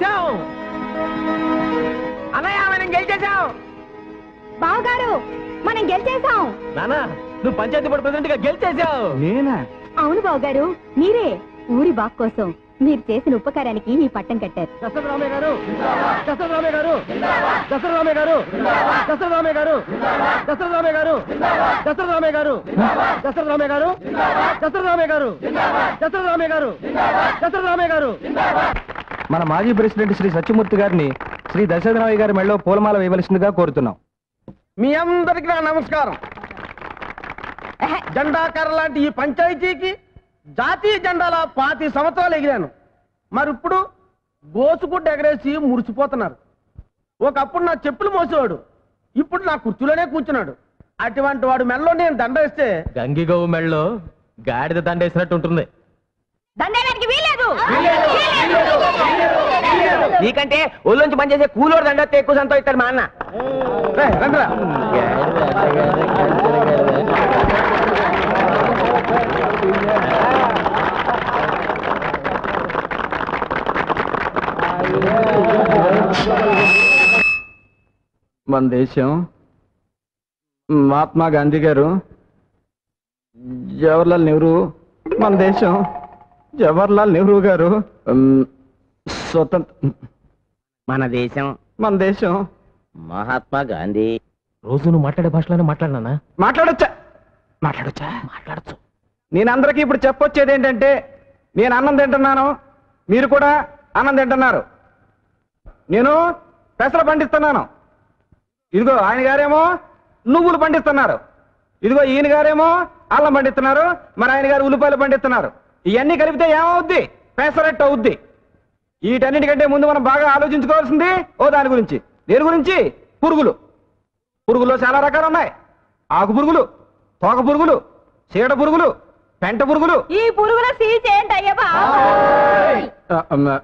గెలిచేసాం అన్నయ్య, మనం గెలిచేసాం. బావగారు మనం గెలిచేసాం. నానా, నువ్వు పంచాయతీ బోర్డు ప్రెసిడెంట్ గా గెలిచేసావు. నేనా? అవును బావగారు, మీరే. ఊరి బాగు కోసం మీరు చేసిన ఉపకారానికి ఈ పట్టం కట్టారు. దశరథరామయ్య గారు, దశరథరామయ్య గారు, దశరథరామయ్య గారు, దశరథరామయ్య గారు, దశరథరామయ్య గారు, దశరథరామయ్య గారు, దశరథరామయ్య గారు, దశరథరామయ్య గారు, దశరథరామయ్య గారు, దశరథరామయ్య గారు. మన మాజీ ప్రెసిడెంట్ శ్రీ సత్యమూర్తి గారిని శ్రీ దశరథరామయ్య గారి మెడలో పూలమాల వేయవలసిందిగా కోరుతున్నాం. మీ అందరికి నా నమస్కారం. జెండాకర లాంటి ఈ పంచాయతీకి జాతీయ జెండాల 25 సంవత్సరాలు ఎగిరాను. మరి ఇప్పుడు గోసుగుడ్డ ఎగరేసి మురిసిపోతున్నారు. ఒకప్పుడు నా చెప్పులు మోసేవాడు, ఇప్పుడు నా కుర్చీలోనే కూర్చున్నాడు. అటువంటి వాడు మెడలో నేను దండ వేస్తే గంగిగోవు మెడలో గాడిద దండేసినట్టు ఉంటుంది. దండేయడానికి వీలేదు. నీకంటే ఒళ్ళొంచి పనిచేసే కూలోడు దండ ఎక్కువ సంతోషిస్తాడు మా అన్న. రండిరా. మన దేశం మహాత్మా గాంధీ గారు, జవహర్లాల్ నెహ్రూ, మన దేశం జవహర్లాల్ నెహ్రూ గారు స్వతంత్ర, మన దేశం మహాత్మా గాంధీ. రోజు నువ్వు మాట్లాడే భాషలోనే మాట్లాడినా? మాట్లాడొచ్చా? మాట్లాడచ్చు. నేను అందరికీ ఇప్పుడు చెప్పొచ్చేది ఏంటంటే, నేను అన్నం తింటున్నాను, మీరు కూడా అన్నం తింటున్నారు. నేను పెసలు పండిస్తున్నాను, ఇదిగో ఆయన గారేమో నువ్వులు పండిస్తున్నారు, ఇదిగో ఈయన గారేమో అల్లం పండిస్తున్నారు, మరి ఆయన గారు ఉల్లిపాయలు పండిస్తున్నారు. ఇవన్నీ కలిపితే ఏమవుద్ది? పెసరట్టు అవుద్ది. వీటన్నిటికంటే ముందు మనం బాగా ఆలోచించుకోవాల్సింది దాని గురించి. దేని గురించి? పురుగులు. పురుగుల్లో చాలా రకాలు ఉన్నాయి. ఆకు పురుగులు, తోక పురుగులు, చీడ పురుగులు, పెంట పురుగులు. ఈ పురుగుల సీచేయండి అయ్యా.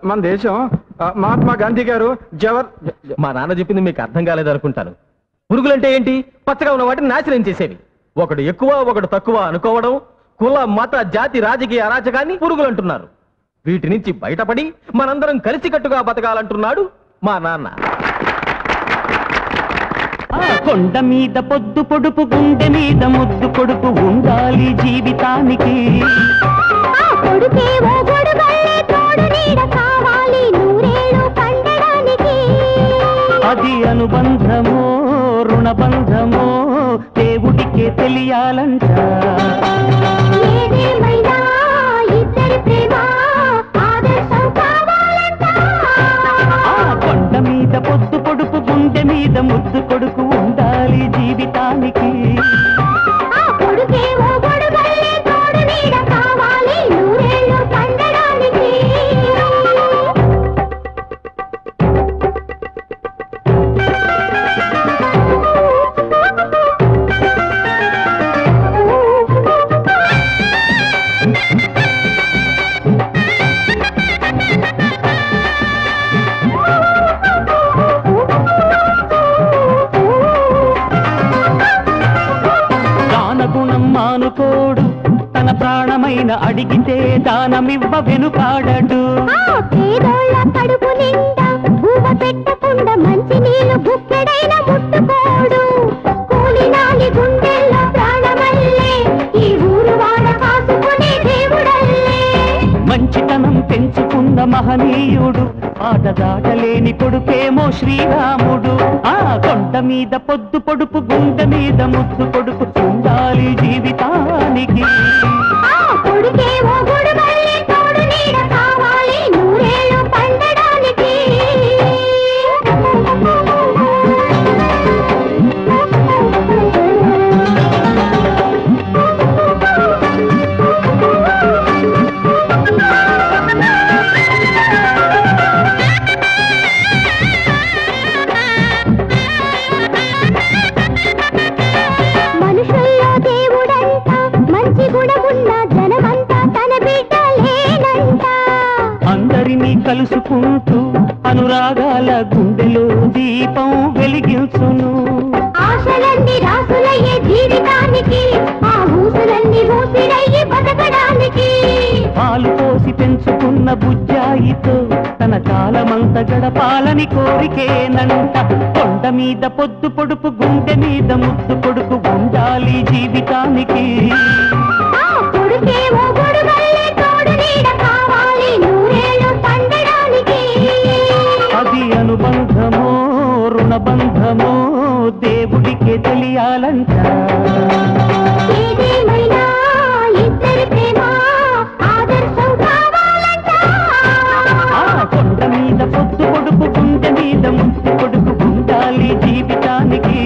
మన దేశం మహాత్మా గాంధీ గారు మా నాన్న చెప్పింది మీకు అర్థం కాలేదనుకుంటాను. పురుగులంటే ఏంటి? పచ్చగా ఉన్న వాటిని నాశనం చేసేవి. ఒకడు ఎక్కువ ఒకడు తక్కువ అనుకోవడం, కుల మత జాతి రాజకీయ అరాచకాన్ని పురుగులు అంటున్నారు. వీటి నుంచి బయటపడి మనందరం కలిసికట్టుగా బతకాలంటున్నాడు మా నాన్న. కొండ మీద పొద్దు పొడుపు, గుండె మీద ముద్దు కొడుకు ఉండాలి జీవితానికి. అది అనుబంధమో రుణబంధమో దేవుడికే తెలియాలంట. కొండ మీద పొద్దు పొడుపు, గుండె మీద ముద్దు కొడుకు ఉండాలి జీవితానికి. మానుకోడు, తన ప్రాణమైన అడిగితే దానమివ్వ వెనుకాడడు. కడుపు నిండా ఊవ పెట్టకుండా మంచి నీళ్లు గుప్పెడైన ముట్టుకోడు. కూలినాలి గుండెల్లో ప్రాణమల్లే ఈ ఊరు వాడ కాసుకునే దేవుడల్లే. మంచితనం పెంచుకున్న మహనీయుడు, ఆట దాటలేని కొడుకేమో శ్రీరాముడు. ఆ కొండ మీద పొద్దు పొడుపు, గుండె మీద ముద్దు కొడుకు ఉండాలి జీవితానికి. కలుసుకుంటూ అనురాగాల గుండెలో దీపం వెలిగించును. ఆశలన్నీ రాసులయ్యే జీవితానికి, ఆ ఊసులన్నీ ఊపిరయ్యే బతకడానికి. పాలు పోసి పెంచుకున్న బుజ్జాయితో తన కలకాలమంత గడపాలని కోరికేనంట. కొండ మీద పొద్దు పొడుపు గుండె మీద ముద్దు కొడుకు ఉండాలి జీవితానికి. అది అనుబంధమో రుణబంధమో దేవుడికే తెలియాలంట. కొండ మీద పొద్దు పొడుపు గుండె మీద ముద్దు కొడుకు ఉండాలి జీవితానికి.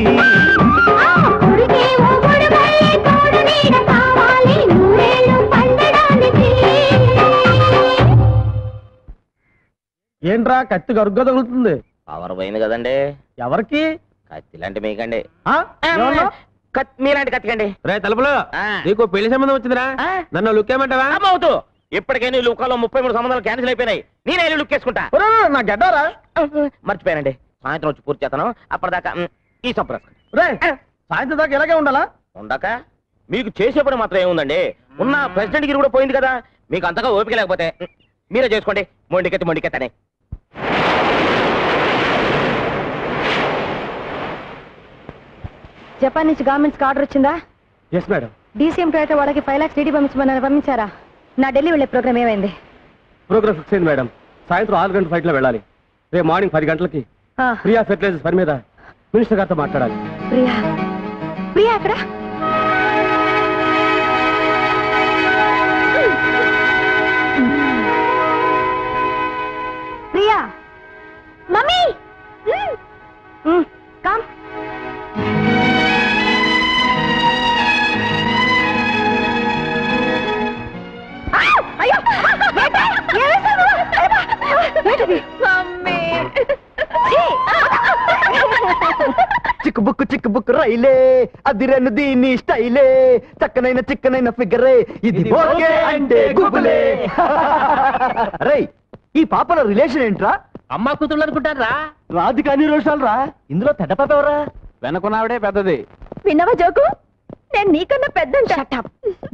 ఏంట్రా కత్తి గరుగ్గా తగులుతుంది? పవర్ పోయింది కదండి. ఎవరికి? కత్తి లాంటి మీకండి. ఆ? ఏమన్నా? మీలాంటి కత్తికండి. రే తలుపులు, నీకు పెళ్లి సంబంధం వచ్చిందిరా, నన్ను లుక్ ఏమంటావా? అమ్మవుతూ ఇప్పటికే నీ లుక్కాలో 33 సంబంధాలు క్యాన్సిల్ అయిపోయినాయి. నేనే లుక్ వేసుకుంటా. ఒరే, నా గడ్డారా? మర్చిపోయానండి. సాయంత్రం వచ్చి పూర్తి చేస్తాను. అప్పటిదాకా ఈ సంప్రదాయం రే, సాయంత్రం దాకా ఇలాగే ఉండాలా? ఉందాక మీకు చేసే పని మాత్రం ఏముందండి. ఉన్న ప్రెసిడెంట్ గిరి కూడా పోయింది కదా. మీకు అంతగా ఓపిక లేకపోతే మీరే చేసుకోండి. మొండికెత్తని జపాన్ నుంచి గవర్నమెంట్స్ ఆర్డర్ వచ్చిందా? Yes madam. డీసీఎం క్రియేటర్ వాళ్ళకి 5 lakhs డీడీ పంపించారా? నా ఢిల్లీ వెళ్ళే ప్రోగ్రామ్ ఏమైంది? ప్రోగ్రామ్ ఫిక్స్ అయింది మేడం. సాయంత్రం 6 గంటల ఫ్లైట్ లో వెళ్ళాలి. రేపు మార్నింగ్ 10 గంటలకి ప్రియా ఫెర్టిలైజర్స్ పని మీద మినిస్టర్ గారితో మాట్లాడాలి. ప్రియా ప్రియా ఎక్కడ? Priya mummy come. చిక్కు బుక్కు రైలే అదిరను దీని స్టైలే, చిక్కనైన ఫిగరే ఇది ఓకే అంటే గుబులే. రే, ఈ పాపల రిలేషన్ ఏంట్రా? అమ్మ కూతుళ్ళు అనుకుంటారా? రాదు కానీ రోషాలు రా. ఇందులో పెద్ద పాప ఎవరా? వెనకున్నావిడే పెద్దది. విన్నవా జోకు? నేను నీకన్నా పెద్ద.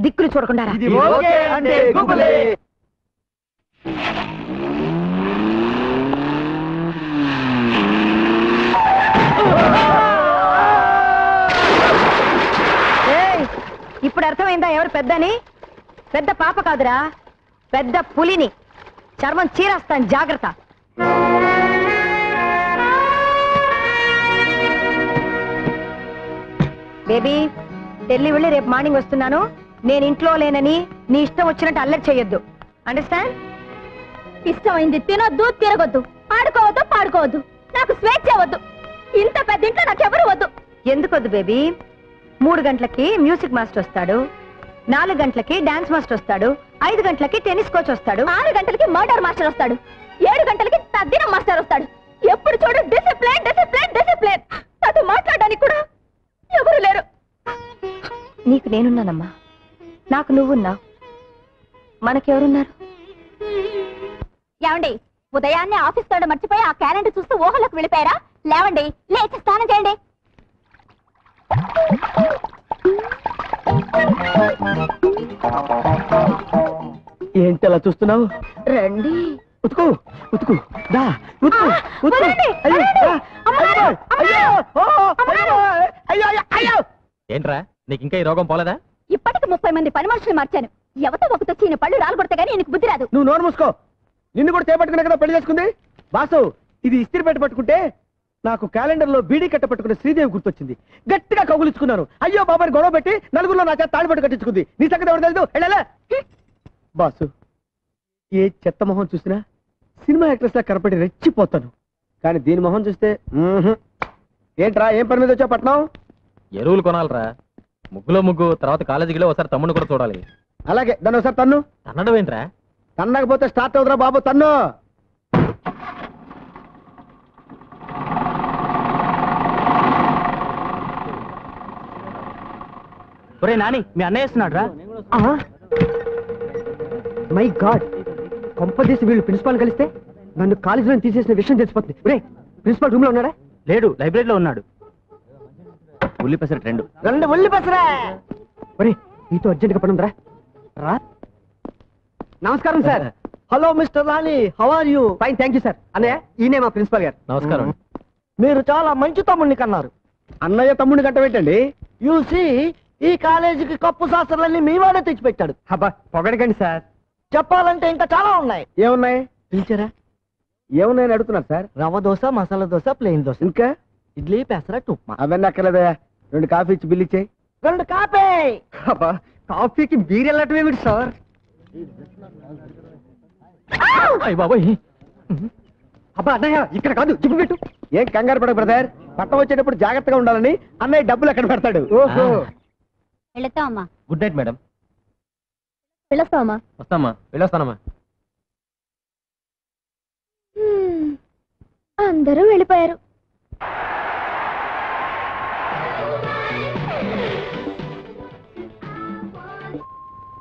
దిక్కులు చూడకుండా రా. ఇది ఓకే అంటే గుబులే. ఇప్పుడు అర్థమైందా ఎవరు పెద్దని? పెద్ద పాప కాదురా, పెద్ద పులిని. చర్మం చీరేస్తాను, జాగ్రత్త. బేబీ, ఢిల్లీ వెళ్ళి రేపు మార్నింగ్ వస్తున్నాను. నేను ఇంట్లో లేనని నీ ఇష్టం వచ్చినట్టు అల్లరి చేయొద్దు. అండర్స్టాండ్? ఇష్టమైంది తినొద్దు, తిరగొద్దు, ఆడుకోవద్దు, పాడుకోవద్దు. నాకు స్వేచ్ఛ వద్దు. ఇంత పెద్ద ఇంట్లో నాకెవరు వద్దు. ఎందుకు వద్దు బేబీ? 3 గంటలకి మ్యూజిక్ మాస్టర్ వస్తాడు, 4 గంటలకి డాన్స్ మాస్టర్ వస్తాడు, 5 గంటలకి టెన్నిస్ కోచ్ వస్తాడు, 6 గంటలకి మర్డర్ మాస్టర్ వస్తాడు, 7 గంటలకి తద్దినం మాస్టర్ వస్తాడు. ఎప్పుడు చూడు డిసిప్లిన్ డిసిప్లిన్ డిసిప్లిన్. నాతో మాట్లాడడానికి కూడా ఎవరు లేరు. నీకు నేనున్నానమ్మా, నాకు నువ్వున్నావు, మనకెవరున్నారు? ఏమండి, ఉదయాన్నే ఆఫీస్ తోడ మర్చిపోయి ఆ క్యాలెండర్ చూస్తూ ఊహలోకి వెళ్ళిపోయారా? లేవండి, లేచి స్నానం చేయండి. ఏంటి అలా చూస్తున్నావు? రండి. ఉతుకు ఉతుకు దా ఉతుకు ఉతుకు. వదలండి, అయ్యో, వదలండి. దా, అమ్మగారు, అయ్యో, ఓ, అయ్యో, అయ్యో, అయ్యో, అయ్యో. ఏంట్రా, నీకు ఇంకా ఈ రోగం పోలేదా? ఇప్పటికి 30 మంది పని మనుషులు మార్చాను. ఎవతో ఒకతో చీన పళ్ళు రాలగొడితే గానీ నీకు బుద్ధి రాదు. నువ్వు నోరు మూసుకో. నిన్ను కూడా చేపట్టుకునే కదా పెళ్లి చేసుకుంది. బాసు, ఇది ఇస్త్రీ పెట్టి పట్టుకుంటే నాకు క్యాలెండర్ లో బీడీ కట్ట పట్టుకునే శ్రీదేవి గుర్తొచ్చింది. గట్టిగా కౌగులించుకున్నాను. అయ్యో బాబాని గొడవ పెట్టి నలుగురిలో నా చేత తాడిపట్టు కట్టించుకుంది. నీ సంగతి ఎవరు తెలుసు? వెళ్ళలే. బాసు, ఏ చెత్త మొహం చూసినా సినిమా యాక్ట్రెస్ లా కనపడి రెచ్చిపోతాను. కానీ దీని మొహం చూస్తే ఏంట్రా, ఏం పని మీద వచ్చా పట్నం? ఎరువులు కొనాలరా. ముగ్గులో ముగ్గు, తర్వాత కాలేజీలో ఒకసారి తమ్ముడు కూడా చూడాలి. అలాగే, దాన్ని ఒకసారి తన్ను. తన్నడం ఏంట్రా? తన్నకపోతే స్టార్ట్ అవుతురా బాబు, తన్ను. ఒరే నాని, మీ అన్నయ్య వేస్తున్నాడు రా. మై గాడ్, కొంపదీసి వీళ్ళు ప్రిన్సిపాల్ కలిస్తే నన్ను కాలేజీలో తీసేసిన విషయం తెలిసిపోతుంది. రే, ప్రిన్సిపాల్ రూమ్ లో ఉన్నాడా? లేడు, లైబ్రరీలో ఉన్నాడు. ఉల్లి పెసరట్ 2. 2 ఉల్లి పెసరా. ఒరే, నీతో అర్జెంట్ గా పని ఉందిరా. రా. నమస్కారం sir. Hello mister Rani, how are you? Fine, thank you sir. అన్నయ్య, ఈయనే మా ప్రిన్సిపల్ గారు. నమస్కారం. మీరు చాలా మంచి తమ్ముడిని కన్నారు. అన్నయ్య తమ్ముడిని కంట పెట్టండి. యూసి ఈ కాలేజీకి కప్పు శాస్త్రాలన్నీ మీ వాడే తెచ్చిపెట్టాడు. అబ్బా పొగడకండి సార్. చెప్పాలంటే ఇంకా చాలా ఉన్నాయి. ఏమున్నాయి? పిలిచారా? ఏమున్నాయని అడుగుతున్నారు సార్. రవ్వ దోశ, మసాలా దోశ, ప్లెయిన్ దోశ, ఇంకా ఇడ్లీ, పెసరట్టు, ఉప్మా. అవన్నీ అక్కర్లేదయా, 2 కాఫీ ఇచ్చి బిల్ ఇచ్చాయి. 2 కాఫీ. అబ్బా కాఫీకి బీర్ వెళ్ళటమే మీరు సార్. అయ్య బాబోయ్, అబ్బా అన్నయ్య ఇక్కడ కాదు, జిప్పు పెట్టు. ఏం కంగారు పడ బ్రదర్, పట్టం వచ్చేటప్పుడు జాగ్రత్తగా ఉండాలని అన్నయ్య డబ్బులు ఎక్కడ పెడతాడు. ఓహో. వెళతామా? Good night madam. వెళ్ళొస్తామా? వస్తామా, వెళ్ళొస్తానమ్మా. అందరూ వెళ్ళిపోయారు.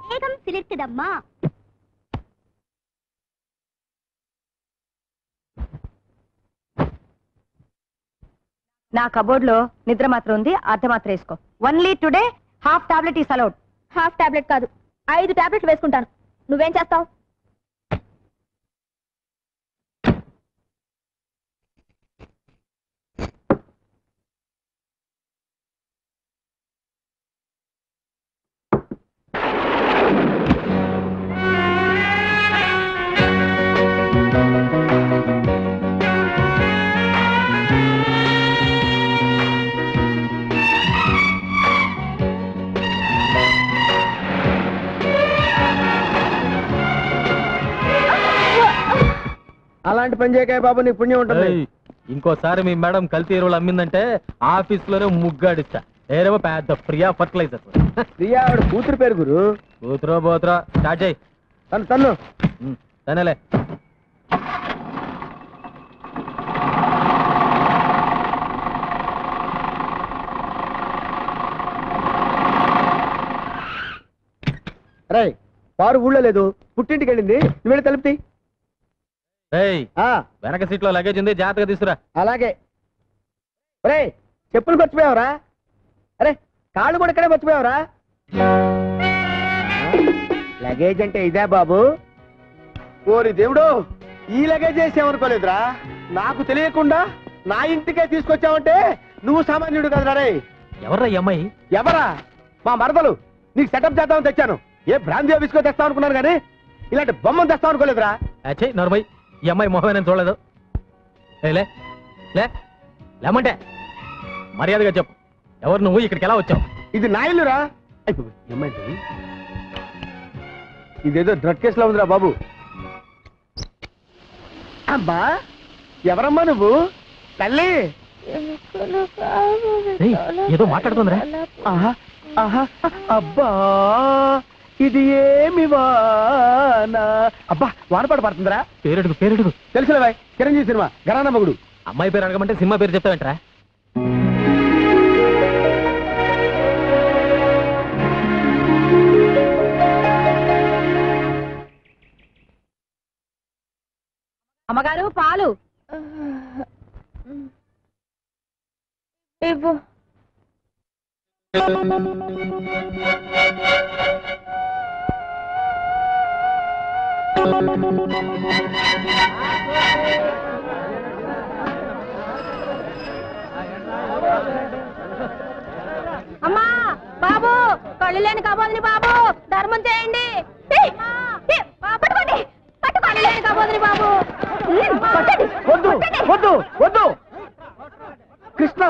వేగం సిలిర్కిదమ్మా. నా కబోర్డ్ లో నిద్ర మాత్రం ఉంది, అర్ధ మాత్రం వేసుకో. Only today half tablet is allowed. Half tablet కాదు, 5 టాబ్లెట్లు వేసుకుంటాను. నువ్వేం చేస్తావు? అలాంటి పని చేయకాయ బాబు, నీకు పుణ్యం ఉంటుంది. ఏయ్, ఇంకోసారి మీ మేడం కల్తీ ఎరువులు అమ్మిందంటే ఆఫీస్ లోనే ముగ్గాడిస్తా. ఏరేమో పెద్ద ప్రియా ఫర్టిలైజర్. ప్రియా ఆవిడ కూతురు పేరు గురు. కూతురో పోతురో స్టార్ట్ చేయి. తన్ను తనలే. రే పారు ఊళ్ళో లేదు, పుట్టింటికి వెళ్ళింది. నువ్వు వెళ్ళి తలుపుతి. ఏయ్, వెనక సీట్ లో లగేజ్ ఉంది, జాగ్రత్తగా తీసుకురా. అలాగే. రే చెప్పులు మర్చిపోయావరా? అరే కాళ్ళు కూడా ఇక్కడే మర్చిపోయావరా? లగేజ్ అంటే ఇదే బాబు. ఓరి దేవుడు, ఈ లగేజ్ వేసేమనుకోలేదురా. నాకు తెలియకుండా నా ఇంటికే తీసుకొచ్చావంటే నువ్వు సామాన్యుడు కదరా. రే ఎవర్రా ఈ అమ్మాయి? ఎవరా? మా మరదలు. నీకు సెటప్ చేద్దామని తెచ్చాను. ఏ బ్రాంతి ఆఫీస్కో తెస్తావు అనుకున్నాను కానీ ఇలాంటి బొమ్మను తెస్తావు అనుకోలేదురా. అచ్చయ్ నర్మయ్, ఈ అమ్మాయి మొహమే నేను చూడలేదు. లే లే లేమంటే మర్యాదగా చెప్పు, ఎవరు నువ్వు, ఇక్కడికి ఎలా వచ్చావు? ఇది నా ఇల్లురా. ఇదేదో డ్రగ్ కేసులో ఉందిరా బాబు. అమ్మా ఎవరమ్మా నువ్వు? తల్లి ఏయ్, ఏదో మాట్లాడుతుందిరా. ఆహా ఆహా అబ్బా ఇది ఏమి వానా. అబ్బా వానపాట పడుతుందిరా. పేరెడుగు పేరెడుగు. తెలుసులే బాయ్, చిరంజీవి సినిమా గరానా మగుడు. అమ్మాయి పేరు అడగమంటే సినిమా పేరు చెప్తావేంట్రా? అమ్మగారు పాలు ఇవ్వు. అమ్మా బాబు, కళ్ళు లేని కబోదిని బాబు, ధర్మం చేయండి. పట్టుకోండి, పట్టుకోండి లేని కబోదిని బాబు. వద్దు వద్దు వద్దు. కృష్ణ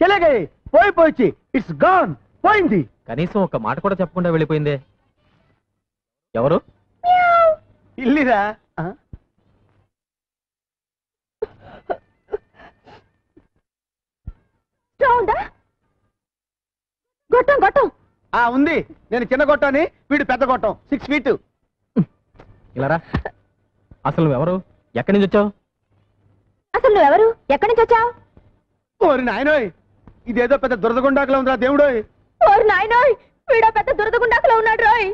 చెలగాయి పోయి ఇట్స్ గాన్, పోయింది. కనీసం ఒక మాట కూడా చెప్పకుండా వెళ్ళిపోయిందే. ఎవరు? ఇల్లిరా. గొట్టం గొట్టం ఉంది. నేను చిన్న గొట్టాన్ని, వీడు పెద్ద గొట్టం, 6 feet. ఇలా రా. అసలు నువ్వెవరు, ఎక్కడి నుంచి వచ్చావు? అసలు నువ్వెవరు, ఎక్కడి నుంచి వచ్చావు? ఓరి నాయనోయ్, ఇదేదో పెద్ద దురదగుండాకులో ఉందిరా దేవుడోయ్. ఓరి నాయనోయ్, వీడో పెద్ద దురదగుండాకులో ఉన్నాడు రోయ్.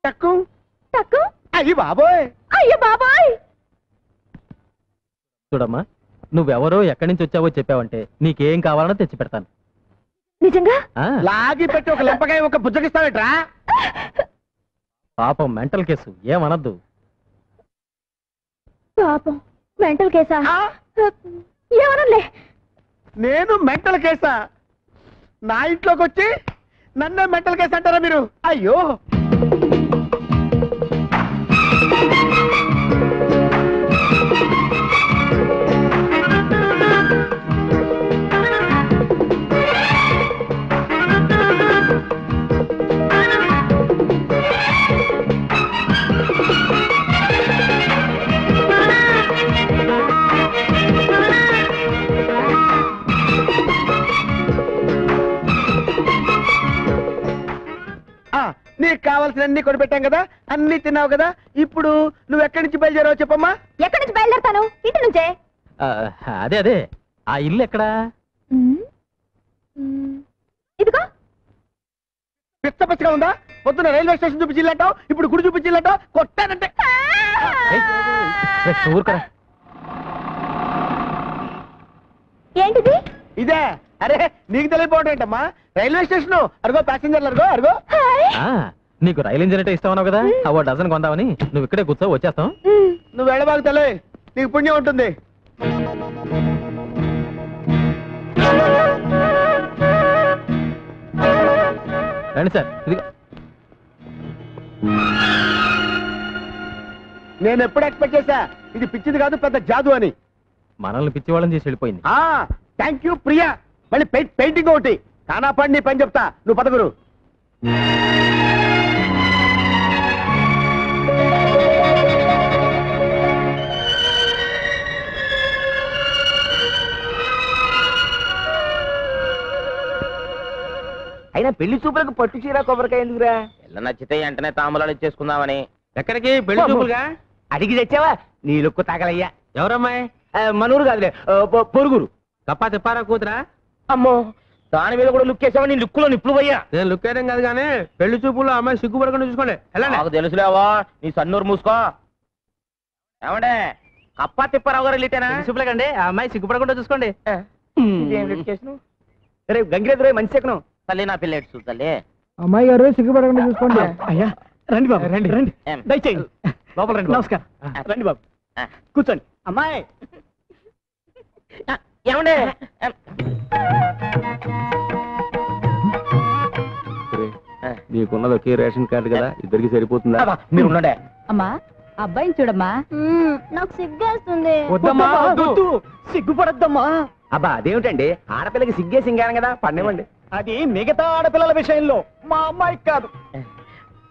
Tuck tuck. అయ్యి బాబోయ్. అయ్యో బాబోయ్. చూడమ్మా, నువ్వెవరో ఎక్కడి నుంచి వచ్చావో చెప్పావంటే నీకేం కావాలనో తెచ్చి పెడతాను. నిజంగా? లాగి పెట్టి ఒక లెంపకాయ ఒక బుజ్జగిస్తావేట్రా? పాపం మెంటల్ కేసు ఏమనద్దు. పాపం మెంటల్ కేసా? ఏమనలే. నేను మెంటల్ కేసా? నా ఇంట్లోకి వచ్చి నన్నే మెంటల్ కేసు అంటారా మీరు? అయ్యో నీకు కావాల్సిన అన్ని కొనిపెట్టాం కదా, అన్ని తిన్నావు కదా, ఇప్పుడు నువ్వు ఎక్కడి నుంచి బయలుదేరావు చెప్పమ్మా. ఎక్కడి నుంచి బయలుదేరతాను? ఇంటి నుంచే. అదే అదే ఆ ఇల్లు ఎక్కడా? ఇదిగో. పిచ్చ పిచ్చగా ఉందా? పొద్దున రైల్వే స్టేషన్ చూపించిల్లంటావు, ఇప్పుడు గుడి చూపించిల్లంటావు. కొట్టానంటే ఊరుకరా. ఏంటిది? ఇదే. అరే నీకు తెలియపోవడం ఏంటమ్మా? రైల్వే స్టేషన్ అరుగో, ప్యాసింజర్లు అరుగో అరుగో. నీకు రైలు ఇంజన్ అంటే ఇస్తావు కదా, ఓ డజన్ కొందామని. నువ్వు ఇక్కడే కూర్చో, వచ్చేస్తాం. నువ్వు వెళ్ళబాకు తల్లి, నీకు పుణ్యం ఉంటుంది. రండి సార్. ఇదిగో. నేను ఎప్పుడు ఎక్స్పెక్ట్ చేశా ఇది పిచ్చిది కాదు పెద్ద జాదు అని. మనల్ని పిచ్చి వాళ్ళని చేసి వెళ్ళిపోయింది. Thank you Priya. మళ్ళీ పెయింటింగ్ ఒకటి కానా పడి నీ పని చెప్తా. నువ్వు పదగురు. అయినా పెళ్లి చూపులకు పట్టు చీర కొబ్బరికాయ ఎందుకురా? పిల్ల నచ్చితే వెంటనే తాంబూలాలు ఇచ్చేసుకుందామని. ఎక్కడికి పెళ్లి చూపులుగా? అడిగి తెచ్చావా? నీ లుక్కు తాగలయ్యా. ఎవరమ్మాయి? మనూరు కాదులే, పొరుగురు. తప్పా తిప్పారా కూతురా? అమ్మో, దాని మీద కూడా లుక్ వేసావా? నీ లుక్కులో నిప్పులు పోయా. నేను లుక్ వేయడం కాదు కానీ పెళ్లి చూపుల్లో అమ్మాయి సిగ్గుపడకుండా చూసుకోండి. నాకు తెలుసులేవా, నీ సన్నూరు మూసుకో. ఏమండే కప్పా తిప్పారావు గారు లిటేనా? చూపులేకండి, ఆ అమ్మాయి సిగ్గుపడకుండా చూసుకోండి. రేపు గంగిరెద్దురే మంచి ఎక్కను తల్లి, నా పిల్ల ఎట్టు తల్లి. అమ్మాయి గారు సిగ్గుపడకుండా చూసుకోండి. అయ్యా రండి బాబు, రండి రండి, దయచేయండి. లోపల రండి. నమస్కారం. రండి బాబు, కూర్చోండి. అమ్మాయి ఏమండే నీకున్నది ఒకే రేషన్ కార్డు కదా, ఇద్దరికి సరిపోతుందా? మీరు ఉండండి. అమ్మా అబ్బాయిని చూడమ్మా. నాకు సిగ్గేస్తుంది. వద్దమ్మా, వద్దు. సిగ్గుపడద్దమ్మా. అబ్బా అదేమిటండి, ఆడపిల్లకి సిగ్గే సింగారం కదా, పడినివ్వండి. అది మిగతా ఆడపిల్లల విషయంలో, మా అమ్మాయికి కాదు.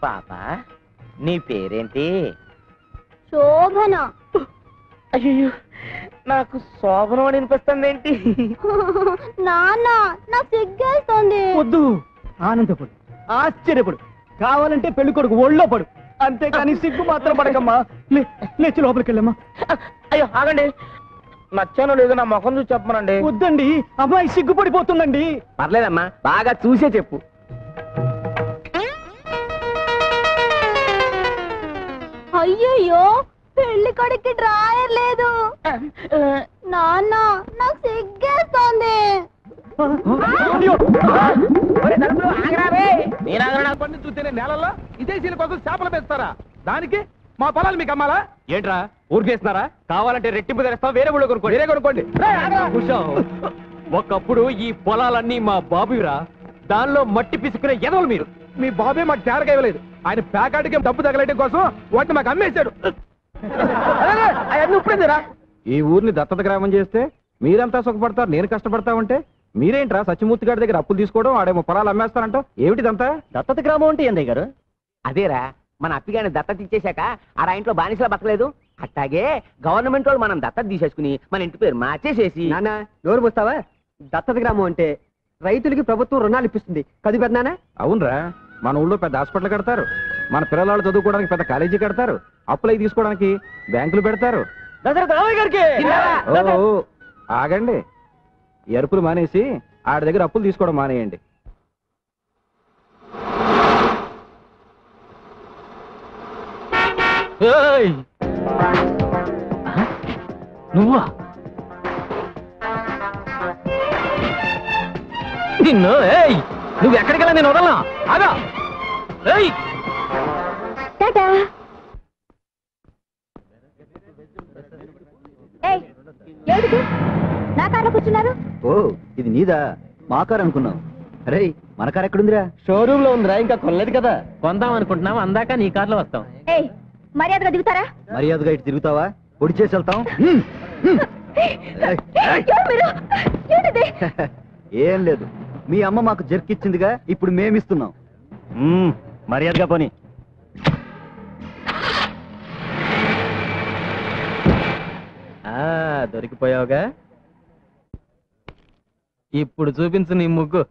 పాప నీ పేరేంటి? శోభన. అయ్యో, నాకు శోభనం అని వినిపిస్తుంది ఏంటి? నాన్న నాకు సిగ్గేస్తుంది. వద్దు, ఆనందపడు, ఆశ్చర్యపడు, కావాలంటే పెళ్లి కొడుకు ఒళ్ళో పడు, అంతేకాని సిగ్గు మాత్రం పడకమ్మా. లేచి లోపలికి వెళ్ళమ్మా. అయ్యో ఆగండి, నచ్చానో లేదో నా ముఖం చూసి చెప్పమనండి. వద్దండి, అమ్మాయి సిగ్గుపడిపోతుందండి. పర్లేదమ్మా, బాగా చూసే చెప్పు. అయ్యయ్యో, పెళ్లి కొడుక్కి డ్రాయర్ లేదు. నాన్న నాకు సిగ్గేస్తుంది. చూస్తేనే నేలల్లో విదేశీయుల కోసం చేపలు పెంచుతారా? దానికి మా పొలాలు మీకు అమ్మాలా ఏంట్రా? ఊరికేస్తున్నారా? కావాలంటే రెట్టింపు తెస్తాం, వేరే ఊళ్ళో కొనుక్కోండి. వేరే కొనుక్కోండి. ఒకప్పుడు ఈ పొలాలన్నీ మా బాబురా, దానిలో మట్టి పిసుకునే ఎదవలు మీరు. మీ బాబే మాకు తేరగా ఇవ్వలేదు, ఆయన ప్యాకాటికి డబ్బు తగలటం కోసం వాటిని మాకు అమ్మేశాడు. ఈ ఊరిని దత్తత గ్రామం చేస్తే మీరంతా సుఖపడతారు, నేను కష్టపడతా ఉంటే మీరేంట్రా సత్యమూర్తి గారి దగ్గర అప్పులు తీసుకోవడం, ఆడేమో పొలాలు అమ్మేస్తారంట. ఏమిటిదంతా? దత్తత గ్రామం అంటే ఏందయ్య గారు? అదేరా, మన అప్పిగాని దత్తత ఇచ్చేశాక ఆ ఇంట్లో బానిసలా బతకలేదు, అట్టాగే గవర్నమెంట్ వాళ్ళు మనం దత్తత తీసేసుకుని మన ఇంటి పేరు మార్చేసేసి. నాన్న నోరు పోస్తావా? దత్తత గ్రామం అంటే రైతులకి ప్రభుత్వం రుణాలు ఇప్పిస్తుంది కది పెద్దనా? అవునరా, మన ఊళ్ళో పెద్ద హాస్పిటల్ కడతారు, మన పిల్లలు చదువుకోవడానికి పెద్ద కాలేజీ కడతారు, అప్పులై తీసుకోవడానికి బ్యాంకులు పెడతారు. ఆగండి, ఎరుపులు మానేసి ఆడి దగ్గర అప్పులు తీసుకోవడం మానేయండి. నువ్వా? నిన్ను నువ్వు ఎక్కడికి వెళ్ళా నేను వదలనా? ఆగా. ఏయ్, ఏమిటిది? నా కార్లో కూర్చున్నారు? ఓ ఇది నీదా మా కారు అనుకున్నాం. అరే మన కారు ఎక్కడుందిరా? షోరూమ్ లో ఉందిరా, ఇంకా కొనలేదు కదా. కొందాం అనుకుంటున్నాం, అందాక నీ కార్లో వస్తాం. ఏయ్, మర్యాదగా దిగుతారా? మర్యాదగా ఇటు తిరుగుతావా? పొడి చేసి వెళ్తాం. ఎవరు మీరు? ఏమిటిది? ఏం లేదు, మీ అమ్మ మాకు జర్కిచ్చిందిగా, ఇప్పుడు మేమిస్తున్నాం. మర్యాదగా పోనీ. దొరికిపోయావుగా, ఇప్పుడు చూపించు నీ ముగ్గు.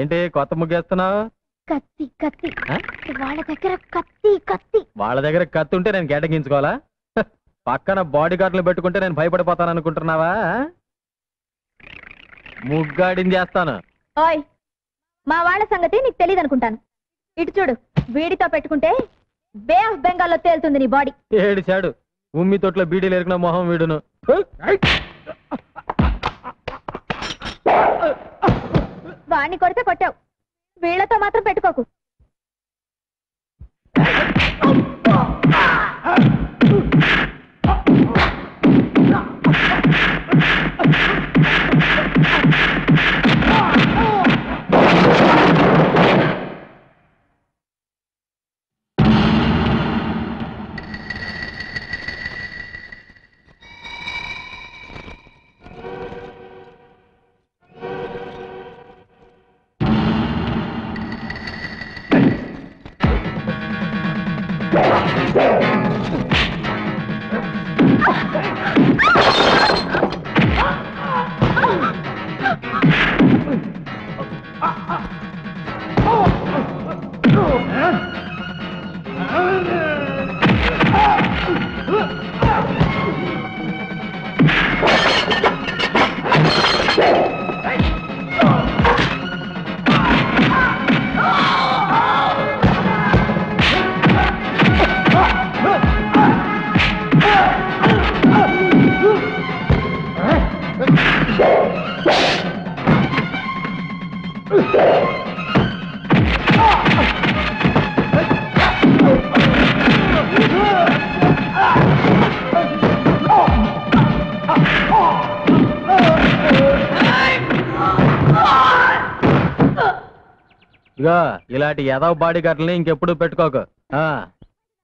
ఏంటి కొత్త ముగ్గేస్తున్నావు? కత్తి కత్తి, వాళ్ళ దగ్గర కత్తి కత్తి. వాళ్ళ దగ్గర కత్తి ఉంటే నేను గేటగించుకోవాలా? పక్కన బాడీ గార్డులు పెట్టుకుంటే నేను భయపడిపోతాను అనుకుంటున్నావా? ముగ్గాడిని చేస్తాను. ఓయ్, మా వాళ్ళ సంగతి నీకు తెలియదు అనుకుంటాను. ఇటు చూడు, వీడితో పెట్టుకుంటే బే ఆఫ్ బెంగాల్లో తేలుతుంది నీ బాడీ. ఏడిచాడు, ఉమ్మి తొట్లో బీడీలు ఎరికిన మొహం వీడును. వాణ్ణి కొడితే కొట్టావు, వీళ్లతో మాత్రం పెట్టుకోకు. ఇగో ఇలాంటి యాదవ్ బాడీ గార్డులని ఇంకెప్పుడు పెట్టుకోకు.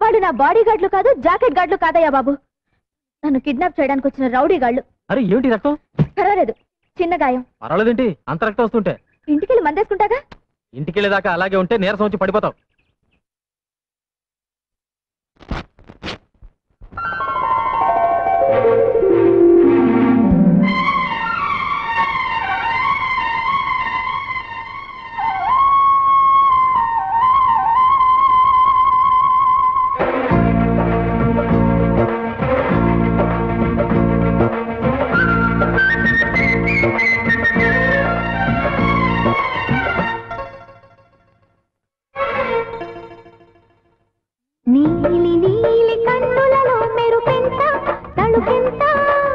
వాడు నా బాడీ గార్డులు కాదు, జాకెట్ గార్డులు కాదయ్యా బాబు. నన్ను కిడ్నాప్ చేయడానికి వచ్చిన రౌడీ గాళ్ళు. అరే ఏమిటి రక్తం? పర్వాలేదు, చిన్న గాయం. పర్వాలేదేంటి అంత రక్తం వస్తుంటే? ఇంటికెళ్ళి మందేసుకుంటాగా. ఇంటికెళ్ళేదాకా అలాగే ఉంటే నీరసం వచ్చి పడిపోతావు.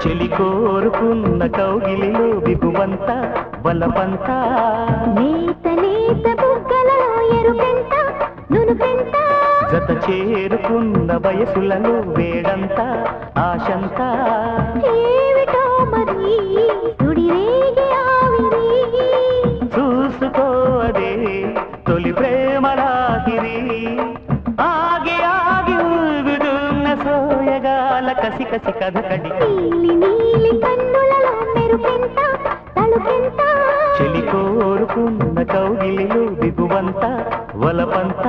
చెలి కోరుకున్న కౌగిలిలో బిగువంత బలపంత, నేత నేత బుగ్గలలో ఎరుపెంత నునుపెంత, జత చేరుకున్న వయసులలో వేడంత ఆశంత, ఏమిటో మరి సుడిరేగి ఆవిరి, చూసుకోదే తొలి ప్రేమలాగిరి, ఆగి ఆగి ఊగుతున్న సోయగాల కసి కసి కథకడి, నీలి నీలి కన్నులలో మెరుపెంత తలుపెంత, చెలి కోరుకున్న కౌగిలిలో దిగువంత వలపంత.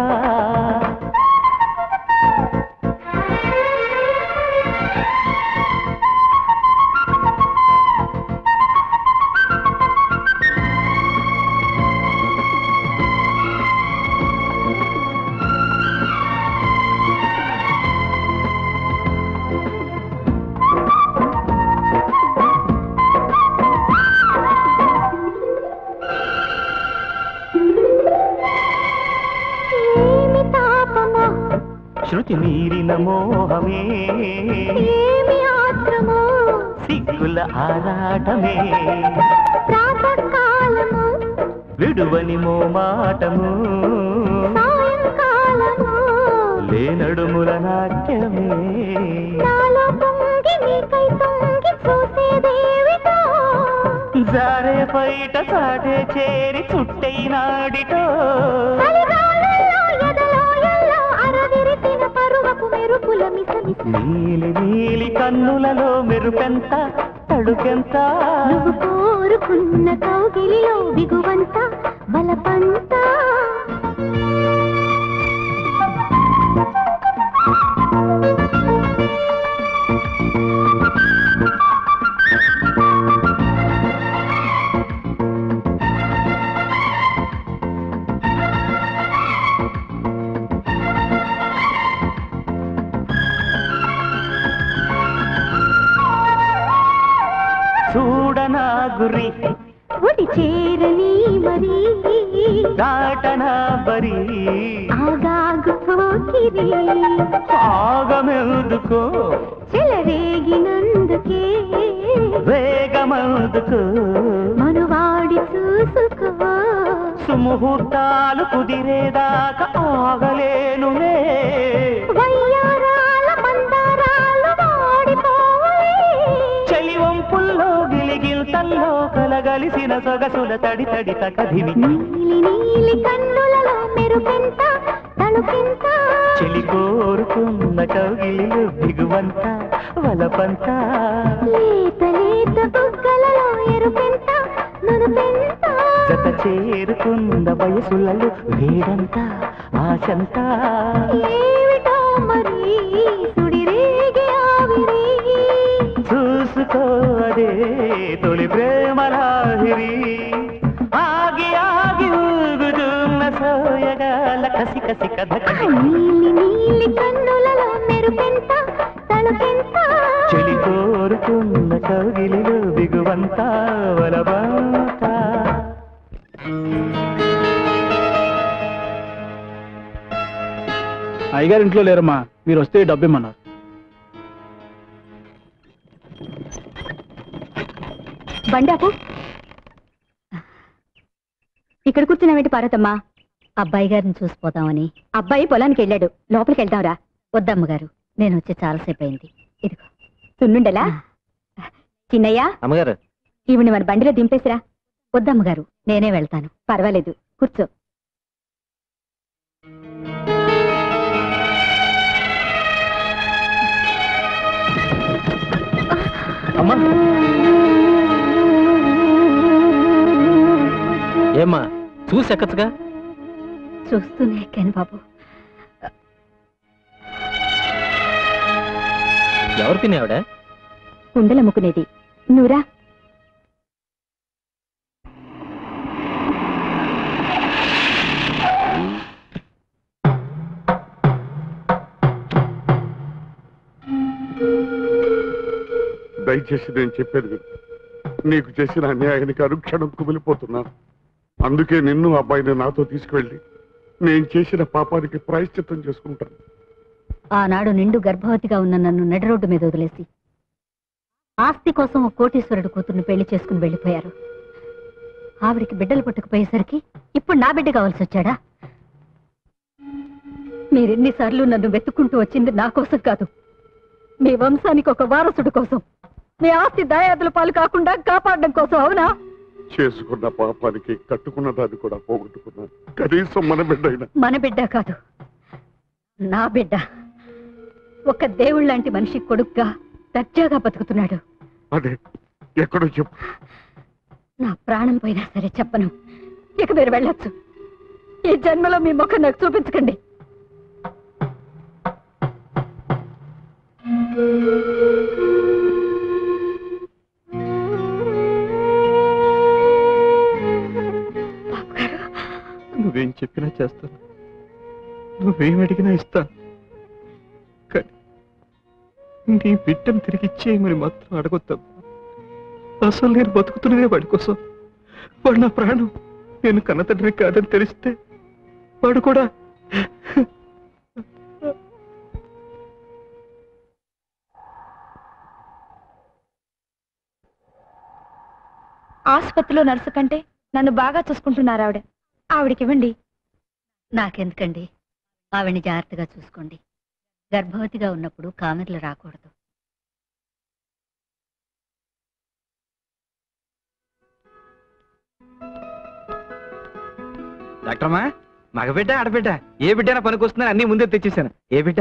శృతి మీరిన మోహమే ఏమి ఆత్రమో సిగ్గుల ఆరాటమే ప్రాతకాలము విడువని మోమాటము సాయంకాలము లేనడుముల నాట్యమే నాలో పొంగి నీకై తొంగి చూసేదేవిటో జారే బయట సాటే చేరి చుట్టైనాడిటో చలిగాలుల్లో ఎదలో ఎల్లో అరవిరిసిన పరువపు మెరుపుల మిసమిస నీలి నీలి కన్నులలో మెరుపెంత తడుకెంత నువ్వు కోరుకున్న కౌగిలిలో బిగువంత బలపంత చూడనా గురి ఒడి చేరని మరి దాటనా బరి ఆగాగు పోకిరి ఆగమెదుకో చెలరేగినందుకే వేగమందుకో మనువాడి చూసుకో సుముహూర్తాలు కుదిరేదాకా ఆగలేనులే వయ్యారాల మందారాలు వాడిపోవే చలి వంపుల్లో గిలిగిల్తల్లో కలగలిసిన సొగసుల తడి తడి తకధిమి నీలి నీలి కన్నులలో మెరుపెంత తలుపెంత చెలి కోరుకున్న కౌగిలిలో దిగువంత వలపంత లేత లేత బుగ్గలలో ఎరుపెంత నునుపెంత జత చేరుకున్న వయసులలో వేడంత ఆశంత ఏమిటో మరి సుడిరేగి ఆవిరి చూసుకో అదే తొలి ప్రేమలాహిరి ఆగి ఆగి ఊగుతున్న సోయగాల కసి కసి కథ నీలి నీలి కన్నులలో మెరుపెంత తలుపెంత చెలి కోరుకున్న కౌగిలిలో దిగువంత వలబంత అయ్యగారు ఇంట్లో లేరమ్మా, మీరు వస్తే డబ్బిమ్మన్నారు. బండాపు ఇక్కడ కూర్చున్నావేంటి పార్వతమ్మా? అబ్బాయి గారిని చూసిపోతామని. అబ్బాయి పొలానికి వెళ్ళాడు, లోపలికి వెళ్దాంరా. వద్దమ్మగారు, నేను వచ్చి చాలాసేపు అయింది. ఇదిగో సున్నుండలా. చిన్నయ్య, అమ్మగారు ఈవిని మన బండిలో దింపేసిరా. వద్దమ్మగారు, నేనే వెళ్తాను. పర్వాలేదు, కూర్చో. అమ్మా ఏమ్మా చూసి ఎక్కచ్చుగా. చూస్తూనే ఎక్కాను బాబు. ఎవరు తినేవాడ? కుండలమ్ముకునేది. నువ్వురా. దయచేసి నేను చెప్పేది విను. నీకు చేసిన అన్యాయానికి అనుక్షణం కుమిలిపోతున్నాను. అందుకే నిన్ను అబ్బాయిని నాతో తీసుకువెళ్ళి నేను చేసిన పాపానికి ప్రాయశ్చిత్తం చేసుకుంటాను. ఆనాడు నిండు గర్భవతిగా ఉన్న నన్ను నడి రోడ్డు మీద వదిలేసి ఆస్తి కోసం ఓ కోటీశ్వరుడు కూతుర్ని పెళ్లి చేసుకుని వెళ్ళిపోయారు. ఆవిడికి బిడ్డలు పుట్టకపోయేసరికి ఇప్పుడు నా బిడ్డ కావాల్సి వచ్చాడా? మీరెన్నిసార్లు నన్ను వెతుక్కుంటూ వచ్చింది నా కోసం కాదు, మీ వంశానికి ఒక వారసుడు కోసం, మీ ఆస్తి దాయాదుల పాలు కాకుండా కాపాడడం కోసం. అవునా? చేసుకున్న పాపానికి కట్టుకున్న దాన్ని కూడా పోగొట్టుకున్నాను. కనీసం మన బిడ్డ అయినా. మన బిడ్డ కాదు, నా బిడ్డ. ఒక దేవుళ్ళంటి మనిషి కొడుగ్గా దర్జాగా బతుకుతున్నాడు. అదే ఎక్కడో చెప్పు. నా ప్రాణం పోయినా సరే చెప్పను. ఇక మీరు వెళ్ళొచ్చు. ఈ జన్మలో మీ ముఖం నాకు చూపించకండి. నువ్వేం చెప్పినా చేస్తాను, నువ్వేం అడిగినా ఇస్తాను. కానీ నీ బిడ్డను తిరిగి ఇచ్చేయమని మాత్రం అడగొద్దాం. అసలు నేను బతుకుతున్నదే వాడి కోసం. వాడు నా ప్రాణం. నేను కన్న తండ్రి కాదని తెలిస్తే వాడు కూడా ఆసుపత్రిలో నర్సు కంటే నన్ను బాగా చూసుకుంటున్నారు ఆవిడ. ఆవిడకివ్వండి. నాకెందుకండి, ఆవిడ్ని జాగ్రత్తగా చూసుకోండి. గర్భవతిగా ఉన్నప్పుడు కామెర్లు రాకూడదు. డాక్టర్మా, మగబిడ్డ ఆడబిడ్డ ఏ బిడ్డైనా పనికొస్తుందని అన్ని ముందే తెచ్చేసాను. ఏ బిడ్డ?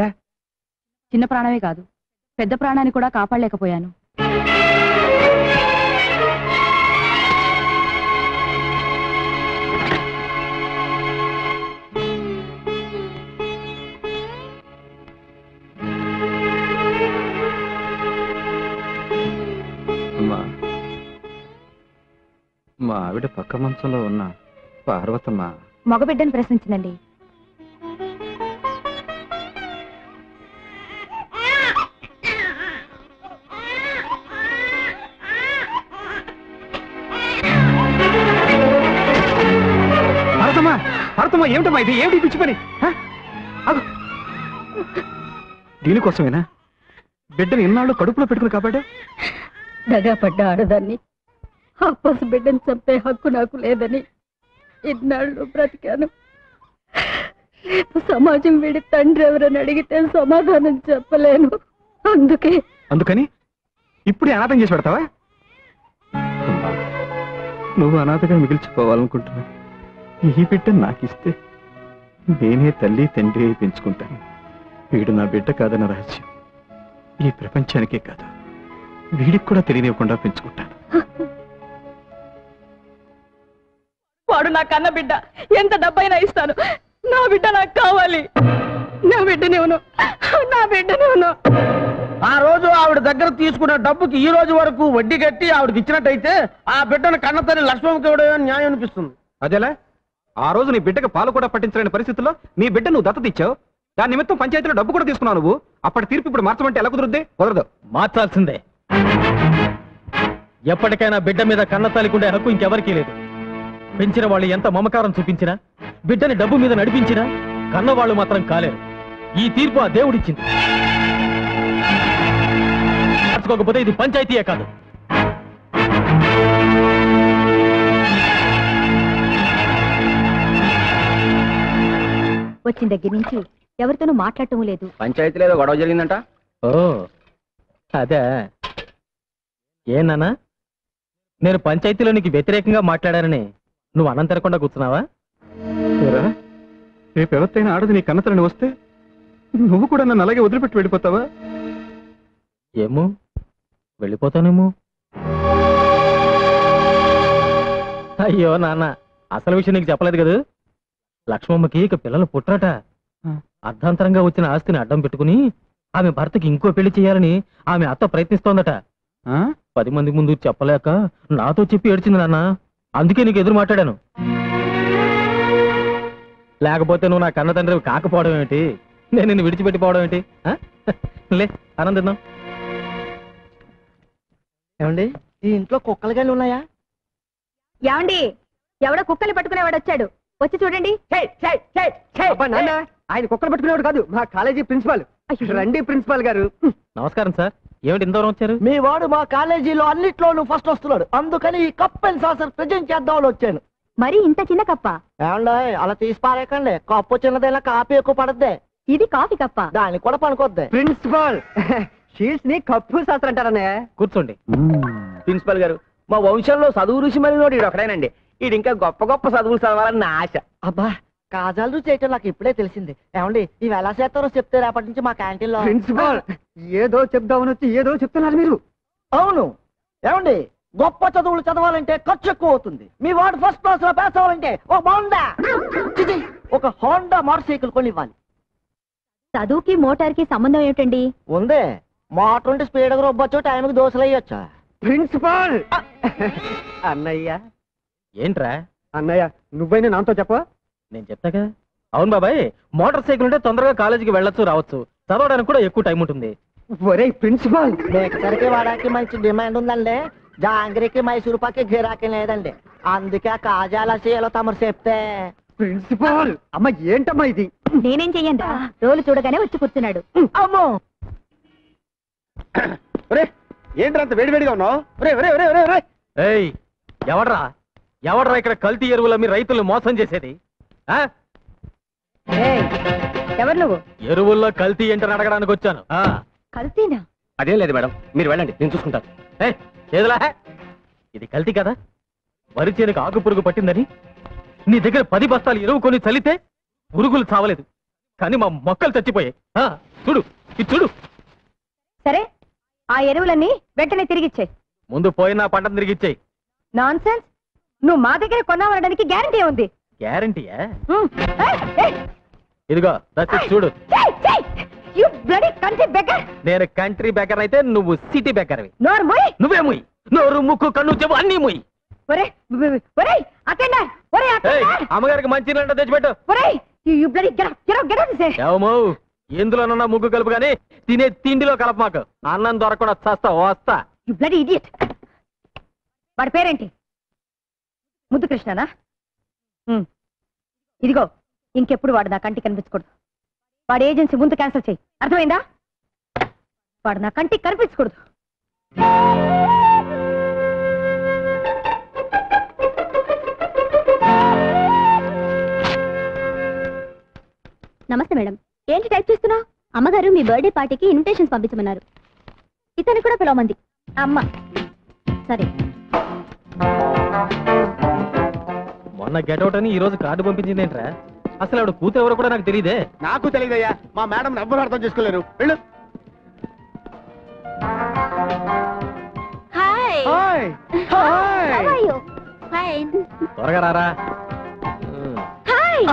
చిన్న ప్రాణమే కాదు, పెద్ద ప్రాణాన్ని కూడా కాపాడలేకపోయాను. మా ఆవిడ పక్క మంచంలో ఉన్న పార్వతమ్మ మగబిడ్డను ప్రశ్నించిందండి. భారతమ్మా, భారతమ్మా, ఏమిటమ్మా ఇది? ఏమిటి పిచ్చి పని? దీనికోసమేనా బిడ్డను ఇన్నాళ్ళు కడుపులో పెట్టుకుని కాబట్టి? దగా పడ్డ ఆడదాన్ని ఆ పసి బిడ్డను చంపే హక్కు నాకు లేదని ఇన్నాళ్ళు బ్రతికాను. రేపు సమాజం వీడి తండ్రి ఎవరని అడిగితే సమాధానం చెప్పలేను. అందుకని ఇప్పుడే అనాథం చేసి పెడతావా? నువ్వు అనాథగా మిగిల్చిపోవాలనుకుంటున్నా. ఈ బిడ్డ నాకిస్తే నేనే తల్లి తండ్రి అయి పెంచుకుంటాను. వీడు నా బిడ్డ కాదన్న రహస్యం ఈ ప్రపంచానికే కాదు, వీడికి కూడా తెలియనివ్వకుండా పెంచుకుంటాను. వాడు నా కన్న బిడ్డ, ఎంత డబ్బైనా ఇస్తాను. నా బిడ్డ నాకు కావాలి. నా బిడ్డనేవును, నా బిడ్డనేవును. ఆ రోజు ఆవిడ దగ్గర తీసుకున్న డబ్బుకి ఈ రోజు వరకు వడ్డీ కట్టి ఆవిడకి ఇచ్చినట్టయితే ఆ బిడ్డను కన్నతల్లి లక్ష్మమ్మకి ఇవ్వడం న్యాయం అనిపిస్తుంది. అదేలా? ఆ రోజు నీ బిడ్డకు పాలు కూడా పట్టించలేని పరిస్థితుల్లో నీ బిడ్డ నువ్వు దత్తత ఇచ్చావు. దాని నిమిత్తం పంచాయతీలో డబ్బు కూడా తీసుకున్నావు నువ్వు. అప్పటి తీర్పు ఇప్పుడు మార్చమంటే ఎలా కుదురుద్ది? కుదరదు. మార్చాల్సిందే. ఎప్పటికైనా బిడ్డ మీద కన్నతల్లికుండే హక్కు ఇంకెవరికీ లేదు. పెంచిన వాళ్ళు ఎంత మమకారం చూపించినా, బిడ్డని డబ్బు మీద నడిపించినా కన్నవాళ్ళు మాత్రం కాలేరు. ఈ తీర్పు ఆ దేవుడిచ్చింది. మార్చుకోకపోతే ఇది పంచాయతీయే కాదు. వచ్చిన దగ్గర నుంచి ఎవరితోనూ మాట్లాడటం లేదు. పంచాయతీలో ఏదో గొడవ జరిగిందంట. ఓ అదే. ఏనానా, నేను పంచాయతీలో నీకు వ్యతిరేకంగా మాట్లాడానని నువ్వు అన్నం తినకుండా కూర్చున్నావా? రేపు ఎవరితైనా ఆడది నీ కన్నతలని వస్తే నువ్వు కూడా నన్ను అలాగే వదిలిపెట్టి వెళ్ళిపోతావా? ఏమో, వెళ్ళిపోతానేమో. అయ్యో నాన్న, అసలు విషయం నీకు చెప్పలేదు కదా. లక్ష్మమ్మకి ఇక పిల్లలు పుట్టరట. అర్ధాంతరంగా వచ్చిన ఆస్తిని అడ్డం పెట్టుకుని ఆమె భర్తకి ఇంకో పెళ్లి చేయాలని ఆమె అత్త ప్రయత్నిస్తోందట. 10 మంది ముందు చెప్పలేక నాతో చెప్పి ఏడ్చింది నాన్న. అందుకే నీకు ఎదురు మాట్లాడాను. లేకపోతే నువ్వు నా కన్న తండ్రి కాకపోవడం ఏమిటి, నేను నిన్ను విడిచిపెట్టిపోవడం ఏంటి? లే, ఆనందిద్దాం. ఏమండి, ఈ ఇంట్లో కుక్కలు గాలి ఉన్నాయా? ఏమండి, ఎవడో కుక్కలు పట్టుకునేవాడు వచ్చాడు. వచ్చి చూడండి. ఆయన కుక్కలు పట్టుకునేవాడు కాదు, మా కాలేజీ ప్రిన్సిపాల్. రండి ప్రిన్సిపాల్ గారు. నమస్కారం సార్. ఏమిటి ఇంత దూరం వచ్చారు? మీ వాడు మా కాలేజీలో అన్నిట్లోనూ ఫస్ట్ వస్తున్నాడు, అందుకని ఈ కప్ అండ్ సాసర్ ప్రెజెంట్ చేద్దామని వచ్చాను. మరి ఇంత చిన్న కప్ప? ఏమండి, అలా తీసి పారేకండి. కప్పు చిన్నదైనా కాపీ ఎక్కువ పడద్దే. ఇది కాఫీ కప్ప. దానికి కూడా పనుకొద్ది. ప్రిన్సిపాల్ షీట్స్ ని కప్పు శాస్త్రం అంటారనే. కూర్చోండి. ప్రిన్సిపాల్ గారు, మా వంశంలో చదువు రుచి మరినోడు ఈడు ఒకడేనండి. ఈడు ఇంకా గొప్ప గొప్ప చదువులు చదవాలని నా ఆశ. అబ్బా, కాజాలు చేయటం నాకు ఇప్పుడే తెలిసింది. ఏమండి, ఇవి ఎలా చేస్తారో చెప్తే రేపటి నుంచి మా క్యాంటీన్ లో. ప్రిన్సిపాల్, ఏదో చెప్దామని వచ్చి ఏదో చెప్తున్నారు మీరు. అవును. ఏమండి, గొప్ప చదువులు చదవాలంటే ఖర్చు ఎక్కువ అవుతుంది. మీ వాడు ఫస్ట్ క్లాస్ లో పాస్ అవ్వాలంటే ఒక హోండా మోటార్ సైకిల్ కొని ఇవ్వాలి. చదువుకి మోటార్కి సంబంధం ఏమిటండి? ఉందే, మోటార్ ఉంటే స్పీడ్ గా రొబ్బొచ్చు, టైంకి దోశలు అయ్యొచ్చా. ప్రిన్సిపాల్ అన్నయ్య. ఏంట్రా అన్నయ్య, నువ్వైనా నాతో చెప్పవా? నేను చెప్తాగా. అవును బాబాయ్, మోటార్ సైకిల్ ఉంటే తొందరగా కాలేజీకి వెళ్ళొచ్చు రావచ్చు, చదవడానికి కూడా ఎక్కువ టైం ఉంటుంది. ఒరే ప్రిన్సిపాల్, మేకసరికి వాడానికి మంచి డిమాండ్ ఉందండి. జాంగ్రీకి మైసూరు పాకి గిరాకీ లేదండి, అందుకే ఆ కాజాల చేయాలో తమరు చెప్తే. ప్రిన్సిపాల్ అమ్మ, ఏంటమ్మా ఇది? నేనేం చెయ్యండి, రోలు చూడగానే వచ్చి కూర్చున్నాడు. అమ్మో, ఏంటి అంత వేడివేడిగా ఉన్నావు? ఎవడ్రా ఇక్కడ కల్తీ ఎరువులమ్మి రైతులు మోసం చేసేది? ఎవరు నువ్వు? ఎరువుల్లో కల్తీ ఏంటని అడగడానికి వచ్చాను. కల్తీనా? అదేం లేదు మేడం, మీరు వెళ్ళండి, నేను చూసుకుంటాను. ఏదిలా ఇది కల్తీ కదా? వరి చేనుకు ఆకు పురుగు పట్టిందని నీ దగ్గర 10 బస్తాలు ఎరువు కొని చల్లితే పురుగులు చావలేదు, కానీ మా మొక్కలు చచ్చిపోయాయి. చూడు, ఇది చూడు. సరే, ఆ ఎరువులన్నీ వెంటనే తిరిగిచ్చాయి. ముందు పోయిన పంటను తిరిగిచ్చాయి. Non sense. నువ్వు మా దగ్గర కొన్నావనడానికి గ్యారంటీ ఉంది. గ్యారంటీయా? ఇదిగో చూడు. నేను కంట్రీ బెకర్ అయితే నువ్వు సిటీ బెకర్వి. నువ్వే ముయ్. నోరు, ముక్కు, కన్ను, చెవు అన్నీ ముయ్. అమ్మగారికి మంచి నీళ్ళ తెచ్చిపెట్టు. ఎందులోనన్నా ముగ్గు కలుపు గానీ తినే తిండిలో కలప. మాకు అన్నం దొరకకుండా చస్తా వస్తా. వాడి పేరేంటి? ముద్దు కృష్ణనా? ఇదిగో, ఇంకెప్పుడు వాడు నా కంటికి కనిపించకూడదు. వాడి ఏజెన్సీ ముందు క్యాన్సిల్ చేయి, అర్థమైందా? వాడు నా కంటికి కనిపించకూడదు. నమస్తే మేడం. ఏంటి టైప్ చేస్తున్నావు? అమ్మగారు మీ బర్త్డే పార్టీకి ఇన్విటేషన్స్ పంపించమన్నారు. ఇతను కూడా పిలవమంది అమ్మ. సరే. మొన్న గెటౌట్ అని ఈ రోజు కార్డు పంపించింది ఏంట్రా? అసలు ఆవిడ కూతురు ఎవరో కూడా నాకు తెలియదే. నాకు తెలియదయ్యా, మా మేడం ఎవ్వరు అర్థం చేసుకోలేరు. వెళ్ళు. Hi. Hi. Hi. How are you? Fine. త్వరగా రారా. హాయ్.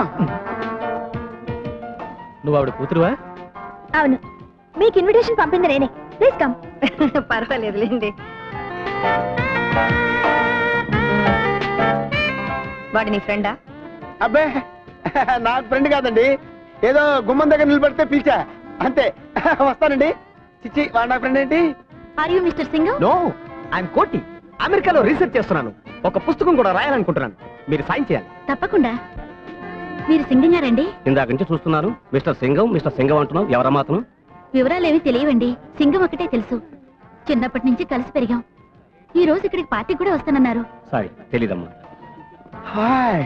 నువ్వు ఆవిడ కూతురువా? అవును. మీకు ఇన్విటేషన్ పంపింది నేనే. Please come. పర్వాలేదులేండి. వాడు నీ ఫ్రెండా? అబ్బే, నాకు ఫ్రెండ్ కాదండి. ఏదో గుమ్మం దగ్గర నిలబడితే పిలిచా అంతే. వస్తానండి. చిచ్చి, వాడు నా ఫ్రెండ్ ఏంటి? Are you mister Singam? No, I'm Koti. అమెరికాలో రీసెర్చ్ చేస్తున్నాను. ఒక పుస్తకం కూడా రాయాలనుకుంటున్నాను. మీరు సాయం చేయాలి. తప్పకుండా. మీరు సింగం గారండి? ఇందాక నుంచి చూస్తున్నాను. మిస్టర్ సింగం అంటున్నావు. ఎవరా మాత్రం? వివరాలేవి తెలియవండి. సింగం ఒకటే తెలుసు. చిన్నప్పటి నుంచి కలిసి పెరిగాం. ఈ రోజు ఇక్కడికి పార్టీకి కూడా వస్తానన్నారు. సారీ, తెలీదమ్మా. Hi.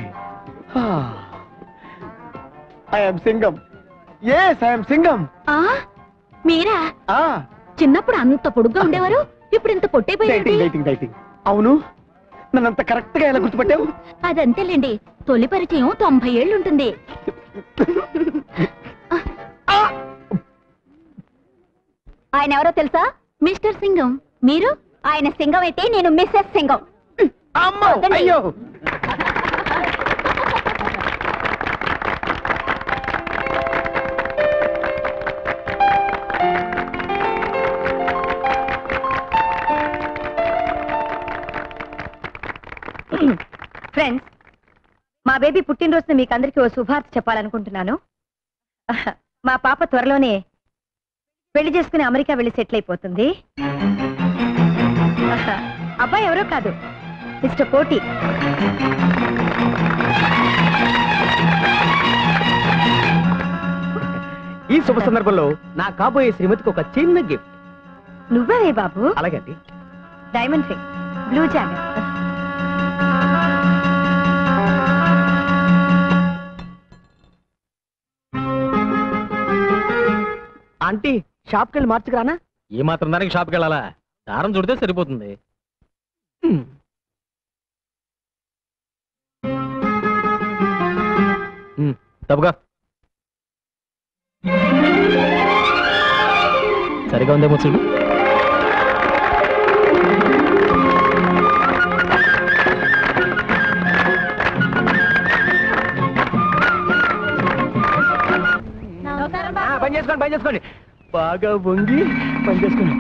I'm Singam. Yes, I'm Singam. మీరా? చిన్నప్పుడు అంత పొడుగ్గా ఉండేవారు, ఇప్పుడు ఇంత పొట్టైపోయారు. అవును, నన్నంత కరెక్ట్ గా ఎలా గుర్తుపట్టావు? అదంతేలేండి, తొలి పరిచయం 90 ఏళ్ళు ఉంటుంది. ఆయన ఎవరో తెలుసా? మిస్టర్ సింగం. మీరు? ఆయన సింగం అయితే నేను మిస్సెస్ సింగం. అయ్యో, ఫ్రెండ్స్, మా బేబీ పుట్టినరోజున మీకు అందరికీ ఓ శుభార్త చెప్పాలనుకుంటున్నాను. మా పాప త్వరలోనే పెళ్లి చేసుకుని అమెరికా వెళ్ళి సెటిల్ అయిపోతుంది. అబ్బాయి ఎవరో కాదు, మిస్టర్ కోటి. ఈ శుభ సందర్భంలో నా కాబోయే శ్రీమతికి ఒక చిన్న గిఫ్ట్. నువ్వే బాబు? అలాగే అండి. Diamond ring, blue jacket. Aunty, షాప్కి వెళ్ళి మార్చుకురానా? ఏ మాత్రం దానికి షాప్కి వెళ్ళాలా? దారం చుడితే సరిపోతుంది. తప్పుగా సరిగా ఉందేమో చూడు. పని చేసుకోండి. బాగా వంగి పని చేసుకోండి.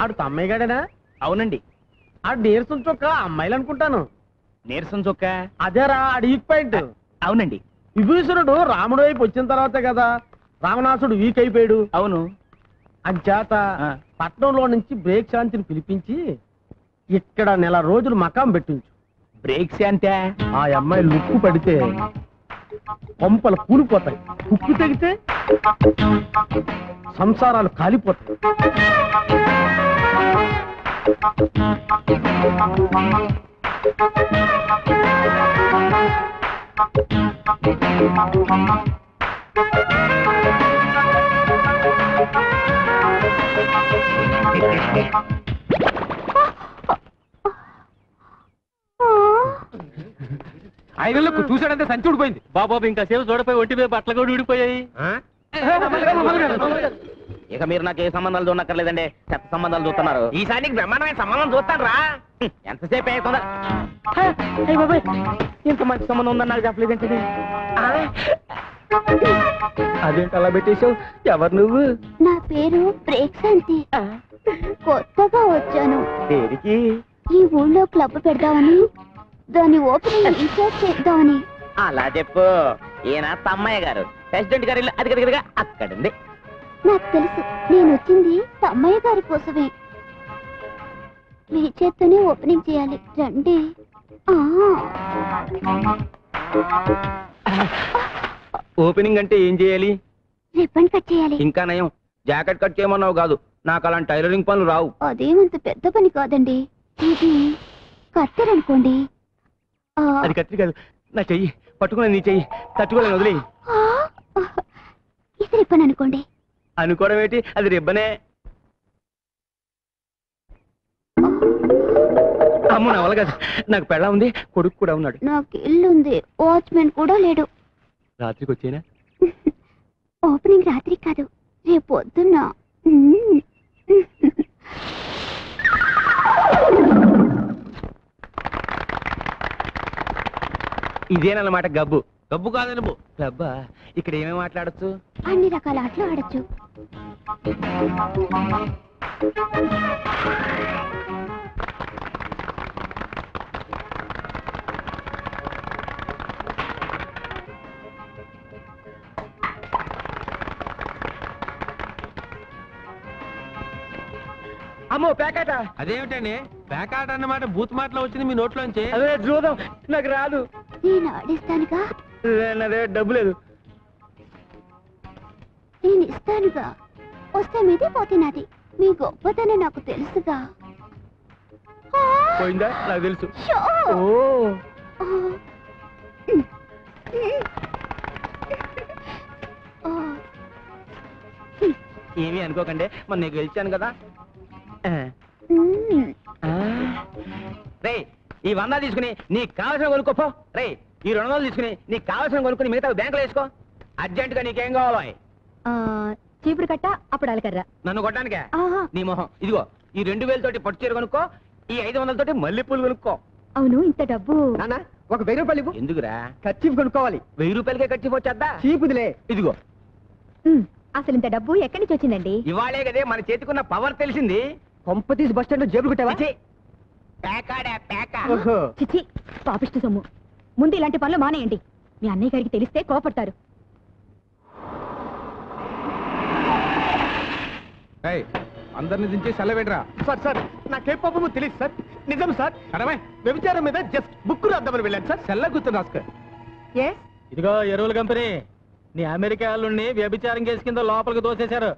ఆడు తమ్మయ్య గాడేనా? అవునండి. ఆడు నీరసం చొక్క అమ్మాయిలు అనుకుంటాను. నీరసం చొక్క? అదేరా, ఆడు ఈక్ పాయింట్. అవునండి. విభీషణుడు రాముడు వైపు వచ్చిన తర్వాతే కదా రావణాసుడు వీక్ అయిపోయాడు. అవును. అంచేత పట్నంలో నుంచి బ్రేక్ శాంతిని పిలిపించి ఇక్కడ 1 నెల రోజులు మకాం పెట్టించు. బ్రేక్ శాంతి? ఆ అమ్మాయి లుక్కు పడితే కొంపలు కూలిపోతాయి, ఉక్కు తెగితే సంసారాలు కాలిపోతాయి. ఐదులకు చూసాడంటే సంచి ఊడిపోయింది. బాబాబు ఇంకా సేపు చూడపోయి ఒంటి మీద బట్టలు కూడా ఊడిపోయాయి. ఇక మీరు నాకు ఏ సంబంధాలు చూడక్కర్లేదండి, చెత్త సంబంధాలు చూస్తున్నారు. ఈసారికి బ్రహ్మాండమైన సంబంధం చూస్తాను రా. ఎంతసేపు అవుతుందా? ఇంత మంచి సంబంధం ఉందని నాకు చెప్పలేదంటే. అదేంటి అలా పెట్టేశావు? ఎవరు నువ్వు? నా పేరు ప్రేక్షాంతి. కొత్తగా వచ్చాను. దేనికి? ఈ ఊళ్ళో క్లబ్ పెడదామని, దాని ఓపెనింగ్ రీసెర్చ్ చేద్దామని. అలా చెప్పు. ఈయన తమ్మయ్య గారు, ప్రెసిడెంట్ గారి ఇల్లు అది అక్కడుంది. నాకు తెలుసు, నేను వచ్చింది తమ్మయ్య గారి కోసమే. మీ చేత్తోనే ఓపెనింగ్ చేయాలి, రండి. ఓపెనింగ్ అంటే ఏం చేయాలి? రిబ్బన్ కట్ చేయాలి. ఇంకా నయం, జాకెట్ కట్ చేయమన్నావు కాదు. నాకు అలాంటి టైలరింగ్ పనులు రావు. అదేమంత పెద్ద పని కాదండి. ఇది కత్తెరనుకోండి. అది కత్తి కాదు, నా చెయ్యి పట్టుకుని నీ చెయ్యి తట్టుకోలేను, వదిలే. ఇది రిబ్బన్ అనుకోండి. అనుకోవడం ఏంటి, అది రిబ్బనే. అమ్మ నా వల్ల కాదు, నాకు పెళ్ళ ఉంది, కొడుకు కూడా ఉన్నాడు. నాకు ఇల్లు ఉంది, వాచ్మెన్ కూడా లేడు. రాత్రికి వచ్చేనా? ఓపెనింగ్ రాత్రి కాదు, రేపు పొద్దున్న. ఇదేనన్నమాట గబ్బు. గబ్బు కాదని గబ్బా. ఇక్కడ ఏమేమి మాట్లాడచ్చు? అన్ని రకాల ఆటలు ఆడచ్చు. అమ్మో పేకాట. అదేమిటండి పేకాట అన్నమాట బూత్ మాటలో వచ్చింది మీ నోట్లోంచి? అదే చూద్దాం, నాకు రాదు. నేను ఆడిస్తానుగా. అదే డబ్బు లేదు. నేను ఇస్తానుగా. వస్తే మీది పోతే నాది. మీ గొప్పతనే నాకు తెలుసుగా. పోయిందా? నాకు తెలుసు. ఏమీ అనుకోకండి, మరి నేను గెలిచాను కదా. రే ఈ 100 తీసుకుని నీకు కావాల్సిన కొనుక్కోపో. రే ఈ 200 తీసుకుని నీకు కావాల్సిన కొనుక్కుని మిగతా బ్యాంకులో వేసుకో. అర్జెంట్ గా నీకేం కావాలో? చీపురు కట్ట, అప్పుడు కర్ర. నన్ను కొట్టడానికే? నీ మొహం. ఇదిగో ఈ 2000 తోటి పట్టు చీర కొనుక్కో, ఈ 500 తోటి మల్లెపూలు కొనుక్కో. అవును, ఇంత డబ్బు. ఒక 1000 రూపాయలు ఎందుకురా? ఖర్చీఫ్ కొనుక్కోవాలి. 1000 రూపాయలకే ఖర్చు వచ్చేద్దా? చీపుదిలే. ఇదిగో. అసలు ఇంత డబ్బు ఎక్కడి నుంచి వచ్చిందండి? ఇవాళే కదే మన చేతికున్న పవర్ తెలిసింది. కొంపతీసి బస్ స్టాండ్ లో జేబులు కొట్టావా? చిచి, పాపిష్టి సొమ్ము. ముందు ఇలాంటి పనులు మానేయండి. మీ అన్నయ్య గారికి తెలిస్తే కోపడతారు. అందరిని దించే సెలవేడ్రా. సార్ సార్ నాకే పాపము తెలియదు సార్. నిజం సార్, వ్యభిచారం మీద జస్ట్ బుక్ రాద్దామని వెళ్ళాను సార్. సెల్ల గుర్తు రాసుకో. ఇదిగో ఎరువుల కంపెనీ, నీ అమెరికా వాళ్ళని వ్యభిచారం కేసు కింద లోపలికి దోసేశారు.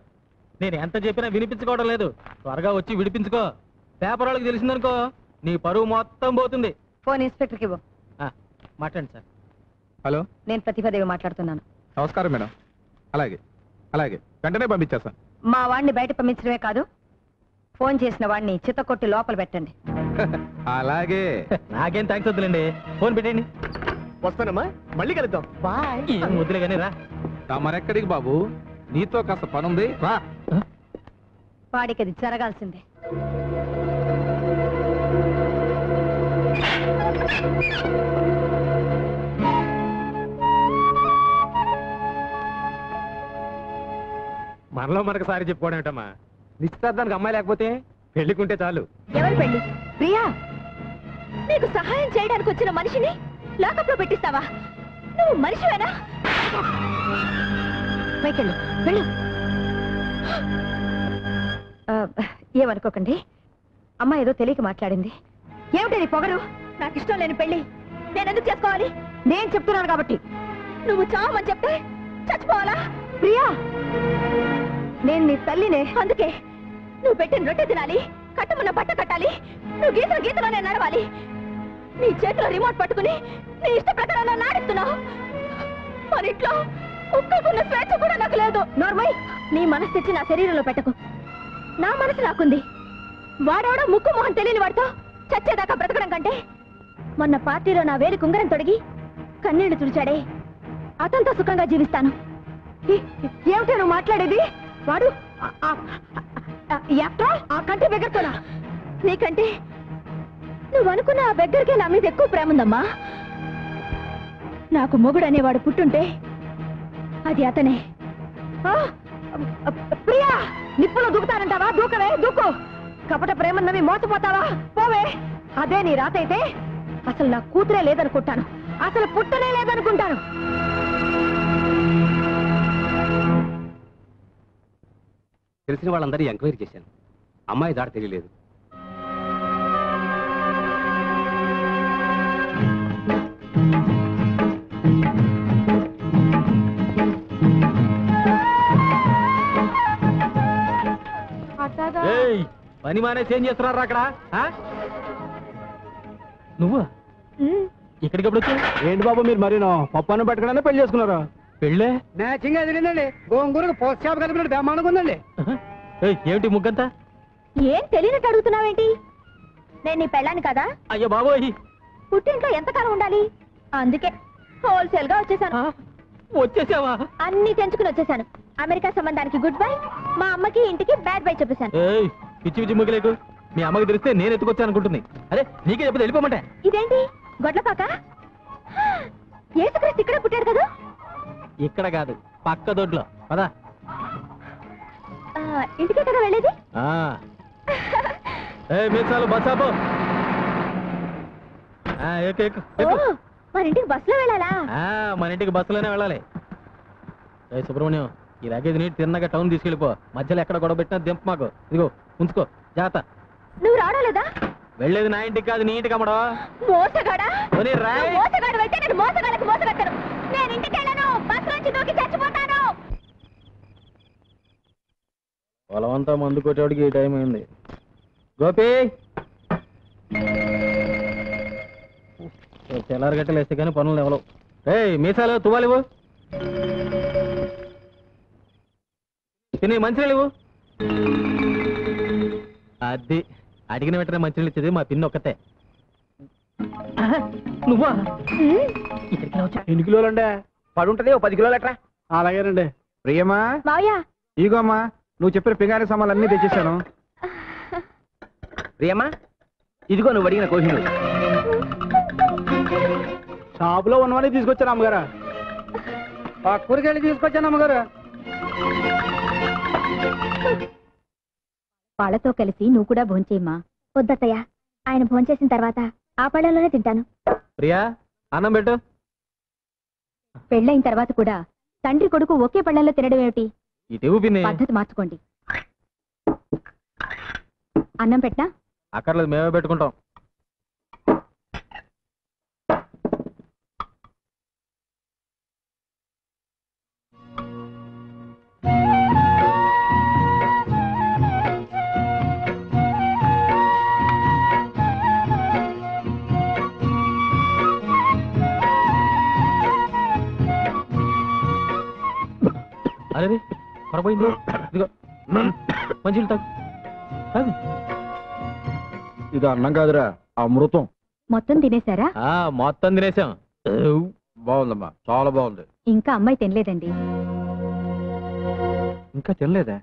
నేను ఎంత చెప్పినా వినిపించుకోవడం లేదు. త్వరగా వచ్చి విడిపించుకో. పేపర్ వాళ్ళకి తెలిసిందనుకో నీ పరువు మొత్తం పోతుంది. ఫోన్ ఇన్స్పెక్టర్కి ఇవ్వు. మాట్లాడండి సార్. హలో, నేను ప్రతిభాదేవి మాట్లాడుతున్నాను. నమస్కారం మేడం. అలాగే అలాగే వెంటనే పంపించేస్తాను. మా వాడిని బయట పంపించడమే కాదు, ఫోన్ చేసిన వాడిని చిత్తకొట్టి లోపల పెట్టండి. అలాగే. నాకేం థ్యాంక్స్ వద్దులేండి, ఫోన్ పెట్టండి. వస్తానమ్మా, మళ్ళీ కలుద్దాం. బాయ్. ఏం వద్దులే కానీ రా. మరెక్కడికి బాబు, నీతో కాస్త పనుంది, రా. వాడికి అది జరగాల్సిందే. మనలో మనకు సారి చెప్పుకోవడం ఏంటమ్మా? నిశ్చితార్థానికి అమ్మాయి లేకపోతే పెళ్లికుంటే చాలు. ఎవరు పెళ్లి? ప్రియా, నీకు సహాయం చేయడానికి వచ్చిన మనిషిని లాకప్ లో పెట్టిస్తావా? నువ్వు మనిషివేనా? వెళ్ళు వెళ్ళు. ఏమనుకోకండి, అమ్మ ఏదో తెలియక మాట్లాడింది. ఏమిటి నీ పొగరు? నాకు ఇష్టం లేని పెళ్లి నేనెందుకు చేసుకోవాలి? నేను చెప్తున్నాను కాబట్టి. నువ్వు చావమని చెప్తే చచ్చిపోవాలా? ప్రియా, నేను నీ తల్లినే, అందుకే నువ్వు పెట్టిన రొట్టె తినాలి, కట్టమన్న బట్ట కట్టాలి, నువ్వు గీతల గీతలో నేను నడవాలి. నీ చేతిలో రిమోట్ పట్టుకుని నీ ఇష్ట ప్రకారం నన్ను ఆడిస్తున్నావు. మన ఇంట్లో ఒక్కకున్న స్వేచ్ఛ కూడా నాకు లేదు. నార్మల్, నీ మనసు తెచ్చి నా శరీరంలో పెట్టకు. నా మనసు నాకుంది. వాడవడ ముక్కు మొహం తెలియని వాడితో చచ్చేదాకా బ్రతకడం కంటే మొన్న పార్టీలో నా వేలి కుంగరం తొడిగి కన్నీళ్లు తుడిచాడే, అతనితో సుఖంగా జీవిస్తాను. ఏమిటో నువ్వు మాట్లాడేది? వాడు ఆ కంటి బెగ్గరతోనా? నీకంటే నువ్వు అనుకున్న ఆ బెగ్గరికే నా మీద ఎక్కువ ప్రేమ ఉందమ్మా. నాకు మొగుడు అనేవాడు పుట్టుంటే అది అతనే. ప్రియా, నిప్పులో దూకుతానంటావా? దూకవే, దూకు. కపట ప్రేమన్నవి మోసపోతావా? పోవే. అదే నీ రాతైతే అసలు నా కూతురే లేదనుకుంటాను, అసలు పుట్టనే లేదనుకుంటాను. తెలిసిన వాళ్ళందరూ ఎంక్వైరీ చేశాను. అమ్మాయి దాడి తెలియలేదు. పని మానేసి ఏం చేస్తున్నారు అక్కడ? నువ్వు ఇక్కడికి ఎప్పుడు వచ్చావు? ఏంటి బాబు మీరు మరీనో పప్పాను పట్టుకున్నా పెళ్లి చేసుకున్నారా? పెళ్ళే మ్యాచింగ్ ఎదిరిందండి. గోంగూరకు పోస్ట్ షాప్ కలిపినట్టు బ్రహ్మాండంగా ఉందండి. ఏమిటి ముగ్గంతా? ఏం తెలియనట్టు అడుగుతున్నావేంటి? నేను నీ పెళ్ళాను కదా. అయ్యో బాబోయ్, పుట్టింట్లో ఎంతకాలం ఉండాలి, అందుకే హోల్సేల్ గా వచ్చేసాను. వచ్చేసావా? అన్ని తెంచుకుని వచ్చేసాను. అమెరికా సంబంధానికి గుడ్ బై, మా అమ్మకి ఇంటికి బ్యాడ్ బై చెప్పేశాను. పిచ్చి పిచ్చి ముగ్గులేకు. మీ అమ్మకి తెలిస్తే నేను ఎత్తుకొచ్చాను అనుకుంటుంది. అదే నీకే చెప్పి వెళ్ళిపోమంటే. ఇదేంటి గొడ్లపాక? యేసుక్రీస్తు ఇక్కడ పుట్టాడు కదా. ఇక్కడ కాదు, పక్క దొడ్లో. పదా ఇంటికే కదా వెళ్ళేది. చాలు బస్సాపు. మన ఇంటికి బస్సులో వెళ్ళాలా? మన ఇంటికి బస్సులోనే వెళ్ళాలి. సుబ్రహ్మణ్యం, ఈ లగేజ్ నీటి తిన్నగా టౌన్ తీసుకెళ్ళిపో. మధ్యలో ఎక్కడ గొడవ పెట్టినా దింపు మాకు. ఇదిగో ఉంచుకో, జాగ్రత్త. నువ్వు రావలేదా? వెళ్ళేది నా ఇంటికి కాదు, నీ ఇంటికి అమ్మడో. మోసగాడా? మోసగాడు అయితే నేను మోసగాళ్ళకి మోసగట్టను. నేను ఇంటికి వెళ్ళను, బస్సు నుంచి దూకి చచ్చిపోతాను. పొలమంతా మందు కొట్టేవాడికి ఈ టైం అయింది. గోపి, తెల్లారి గట్టలు వేస్తే కానీ పనులు ఎవరు. మీసాలు తువ్వాలివు, తిని మంచినీళ్ళు ఇవ్వు. అది అడిగిన వెంటనే మంచినీళ్ళు ఇచ్చేది మా పిన్ని ఒక్కతే. నువ్వా? ఎన్ని కిలోలండి? పడుంటది 10 కిలోలు అట్రా. అలాగేనండి. ప్రియమా, మావయ్య, ఈగోమ్మా, నువ్వు చెప్పిన పింగారి సామాన్లు అన్ని తెచ్చేసాను. ప్రియమా, ఇదిగో నువ్వు అడిగిన కోహినూరు. షాపులో ఉన్నవాడిని తీసుకొచ్చాను అమ్మగారు. పక్కూరికి వెళ్ళి తీసుకొచ్చాను అమ్మగారు. వాళ్ళతో కలిసి నువ్వు కూడా భోంచేయమ్మా. వద్దత్తయ్య, ఆయన భోంచేసిన తర్వాత ఆ పళ్ళలోనే తింటాను. ప్రియా, అన్నం పెట్టు. పెళ్ళైన తర్వాత కూడా తండ్రి కొడుకు ఒకే పళ్ళల్లో తినడం ఏమిటి? ఇటు పిన్ని, పద్ధతి మార్చుకోండి. అన్నం పెట్టా? అక్కర్లేదు, మేమే పెట్టుకుంటాం. అరే పరపోయింది. ఇదిగో మంచి తాగు. ఇది అన్నం కాదురా, అమృతం. మొత్తం తినేశారా? మొత్తం తినేసాం. బాగుందమ్మా, చాలా బాగుంది. ఇంకా అమ్మాయి తినలేదండి. ఇంకా తినలేదా?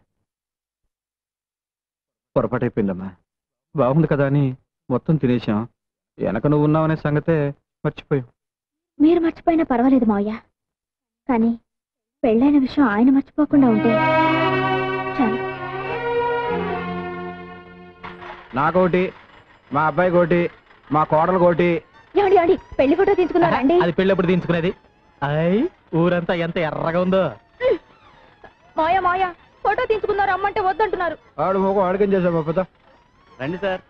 పొరపాటు అయిపోయిందమ్మా. బాగుంది కదా అని మొత్తం తినేసాం. వెనక నువ్వు ఉన్నావనే సంగతే మర్చిపోయాం. మీరు మర్చిపోయినా పర్వాలేదు మావయ్య, కానీ పెళ్ళైన విషయం ఆయన మర్చిపోకుండా ఉంటే చాలు. నాకోటి, మా అబ్బాయి కోటి, మా కోడలు కోటి. ఏమండి పెళ్లి ఫోటో తీసుకున్నారా అండి? అది పెళ్ళి ఎప్పుడు తీసుకునేది? అయ్, ఊరంతా ఎంత ఎర్రగా ఉందో. మాయా ఫోటో తీసుకున్నారు, అమ్మంటే వద్దంటున్నారు. ఆడు మొగం అడగం చేసా పెద్ద. రండి సార్.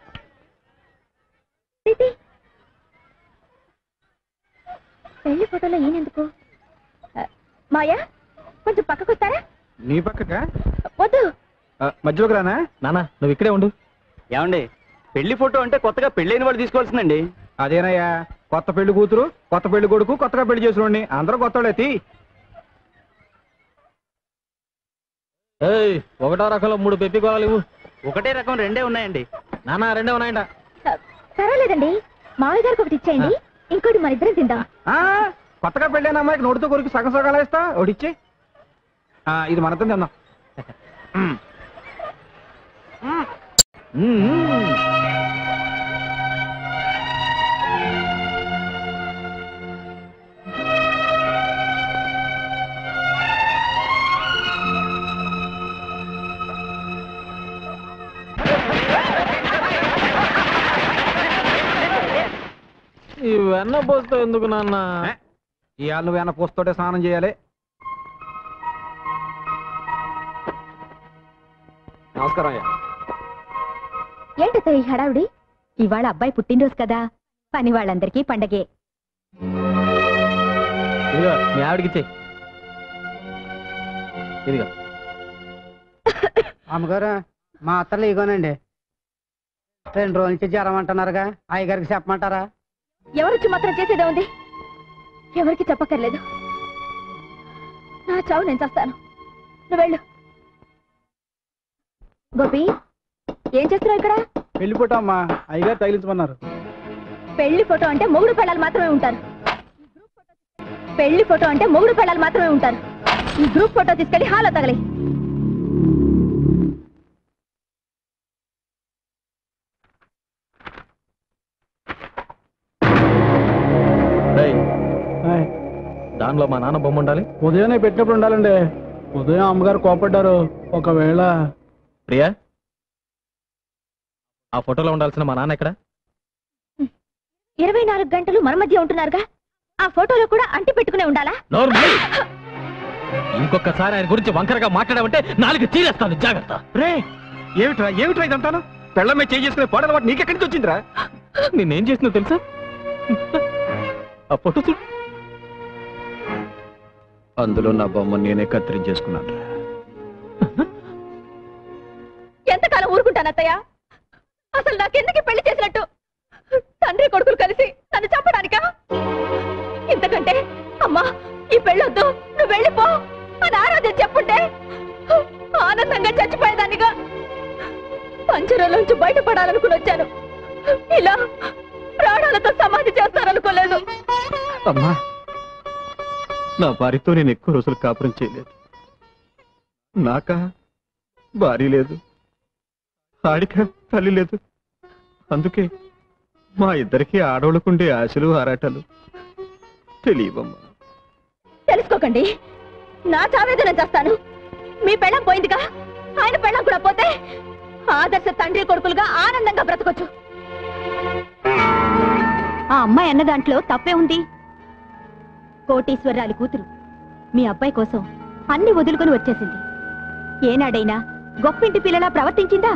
పెళ్లి ఫోటోలో ఈయనెందుకు? మాయా, కొంచెం పక్కకు వస్తారా? నీ పక్కగా? వద్దు. మధ్యలోకి రానా? నానా, నువ్వు ఇక్కడే ఉండు. ఏమండి పెళ్లి ఫోటో అంటే కొత్తగా పెళ్ళైన వాళ్ళు తీసుకోవాల్సిందండి. అదేనయ్యా, కొత్త పెళ్లి కూతురు, కొత్త పెళ్లి కొడుకు, కొత్తగా పెళ్లి చేసిన అందరూ కొత్తోళ్ళైతే. ఒకటో రకంలో 3 పెప్పి గోళాలు ఇవ్వు. ఒకటే రకం 2 ఉన్నాయండి. నాన్న 2 ఉన్నాయంట. పర్వాలేదండి, మావయ్య గారికి ఒకటి ఇచ్చేయండి, ఇంకోటి మన ఇద్దరం తిందాం. కొత్తగా పెళ్ళైన అమ్మాయికి నోటితో కొరికి సగం సగాలు వేస్తా, ఒకటిచ్చి. ఇది మనతో తిందాం. ఈ వెన్న పోస్తా ఎందుకు నాన్న? ఇవాళ నువ్వు వెన్న పోస్తోటే స్నానం చేయాలి. నమస్కారం అయ్యా. ఏంటో ఈ హడావుడి? ఇవాళ అబ్బాయి పుట్టినరోజు కదా, పని వాళ్ళందరికీ పండగే. ఇదిగో మీ ఆవిడకిచ్చే. ఇదిగో అమ్మగారు, మా అత్తలు ఇగోనండి. 2 రోజుల నుంచి జ్వరం అంటున్నారుగా, అయ్యగారికి చెప్పమంటారా? ఎవరికి మాత్రం చేసేదే ఉంది, ఎవరికి చెప్పక్కర్లేదు. నా చావు నేను చేస్తాను, నువ్వు వెళ్ళు. గోపి, ఏం చేస్తున్నావు ఇక్కడ? పెళ్లి ఫోటో అమ్మా, అయ్యగారు తగిలించమన్నారు. పెళ్లి ఫోటో అంటే మొగుడు పెళ్ళాలు మాత్రమే ఉంటారు. పెళ్లి ఫోటో అంటే మొగుడు పెళ్ళాలు మాత్రమే ఉంటారు. ఈ గ్రూప్ ఫోటో తీసుకెళ్లి హాల్లో తగలి. దానిలో మా నాన్న బొమ్మ ఉండాలి. ఉదయాన్నే పెట్టినప్పుడు ఉండాలండి. ఉదయం అమ్మగారు కోపడ్డారు. ఒకవేళ ప్రియా, ఆ ఫోటోలో ఉండాల్సిన మా నాన్న ఎక్కడ? 24 గంటలు మన మధ్య ఉంటున్నారుగా, ఆ ఫోటోలో కూడా అంటి పెట్టుకునే ఉండాలా? ఇంకొకసారి ఆయన గురించి వంకరగా మాట్లాడామంటే 4 తీరేస్తాను, జాగ్రత్త. రే, ఏమిట్రా ఇదంతాను? పెళ్ళమే చేసుకునే పోడల వాటి నీకెక్కడి నుంచి వచ్చిందిరా? నేనేం చేసినా తెలుసా? ఆ ఫోటో చూడు, అందులో నా బొమ్మ నేనే కత్తిరించేసుకున్నాను. ఎంతకాలం ఊరుకుంటాను అత్తయ్య? అసలు నాకెందుకు పెళ్లి చేసినట్టు? తండ్రి కొడుకులు కలిసి నన్ను చంపడానికా? ఇంతకంటే అమ్మా ఈ పెళ్ళొద్దు, నువ్వు వెళ్ళిపో అని ఆరాధ్య చెప్పుంటే ఆనందంగా చచ్చిపోయేదానిగా. పంజరంలోంచి బయటపడాలనుకుని వచ్చాను, ఇలా ప్రాణాలతో సమాధి చేస్తారనుకోలేదు. అమ్మా, నా భార్యతో నేను ఎక్కువ రోజులు కాపురం చేయలేదు. నాకా భార్య లేదు, ఆడిక తల్లి లేదు. అందుకే మా ఇద్దరికి ఆడవాళ్ళకుండే ఆశలు ఆరాటాలు తెలియవమ్మా. తెలుసుకోకండి, నా చావేదన చేస్తాను. మీ పెళ్ళం పోయిందిగా, ఆయన పెళ్ళం కూడా పోతే ఆదర్శ తండ్రి కొడుకులుగా ఆనందంగా బ్రతకొచ్చు. ఆ అమ్మాయి అన్న దాంట్లో తప్పే ఉంది. కోటీశ్వరరాలి కూతురు మీ అబ్బాయి కోసం అన్ని వదులుకొని వచ్చేసింది. ఏనాడైనా గొప్పింటి పిల్లలా ప్రవర్తించిందా?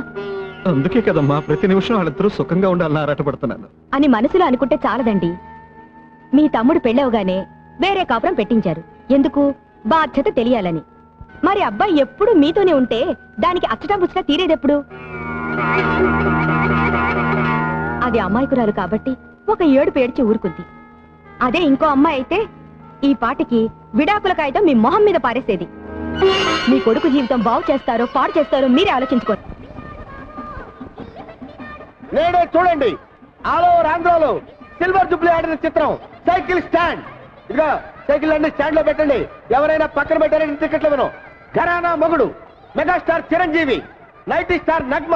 అందుకే కదమ్మా ప్రతి నిమిషం వాళ్ళిద్దరూ సుఖంగా ఉండాలని ఆరాటపడుతున్నాను అని మనసులో అనుకుంటే చాలదండి. మీ తమ్ముడు పెళ్ళవగానే వేరే కాపురం పెట్టించారు. ఎందుకు? బాధ్యత తెలియాలని. మరి అబ్బాయి ఎప్పుడు మీతోనే ఉంటే దానికి అచ్చటా ముచ్చటా తీరేదెప్పుడు? అది అమ్మాయికురాలు కాబట్టి ఒక ఏడుపు ఏడ్చి ఊరుకుంది. అదే ఇంకో అమ్మాయి అయితే ఈ పాటికి విడాకుల కాగితం మీ మొహం మీద పారేసేది. మీ కొడుకు జీవితం బాగు చేస్తారో పాడు చేస్తారో మీరే ఆలోచించుకోండి. నేడే చూడండి, ఆల్ ఓవర్ ఆంధ్రాలో సిల్వర్ జూబ్లీ ఆడిన చిత్రం సైకిల్ స్టాండ్. ఇదిగో సైకిల్ అన్ని స్టాండ్ లో పెట్టండి. ఎవరైనా పక్కన పెట్టారని టికెట్లు విను. Gharana Mogudu megastar Chiranjeevi, nighty star Nagma,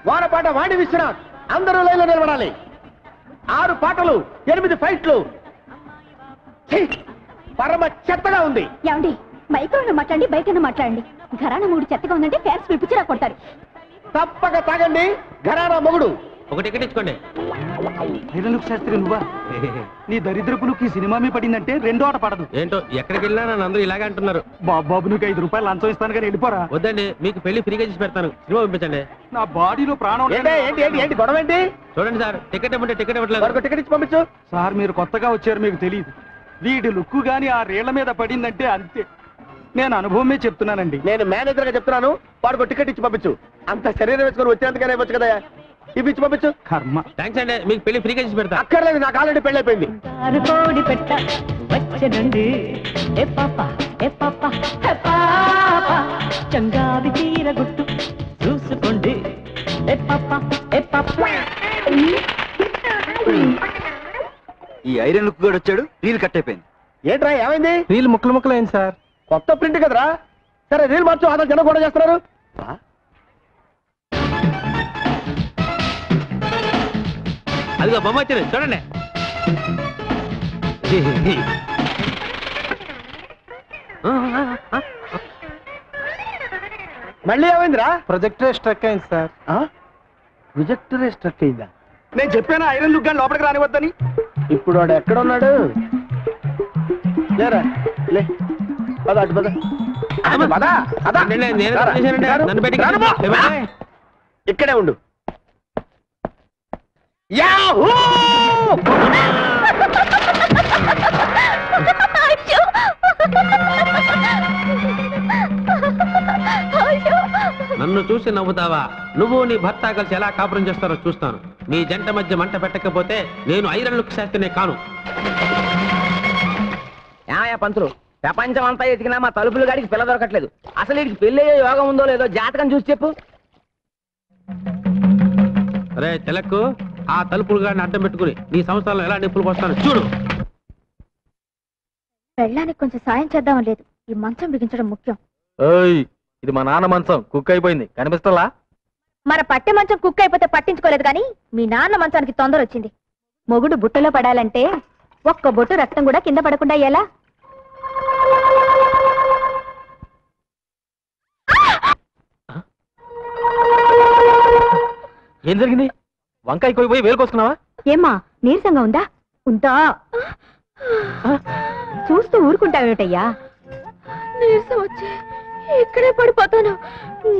వానపాట వాణి విశ్వనాథ్ అందరూ లైన్లో నిలబడాలి. 6 పాటలు, 8 ఫైట్లు. పరమ చెత్తగా ఉంది. ఏమండి, మైక్రోలో మాట్లాడండి, బయటను మాట్లాడండి. ఘరానా మూడు చెత్తగా ఉందంటే ఫ్యాన్స్ పిలిపించినా కొడతారు. తప్పక తాగండి. ఘరానా మొగుడు. ఒక టికెట్ ఇచ్చుకోండి. శాస్త్రి నువ్వా? నీ దరిద్రపు లుక్ ఈ సినిమా మీద పడిందంటే 2 ఆట పడదు. ఏంటో ఎక్కడికి వెళ్ళినా నన్ను అందరూ ఇలాగే అంటున్నారు. బాబు నీకు 5 రూపాయలు లంచం ఇస్తాను కానీ వెళ్ళిపోరా. వద్దండి, మీకు పెళ్లి ఫ్రీగా చేసి పెడతాను. సినిమా పంపించండి. నా బాడీలో ప్రాణం. ఏంటి గొడవ ఏంటి? చూడండి సార్, టికెట్ ఇవ్వండి. టికెట్ ఇవ్వట్లేదు. టికెట్ ఇచ్చి పంపించు. సార్ మీరు కొత్తగా వచ్చారు, మీకు తెలియదు. వీడి లుక్కు గాని ఆ రేళ్ల మీద పడిందంటే అంతే. నేను అనుభవమే చెప్తున్నానండి. నేను మేనేజర్ గా చెప్తున్నాను, వాడికి టికెట్ ఇచ్చి పంపించు. అంత శరీరం వేసుకొని వచ్చేందుకనే వచ్చు కదా. ఈ పిచ్చి పంపించు. కర్మ. థ్యాంక్స్ అండి, మీకు పెళ్లి ఫ్రీగా చేసి పెడతా. అక్కర్లేదు, నాకు ఆల్రెడీ పెళ్లి అయిపోయింది. కోడి పెట్ట వచ్చనండి ఏ పాప ఏ పాప ఏ పాప చంగాది తీర గుట్టు చూసుకోండి ఏ పాప ఏ పాప. ఈ ఐరన్ లుక్ కూడా వచ్చాడు, రీల్ కట్ అయిపోయింది. ఏంట్రా ఏమైంది? రీల్ ముక్కలు ముక్కలు అయింది సార్. కొత్త ప్రింట్ కదరా. సరే రీల్ మార్చు, అతను జనం కూడా చేస్తున్నారు. అదిగో బొమ్మ వచ్చింది చూడండి. మళ్ళీ ఏమైందిరా? ప్రొజెక్టర్ స్ట్రక్ అయింది సార్. ప్రొజెక్టరే స్ట్రక్ అయిందా? నేను చెప్పాను ఐరన్ లుక్ గాని లోపలికి రానివద్దని. ఇప్పుడు వాడు ఎక్కడ ఉన్నాడు? లేరా లే, పద అటు పద. ఇక్కడే ఉండు. యాహూ! నన్ను చూసి నవ్వుతావా? నువ్వు నీ భర్త కలిసి ఎలా కాపురం చేస్తారో చూస్తాను. మీ జంట మధ్య మంట పెట్టకపోతే నేను ఐరన్ లుక్ శాస్త్రినే కాను. ఏమయ్యా పంతులు, ప్రపంచం అంతా ఎతికినా మా తలుపులు గాడికి పిల్ల దొరకట్లేదు. అసలు వీడికి పెళ్లి అయ్యే యోగం ఉందో లేదో జాతకం చూసి చెప్పు. అరే తిలక్కు, ఆ తలుపులు గాడిని అడ్డం పెట్టుకుని నీ సంవత్సరాలు ఎలా నిప్పులు పోస్తాను చూడు. పెళ్ళానికి కొంచెం సాయం చేద్దాం లేదు, ఈ మంచం బిగించడం ముఖ్యం. ఇది మా నాన్న మంచం, కుక్ అయిపోయింది కనిపిస్తలా? మన పట్టె మంచం కుక్ అయిపోతే పట్టించుకోలేదు కానీ మీ నాన్న మంచానికి తొందర వచ్చింది. మొగుడు బుట్టలో పడాలంటే ఒక్క బొట్టు రక్తం కూడా కింద పడకుండా ఎలా? ఏం జరిగింది? వంకాయ కోయిపోయి వేలుకొస్తున్నావా? ఏమ్మా నీరసంగా ఉందా? ఉందా? చూస్తూ ఊరుకుంటావేటయ్యా? నీరసం వచ్చి ఇక్కడే పడిపోతాను,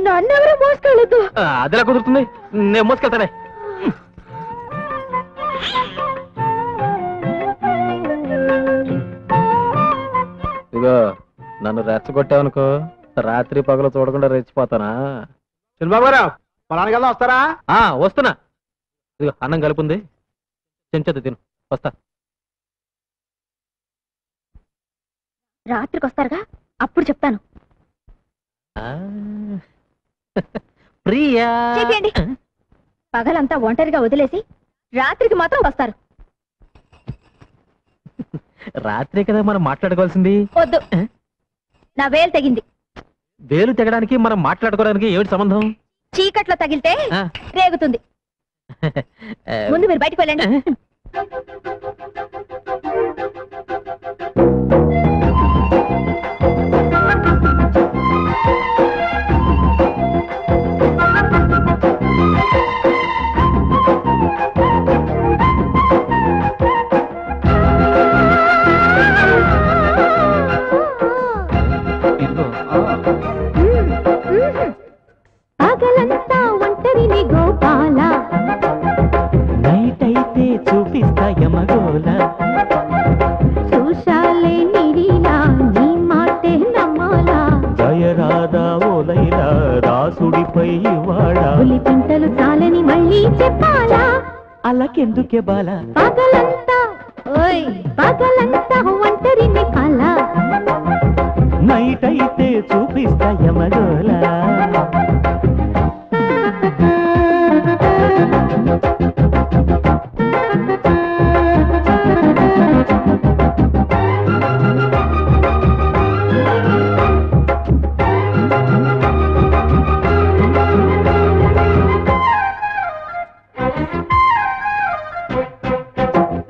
నన్నెవరూ మోసుకెళ్ళదు. అదిలా కుదురుతుంది, నేను మోసుకెళ్తానే. ఇదిగో నన్ను రెచ్చగొట్టావనుకో, రాత్రి పగలు చూడకుండా రెచ్చిపోతానా? చంద్రబాబు గారు పొలానికి వెళ్దాం, వస్తారా? వస్తున్నా. ఇదిగో అన్నం కలుపుంది, చెంచదు తిను, వస్తా. రాత్రికి వస్తారుగా, అప్పుడు చెప్తాను. ప్రియా చెప్పండి. పగలంతా ఒంటరిగా వదిలేసి రాత్రికి మాత్రం వస్తారు. రాత్రే కదా మనం మాట్లాడుకోవాల్సింది. వద్దు, నా వేలు తెగింది. వేలు తెగడానికి మనం మాట్లాడుకోవడానికి ఏమిటి సంబంధం? చీకట్లో తగిలితే రేగుతుంది. ముందు మీరు బయటకు వెళ్ళండి. పగలంతా ఒంటరిని గోపాల, నైట్ అయితే చూపిస్తా యమగోల. చూశాలే నిరీలా, నీ మాటే నమ్మాలా. జయరాధా ఓలైలా, దాసుడిపై వాడా. పులి పింటలు చాలని మళ్ళీ చెప్పాలా. అలకెందుకే బాల, పగలంతా ఓయ్ పగలంతా ఒంటరిని కాల. నైట్ అయితే చూపిస్తా యమగోల.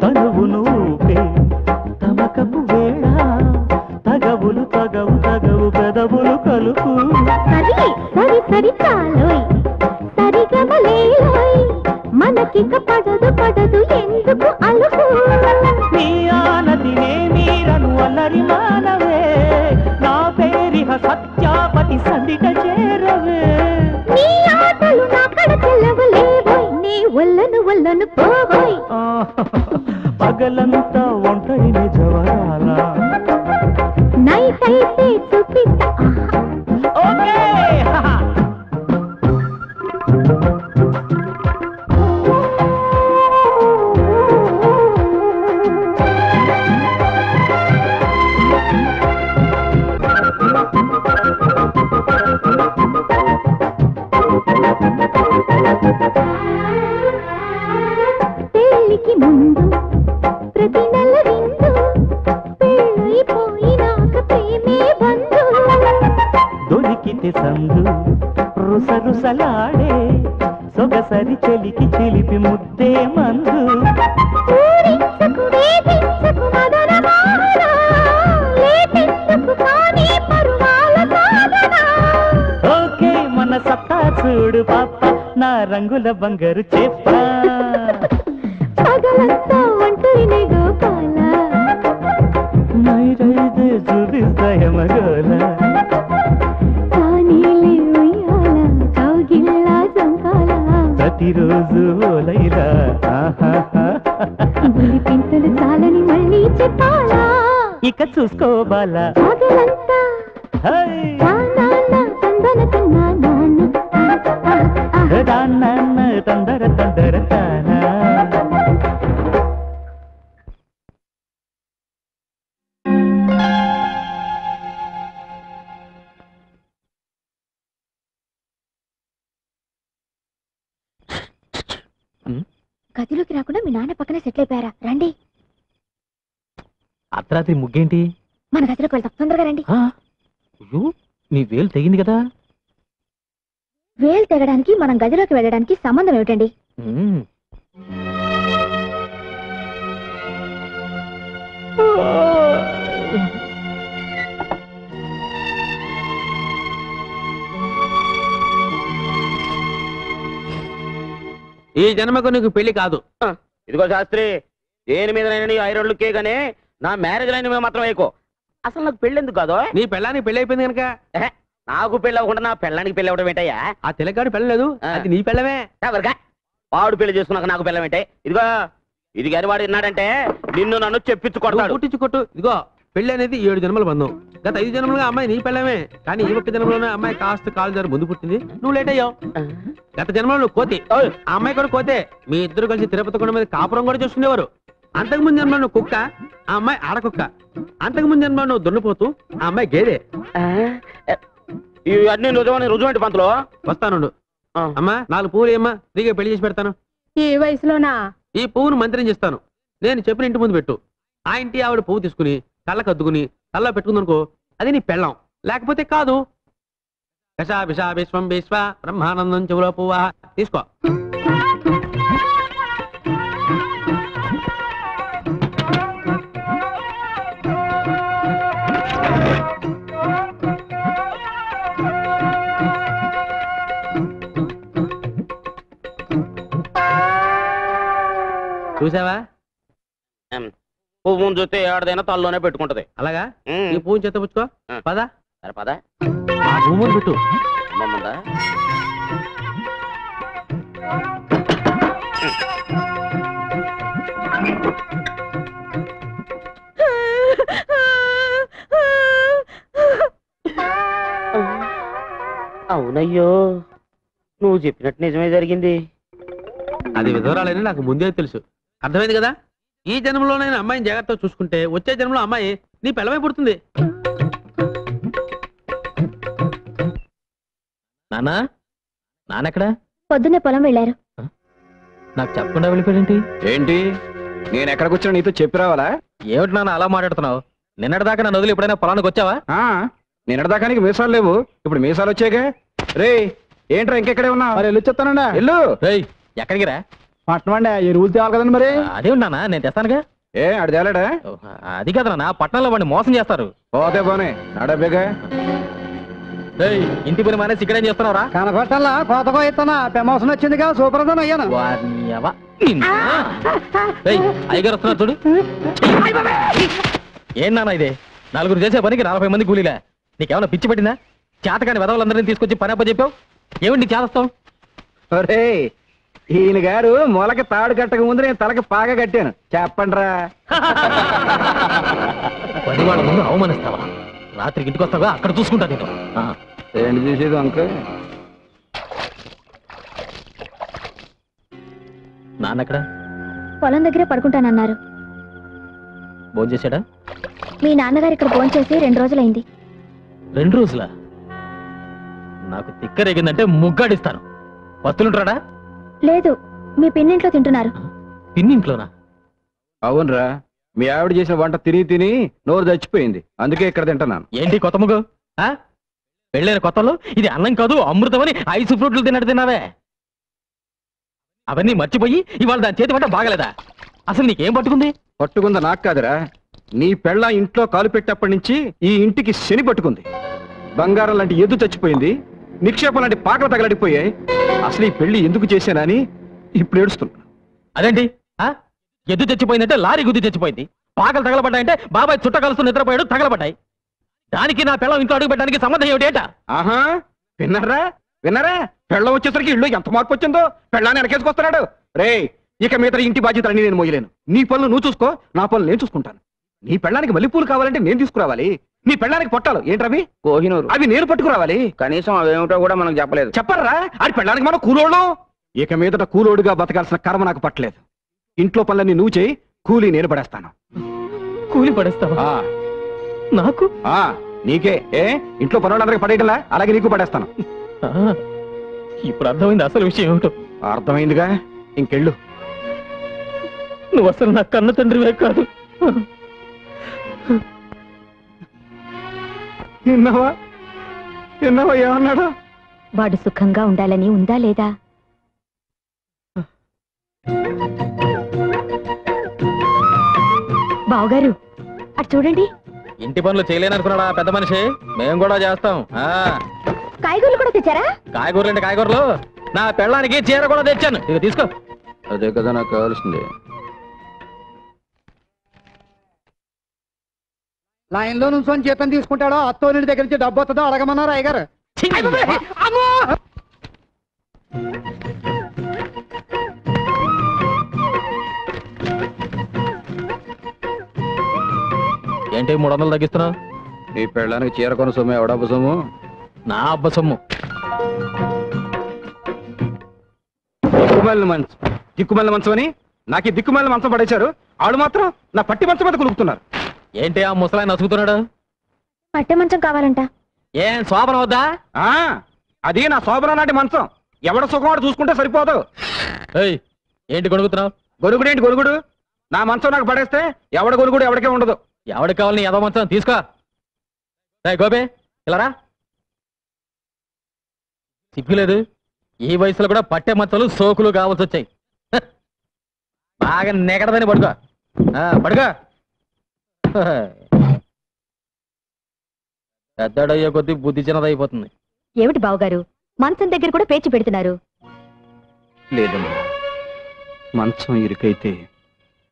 తనువును ఊపే తమకపు వేళ, తగవులు తగవు తగవు పెదవులు కలుపు. సరి సరి సరి చాలోయ్, సరిగమలేలోయ్, మనకిక పడదు పడదు ఎందుకు అలుపు. నీ ఆనదినే మీరను అల్లరి మానవే, నా పేరిహ సత్యాపతి సందిట చేరవే. నీ ఆటలు నా కడ చెల్లవలేవోయ్, నీ ఒళ్ళను పోవోయ్. పగలంతా ఒంటరిని జవరాల, నైట్ అయితే చూపిస్తా. ఓకే బంతి సందు రుసరుసలాడే సొగసరి చెలికి చిలిపి ముద్దే మందు ఓకే మన సత్తా చూడు పాప నా రంగుల బంగారు చెప్ప నైరైతే చూపిస్తాయ మగోల ప్రతిరోజు ఓలైలా పింతలు చాలని మళ్ళీ చెప్పాలా ఇక చూసుకోవాలా తందర తందర తానా గదిలోకి రాకుండా మీ నాన్న పక్కనే సెటిల్ అయిపోయారా? రండి. అర్ధరాత్రి ముగ్గేంటి? మన గదిలోకి వెళ్తాం, తొందరగా రండి. నీ వేలు తెగింది కదా. వేలు తెగడానికి మనం గదిలోకి వెళ్ళడానికి సంబంధం ఏమిటండి? ఈ జన్మకు నీకు పెళ్లి కాదు. ఇదిగో శాస్త్రి, దేని మీద నీ ఐరోళ్ళకే గానీ నా మ్యారేజ్ లైన్ మీద మాత్రం వేయకో. అసలు నాకు పెళ్లి ఎందుకు కాదు? నీ పెళ్ళానికి పెళ్లి అయిపోయింది కనుక. నాకు పెళ్లి అవ్వకుండా నా పెళ్ళానికి పెళ్లి అవ్వడం ఏంటయ్యా? ఆ తెలగాడు పెళ్ళలేదు, అది నీ పెళ్ళమే. వాడు పెళ్లి చేసుకున్నాక నాకు పెళ్ళం ఏంటే? ఇదిగో ఇది గారి వాడు విన్నాడంటే నిన్ను నన్ను చెప్పించుకొడతాడు. పుట్టించుకొట్టు. ఇదిగో పెళ్లి అనేది 7 జన్మల బంధం. గత 5 జన్మలుగా అమ్మాయి నీ పెళ్ళమే, కానీ ఈ ఒక్క జన్మలోనే అమ్మాయి కాస్త కాలు జారి ముందు పుట్టింది, నువ్వు లేట్ అయ్యావు. గత జన్మలో నువ్వు కోతి, ఆ అమ్మాయి కూడా కోతే. మీ ఇద్దరు కలిసి తిరుపతి కొండ మీద కాపురం కూడా చూసుకునేవారు. అంతకుముందు జన్మలో నువ్వు కుక్క, ఆ అమ్మాయి ఆడకుక్క. అంతకుముందు జన్మలో నువ్వు దున్నపోతూ, ఆ అమ్మాయి గేదె. ఇవన్నీ రుజువంటి పంతులు. వస్తాను. అమ్మా 4 పువ్వులు ఏమ్మా, దిగే పెళ్లి చేసి పెడతాను. ఈ వయసులోనా? ఈ పువ్వును మంత్రం చేస్తాను, నేను చెప్పిన ఇంటి ముందు పెట్టు. ఆ ఇంటి ఆవిడ పువ్వు తీసుకుని కళ్ళకు అద్దుకుని కళ్ళ పెట్టుకుందనుకో, అది నీ పెళ్ళం. లేకపోతే కాదు. కషా విషా విశ్వం విశ్వ బ్రహ్మానందం చెవులో పువ్వా. తీసుకో. చూసావా, పువ్వును చూస్తే ఏడదైనా తల్లోనే పెట్టుకుంటది. అలాగా ఈ పువ్వుని చేత పుచ్చుకో. పదా సరే పదా, ఆ పువ్వుని పెట్టు. అమ్మమ్మందా అవునయ్యో, నువ్వు చెప్పినట్టు నిజమే జరిగింది. అది విధవరాలని నాకు ముందే తెలుసు. అర్థమైంది కదా. ఈ జన్మలోనైనా అమ్మాయిని జాగ్రత్తగా చూసుకుంటే వచ్చే జన్మలో అమ్మాయి నీ పెళ్ళమై పుడుతుంది. నానా, నానెక్కడా? పొద్దున్నే పొలం వెళ్ళారు. నాకు చెప్పకుండా వెళ్ళిపోయింటి ఏంటి? నేను ఎక్కడికి వచ్చినా నీతో చెప్పి రావాలా? ఏమిటి నాన్న అలా మాట్లాడుతున్నావు? నిన్నటిదాకా నా వదిలి ఎప్పుడైనా పొలానికి వచ్చావా? నిన్నటిదాకా నీకు మీసాలు లేవు, ఇప్పుడు మీసాలు వచ్చాక. రే ఏంట్రా ఇంకెక్కడే ఉన్నావు? మరి వెళ్ళి చెప్తానండి. వెళ్ళు. ఎక్కడికి రా? పట్టణం అండి, ఈ రూల్ తేవాలి కదండి. మరి అదే ఉన్నానా, నేను తెస్తానుగా. ఏ అడి తేలాడా? అది కదా నాన్న, పట్టణంలో వాడిని మోసం చేస్తారు. పోతే పోనే నడబేగా. ఇంటి పని మానేసి ఇక్కడేం చేస్తున్నావురా? కనకొట్టల్లా కోతకో ఇస్తున్నా, ప్రమోషన్ వచ్చిందిగా, సూపర్వైజర్ అయ్యాను. అయ్యగారు వస్తున్నారు చూడు. ఏం నాన్న ఇదే? 4 చేసే పనికి 40 మంది కూలీలా? నీకేమన్నా పిచ్చి పట్టిందా? చేతకాని వెదవులందరినీ తీసుకొచ్చి పని అప్ప చెప్పావు. ఏమిటి చేస్తావు? ఒరే ఈయన గారు మొలకి తాడు కట్టక ముందు నేను తలకి పాగా కట్టాను. చెప్పండిరా. పని వాళ్ళ ముందు అవమానిస్తావా? రాత్రికి ఇంటికి వస్తావా? అక్కడ చూసుకుంటా నేను. ఏంటి చూసేది అంక? నాన్నెక్కడ? పొలం దగ్గరే పడుకుంటానన్నారు. భోజనం చేశాడా? మీ నాన్నగారు ఇక్కడ భోజనం చేసి 2 రోజులైంది. 2 రోజులా? నాకు తిక్కరేగిందంటే ముగ్గాడిస్తాను. వస్తులుంటాడా? లేదు, మీ పిన్నింట్లో తింటున్నారు. పిన్నింట్లోనా? అవునరా, మీ ఆవిడ చేసిన వంట తిని తిని నోరు చచ్చిపోయింది, అందుకే ఇక్కడ తింటున్నాను. ఏంటి కొత్త ముగ్గు? పెళ్ళైన కొత్తలో ఇది అన్నం కాదు అమృతమని ఐస్ ఫ్రూట్లు తిన్నట్టు తిన్నావే. అవన్నీ మర్చిపోయి ఇవాళ దాని చేతి పట్ట బాగలేదా? అసలు నీకేం పట్టుకుంది? పట్టుకుందా నాకు కాదురా, నీ పెళ్ళ ఇంట్లో కాలు పెట్టేప్పటి నుంచి ఈ ఇంటికి శని పట్టుకుంది. బంగారం లాంటి ఎద్దు చచ్చిపోయింది, నిక్షేపం లాంటి పాకలు తగలడిపోయాయి. అసలు ఈ పెళ్లి ఎందుకు చేశానని ఇప్పుడు ఏడుస్తున్నా. అదేంటి ఎద్దు చచ్చిపోయిందంటే లారీ గుద్ది చచ్చిపోయింది, పాకలు తగలబడ్డాయంటే బాబాయ్ చుట్ట కలుస్తూ నిద్రపోయాడు తగలబడ్డాయి. దానికి నా పెళ్ళం ఇంట్లో అడుగు పెట్టడానికి సంబంధం ఏమిటేట? ఆహా, విన్నారా పెళ్ళం వచ్చేసరికి ఇల్లు ఎంత మార్పు వచ్చిందో. పెళ్ళాన్ని వెనకేసుకొస్తున్నాడు. రే, ఇక మీద ఇంటి బాధ్యతలన్నీ నేను మోయలేను. నీ పనులు నువ్వు చూసుకో, నా పనులు నేను చూసుకుంటాను. నీ పెళ్ళానికి మల్లెపూలు కావాలంటే నేను తీసుకురావాలి. నీ పెళ్ళానికి పొట్టాలు ఏంటవి? కోహినూరు. అవి నేను పట్టుకురావాలి. కనీసం అవేమిటో కూడా మనకు చెప్పలేదు. చెప్పరా? అది పెళ్ళానికి మనం కూలోళ్ళు. ఇక మీదట కూలోడుగా బతకాల్సిన కర్మ నాకు పట్టలేదు. ఇంట్లో పనులన్నీ నువ్వు చేయి, కూలీ నేను పడేస్తాను. కూలి పడేస్తావా? నాకు? నీకే. ఇంట్లో పనులందరికీ పడేయటంలా, అలాగే నీకు పడేస్తాను. ఇప్పుడు అర్థమైంది అసలు విషయం ఏమిటో. అర్థమైందిగా, ఇంకెళ్ళు. నువ్వు అసలు నా కన్న తండ్రివే కాదు. విన్నావా ఏమన్నాడు? వాడు సుఖంగా ఉండాలని ఉందా లేదా? బావగారు అటు చూడండి. ఇంటి పనులు చేయలేననుకున్నాడా పెద్ద మనిషి? మేము కూడా చేస్తాం. కాయగూరలు కూడా తెచ్చారా? కాయగూరలు అంటే కాయగూరలు, నా పెళ్ళానికి చీర కూడా తెచ్చాను. ఇక తీసుకో. అదే కదా నాకు కావాల్సింది. లైన్ లో నుంచొని జీతం తీసుకుంటాడో అత్తోని దగ్గర నుంచి డబ్బు వస్తుందో అడగమన్నారు అయ్యగారు. ఏంటి 300 తగ్గిస్తున్నావు? నీ పెళ్ళానికి చీర కొన సొమ్ము ఎవడబ్బ సొమ్ము? నా అబ్బ సొమ్ము. దిక్కుమాలిన మంచం అని నాకు ఈ దిక్కుమాలిన మంచం పడేశారు. ఆడు మాత్రం నా పట్టి మంచం మీద కులుపుతున్నారు. ఏంటి ఆ ముసలాయన నసుగుతున్నాడు? పట్టె మంచం కావాలంట. ఏం శోభన వద్దా? అది నా శోభన నాటి మంచం. ఎవడ సుఖం వాడు చూసుకుంటే సరిపోదు. ఏంటి గొడుగుతున్నావు? గొరుగుడేంటి గొరుగుడు? నా మంచం నాకు పడేస్తే ఎవడ గొరుగుడు ఎవడికే ఉండదు. ఎవడికి కావాలని ఏదో మంచం తీసుకో. గోపే ఇలారా. సిగ్గులేదు? ఈ వయసులో కూడా పట్టే మంచాలు సోకులు కావాల్సి వచ్చాయి. బాగా నెగడదని పడుకో. పడుకో. పెద్దడయ్యే కొద్దీ బుద్ధి చిన్నదైపోతుంది. ఏమిటి బావగారు, మంచం దగ్గర కూడా పేచి పెడుతున్నారు? లేదమ్మా, మంచం ఇరుకైతే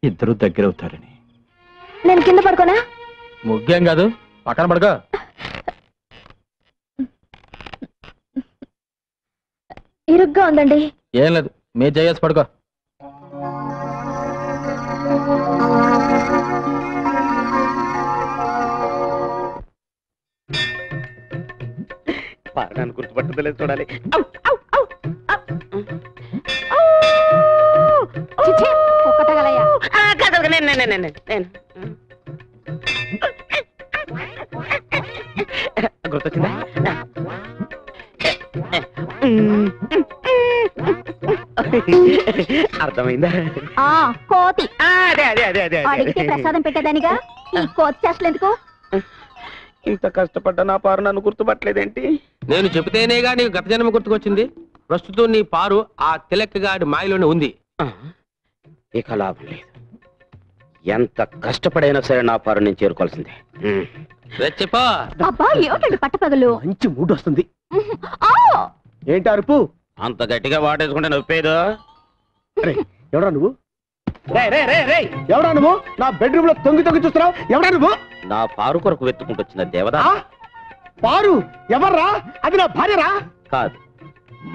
ఇద్దరు దగ్గరవుతారని. నేను కింద పడుకోనా? ముగ్గేం కాదు, పక్కన పడుకో. ఇరుగ్గా ఉందండి. ఏం లేదు, మీ జయేసి పడుకో. పారాన్ని గుర్తుపట్టలేదు చూడాలి. గుర్తొచ్చిందా? అర్థమైందా? కోతి. అదే అదే అదే అదే అడిగితే ప్రసాదం పెట్టేదానిగా ఈ కోతి చేష్టలు ఎందుకు? ఇంత కష్టపడ్డా నా పారు నన్ను గుర్తుపట్టలేదేంటి? నేను చెబితేనేగా నీకు గత జన్మ గుర్తుకొచ్చింది. ప్రస్తుతం నీ పారు ఆ తిలక్కగాడి మాయలోనే ఉంది. ఇక లాభం లేదు. ఎంత కష్టపడైనా సరే నా పారు నేను చేరుకోవాల్సిందే. చెప్పా. అబ్బా ఏమిటండి పట్టపగలు? మంచి మూడు వస్తుంది. ఏంటి అరుపు? అంత గట్టిగా వాటేసుకుంటే నొప్పేదో. ఎవడా నువ్వు? ఎవడా నువ్వు? నా బెడ్రూమ్ లో తొంగి తొంగి చూస్తున్నావు. ఎవడా నువ్వు? నా పారు కొరకు వెతుకుంటూ వచ్చిన దేవదా. పారు ఎవర్రా? అది నా భార్యరా? కాదు,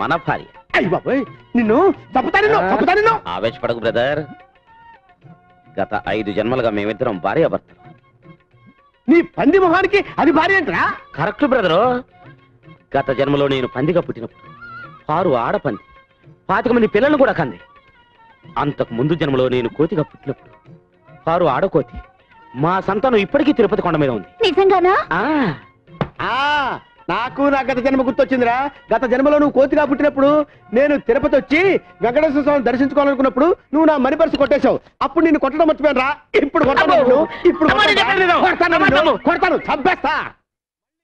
మన భార్య. అయ్య బాబోయ్, నిన్ను చంపుతాను. ఆవేశపడకు బ్రదర్. గత 5 జన్మలుగా మేమిద్దరం భార్యాభర్తలు. నీ పంది మొహానికి అది భార్య ఏంట్రా? Correct brother. గత జన్మలో నేను పందిగా పుట్టినప్పుడు పారు ఆడపంది 25 మంది పిల్లలను కూడా కంది. అంతకు ముందు జన్మలో నేను కోతిగా పుట్టినప్పుడు పారు ఆడకోతి. మా సంతానం ఇప్పటికీ తిరుపతి కొండ మీద ఉంది. నిజంగానా? నాకు నా గత జన్మ గుర్తొచ్చిందిరా. గత జన్మలో నువ్వు కోతిగా పుట్టినప్పుడు నేను తిరుపతి వచ్చి వెంకటేశ్వర స్వామిని దర్శించుకోవాలనుకున్నప్పుడు నువ్వు నా మనీ పర్సు కొట్టేశావు. అప్పుడు నిన్ను కొట్టడం మర్చిపోయాను రా. ఇప్పుడు కొడతాను, చంపేస్తా.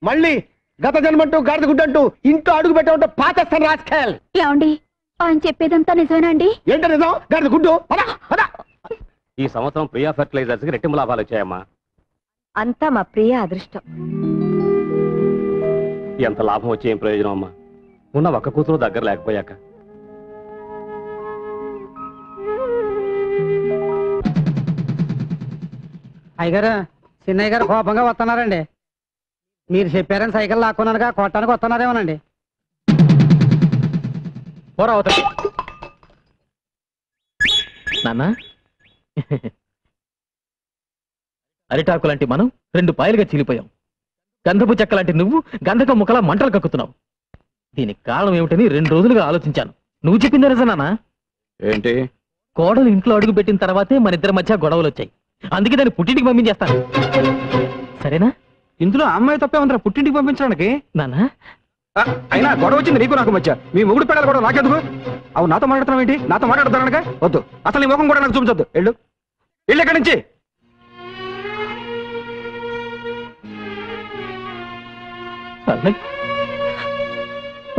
మళ్ళీ గత జన్మంటూ గాడిద గుడ్డంటూ ఇంట్లో అడుగు పెట్టమంటూ పాచేస్తాను రాజకీయాలు. ఏమండి ఆయన చెప్పేదంతా నిజమేనా అండి? ఏంటో నిజం? గాడిద గుడ్డు. పద, పద. ఈ సంవత్సరం ప్రియా ఫెర్టిలైజర్స్ కి రెట్టింపు లాభాలు వచ్చాయమ్మా. అంతా మా ప్రియ అదృష్టం. ఎంత లాభం వచ్చి ఏం ప్రయోజనం అమ్మా, ఉన్న ఒక్క కూతురు దగ్గర లేకపోయాక. అయ్యగారు, చిన్నయ్య గారు కోపంగా వస్తున్నారండి. మీరు చెప్పారని సైకిల్ లాక్కున్నానుగా కొట్టడానికి వస్తున్నారేమోనండి. పోరా అవుతాయి నాన్న. అరిటాకులాంటి మనం 2 పాయలుగా చీలిపోయాం. గంధపు చెక్కలాంటి నువ్వు గంధక ముక్కలా మంటలు కక్కుతున్నావు. దీనికి కారణం ఏమిటని 2 రోజులుగా ఆలోచించాను. నువ్వు చెప్పిందే నిజం నాన్న. ఏంటి? కోడలు ఇంట్లో అడుగు పెట్టిన తర్వాతే మన ఇద్దరి మధ్య గొడవలు వచ్చాయి. అందుకే దాన్ని పుట్టింటికి పంపించేస్తాను. సరేనా? ఇందులో అమ్మాయి తప్పే ఉందిరా పుట్టింటికి పంపించడానికి. నాన్న అయినా గొడవ వచ్చింది నీకు నాకు మధ్య. మీ మొగుడు పెళ్ళాలి కూడా నాకెందుకు? అవు నాతో మాట్లాడుతున్నావు ఏంటి? నాతో మాట్లాడుతానగా వద్దు. అసలు నీ ముఖం కూడా నాకు చూపించొద్దు. వెళ్ళు వెళ్ళు ఎక్కడి నుంచి.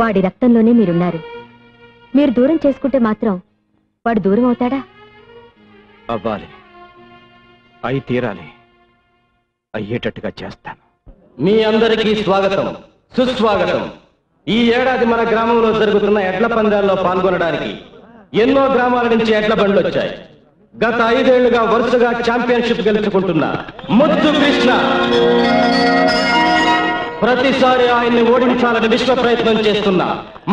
వాడి రక్తంలోనే మీరున్నారు. మీరు దూరం చేసుకుంటే మాత్రం వాడు దూరం అవుతాడా? అవ్వాలి, అయి తీరాలి, అయ్యేటట్టుగా చేస్తాను. మీ అందరికీ స్వాగతం, సుస్వాగతం. ఈ ఏడాది మన గ్రామంలో జరుగుతున్న ఎడ్ల పందాల్లో పాల్గొనడానికి ఎన్నో గ్రామాల నుంచి ఎడ్ల బండ్లు వచ్చాయి. గత 5 ఏళ్లుగా వరుసగా ఛాంపియన్షిప్ గెలుచుకుంటున్న ముద్దు కృష్ణ ప్రతిసారి ఆయన్ని ఓడించాలని విశ్వ ప్రయత్నం చేస్తున్న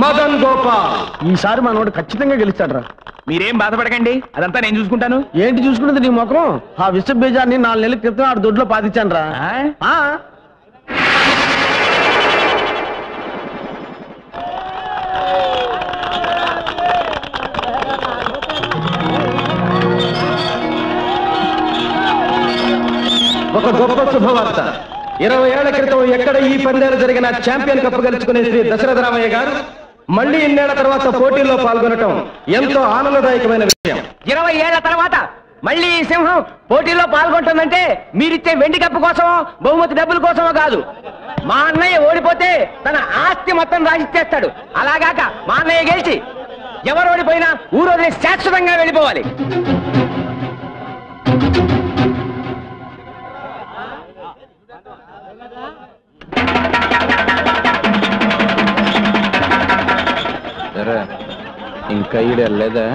మదన్ గోపాల్ ఈసారి మనోడు ఖచ్చితంగా గెలుస్తాడు. మీరేం బాధపడకండి, అదంతా నేను చూసుకుంటాను. ఏంటి చూసుకున్నది నీ ముఖం? ఆ విశ్వ బీజాన్ని 4 నెలల క్రితం ఆడు దొడ్లో పాతిచ్చాను రా. ఒక గొప్ప శుభవార్త. 20 ఏళ్ల క్రితం ఎక్కడ ఈ పందేలు జరిగిన ఛాంపియన్ కప్ గెలుచుకునే శ్రీ దశరథ రామయ్య గారు మళ్ళీ ఇన్నేళ్ల తర్వాత పోటీల్లో పాల్గొనటం ఎంతో ఆనందదాయకమైన విషయం. 20 ఏళ్ల తర్వాత మళ్ళీ ఈ సింహం పోటీలో పాల్గొంటుందంటే మీరిచ్చే వెండి కప్పు కోసమో బహుమతి డబ్బుల కోసమో కాదు. మా అన్నయ్య ఓడిపోతే తన ఆస్తి మొత్తం రాసిచ్చేస్తాడు. అలాగాక మా అన్నయ్య గెలిచి ఎవరు ఓడిపోయినా ఊరోజు శాశ్వతంగా వెళ్ళిపోవాలి. ఇంకా ఈడెళ్ళలేదా?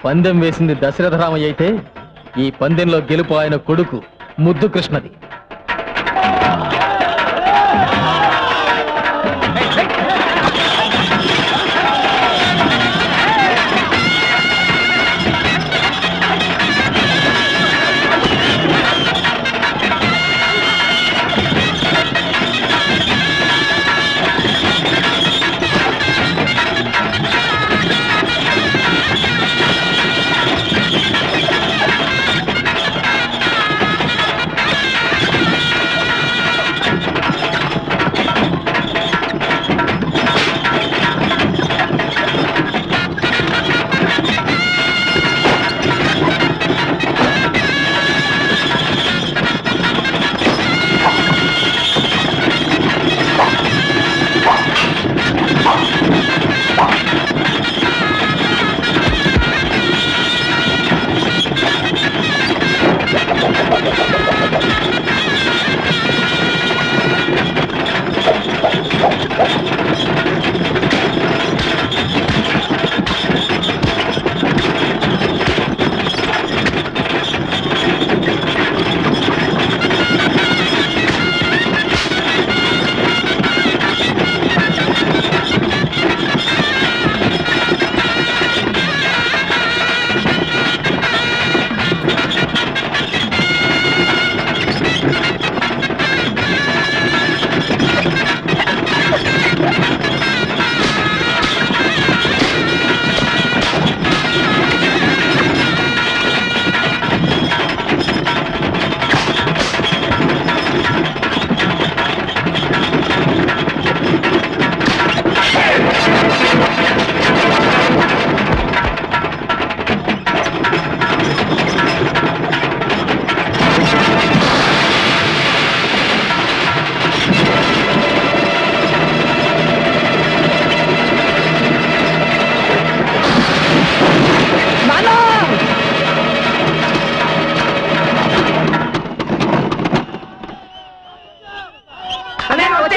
పందెం వేసింది దశరథ రామయ్య అయితే ఈ పందెంలో గెలుపు ఆయన కొడుకు ముద్దు కృష్ణది.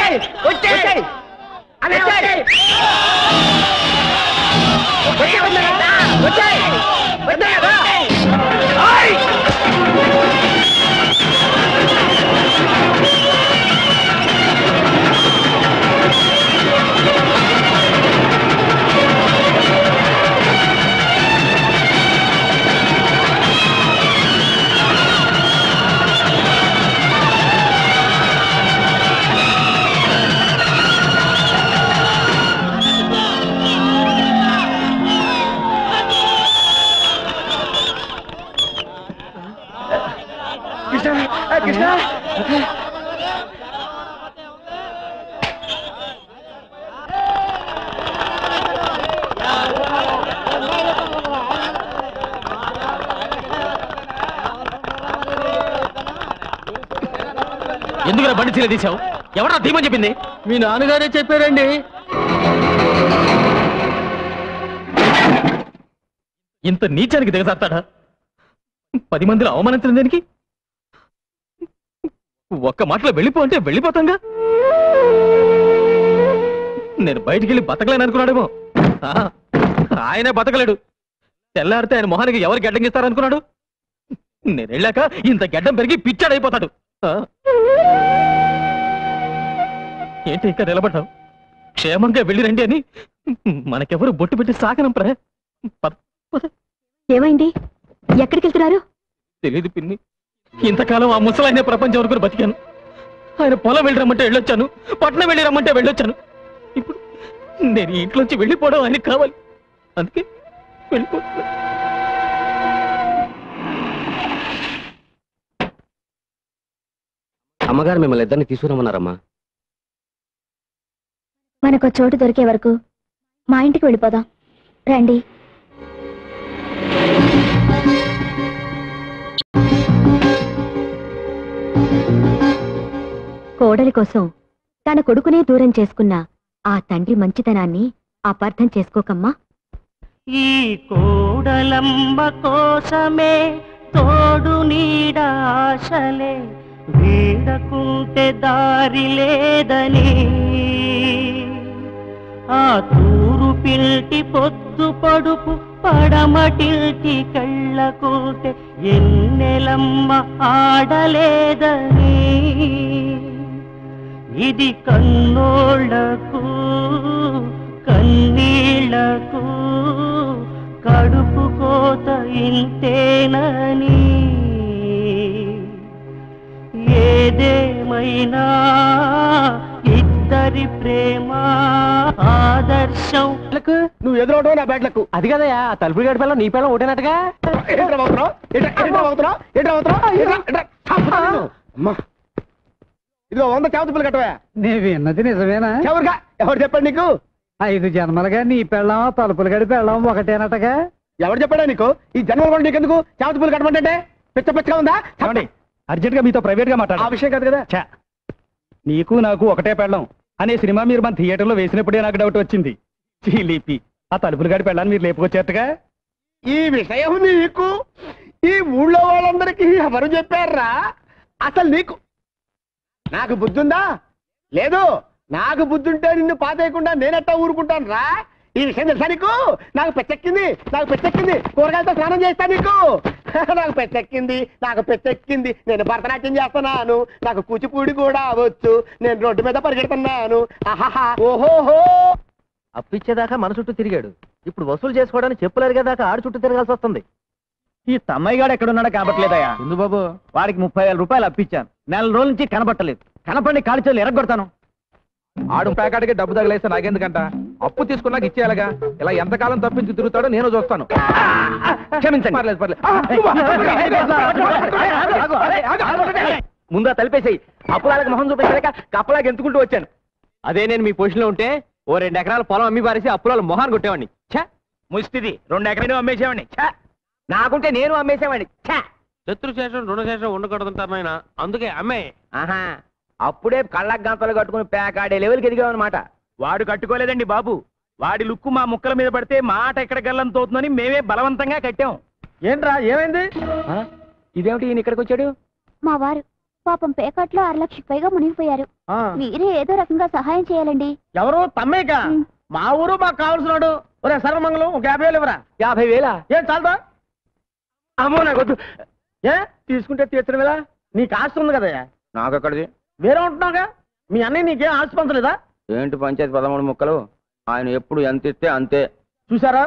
వచ్చేయ్ వచ్చేయ్ అనే వచ్చేయ్ వచ్చేయ్ కృష్ణ ఎందుకు బండి చీల తీసావు? ఎవరా ధీమని చెప్పింది? మీ నాన్నగారే చెప్పారండి. ఇంత నీచానికి దిగజాస్తాడా? 10 మందిలో అవమానించిన దానికి ఒక్క మాటలో వెళ్ళిపో అంటే వెళ్ళిపోతాంగా. నేను బయటికి వెళ్ళి బతకలేను అనుకున్నాడేమో. ఆయనే బతకలేడు. తెల్లారితే ఆయన మొహానికి ఎవరు గడ్డంగిస్తారనుకున్నాడు? నేను వెళ్ళాక ఇంత గడ్డం పెరిగి పిచ్చాడైపోతాడు. ఏంటి ఇంకా నిలబడ్డావు? క్షేమంగా వెళ్ళి రండి అని మనకెవరు బొట్టు పెట్టి సాగనంపరా? ఏమైంది? ఎక్కడికి వెళ్తున్నారు? తెలీదు పిన్ని. ఇంతకాలం ఆ ముసలాయనే ప్రపంచం వరకు బతికాను. ఆయన పొలం వెళ్ళి రమ్మంటే వెళ్ళొచ్చాను, పట్నం వెళ్ళి రమ్మంటే వెళ్ళొచ్చాను. ఇప్పుడు నేను ఇంట్లోంచి వెళ్ళిపోవడం ఆయనకి కావాలి. అందుకే వెళ్ళిపోతున్నా. అమ్మగారు మిమ్మల్ని ఇద్దరిని తీసుకురమ్మన్నారమ్మా. మనకు చోటు దొరికే వరకు మా ఇంటికి వెళ్ళిపోదాం రండి. కోడలి కోసం తన కొడుకునే దూరం చేసుకున్న ఆ తండ్రి మంచితనాన్ని అపార్థం చేసుకోకమ్మా. ఈ కోడలమ్మ కోసమే తోడు నీడ ఆశలే వీడకుంటే దారి లేదని ఆ తూరు పిల్టి పొద్దు పడుపు పడమటిల్టి కళ్ళకుంటే ఎన్నెలమ్మ ఆడలేదని ఇది కన్నోళ్లకు కన్నీళ్లకు కడుపు కోత ఇంతేనని ఏదేమైనా ఇద్దరి ప్రేమ ఆదర్శం. నువ్వు ఎదురవటం నా బ్యాట్లకు. అది కదయా తలుపులు గడి పిల్లలు నీ పిల్లలు ఒకటేనట్టుగా. ఇదిగో 100 చేపలు కట్టవా. నేను విన్నది నిజమేనా? ఎవరుగా ఎవరు చెప్పండి నీకు? 5 జన్మలుగా నీ పెళ్ళం తలుపులు గడి పెళ్ళం ఒకటేనట్టుగా. ఎవరు చెప్పాడా నీకు? ఈ జన్మలు కూడా నీకెందుకు చేపలు కట్టమంటే? పిచ్చ పిచ్చగా ఉందా? అర్జెంట్ గా మీతో ప్రైవేట్ గా ఆ విషయం కాదు కదా. నీకు నాకు ఒకటే పెళ్ళం అనే సినిమా మీరు మన థియేటర్ లో వేసినప్పుడే నాకు డౌట్ వచ్చింది. చీలిపి ఆ తలుపులు గడి పెళ్ళాన్ని మీరు లేపుకొచ్చేట్టుగా. ఈ విషయం నీకు ఈ ఊళ్ళో వాళ్ళందరికీ ఎవరు చెప్పారా? అసలు నీకు నాకు బుద్ధి ఉందా? లేదు. నాకు బుద్ధి ఉంటే నిన్ను పాతేయకుండా నేనెట్టా ఊరుకుంటాను రా. ఈ విషయం తెలుసా నీకు? నాకు పెచ్చెక్కింది, నాకు పెచ్చెక్కింది. కూరగాయలతో స్నానం చేస్తా నీకు. నాకు పెచ్చెక్కింది. నేను భరతనాట్యం చేస్తున్నాను, నాకు కూచిపూడి కూడా అవ్వచ్చు, నేను రోడ్డు మీద పరిగెడుతున్నాను. ఓహోహో. అప్పిచ్చేదాకా మన చుట్టూ తిరిగాడు, ఇప్పుడు వసూలు చేసుకోవడానికి చెప్పులు అరిగేదాకా ఆడు చుట్టూ తిరగాల్సి వస్తుంది. ఈ తమ్మయ్య గాడు ఎక్కడున్నాడో కనబట్టలేదయ్యా. ఎందు బాబు, వాడికి 30,000 రూపాయలు అప్పిచ్చాను, నెల రోజుల నుంచి కనబట్టలేదు. కనపడి కాడి చేతులు ఎరగొడతాను. ఆడు ప్యాకెట్కి డబ్బు తగిలేస్తే నాకెందుకంట? అప్పు తీసుకున్నాక ఇచ్చేయాలగా. ఇలా ఎంతకాలం తప్పించి తిరుగుతాడో నేను చూస్తాను. క్షమించండి. పర్లేదు. ముందా తలిపేసాయి. అప్పులాలకు మొహం చూపించలేక కప్పలాగా ఎంతుకుంటూ వచ్చాను. అదే నేను మీ పొజిషన్లో ఉంటే ఓ 2 ఎకరాల పొలం అమ్మి పారేసి అప్పుల మొహాన్ని కొట్టేవాడిని. ఛ ముష్టిది 2 ఎకరాలు అమ్మేసేవాడిని. ఛ నాకుంటే నేను అమ్మేసేవాడిని. ఛ శత్రుశేషం రుణశేషం ఉండకూడదంటారు నాయన, అందుకే అమ్మే. ఆహా, అప్పుడే కళ్ళకు గంతలు కట్టుకుని పేకాడే లెవెల్కి ఎదిగామన్నమాట. వాడు కట్టుకోలేదండి బాబు. వాడి లుక్కు మా ముక్కల మీద పడితే మాట ఎక్కడ గల్లం తోతుందని మేమే బలవంతంగా కట్టాం. ఏంట్రా ఏమైంది? ఇదేమిటి ఈయన ఇక్కడికి వచ్చాడు? మా వారు పాపం పేకాట్లో 6 లక్షలకు పైగా మునిగిపోయారు. మీరే ఏదో రకంగా సహాయం చేయాలండి. ఎవరు తమ్మేక? మా ఊరు మాకు కావాల్సినాడు. ఒరే సర్వమంగళం ఒక 50,000 ఇవ్వరా. 50,000? ఏం చాలదా? అమ్మో నాకొద్దు. ఏ తీసుకుంటే తీర్చడం ఎలా? నీకు ఆస్తి ఉంది కదా. నాకు ఎక్కడిది? వేరే ఉంటున్నావుగా. మీ అన్నయ్య నీకేం ఆస్తి పంచలేదా? ఏంటి పంచాయతీ 13 ముక్కలు? ఆయన ఎప్పుడు ఎంత ఇస్తే అంతే. చూసారా,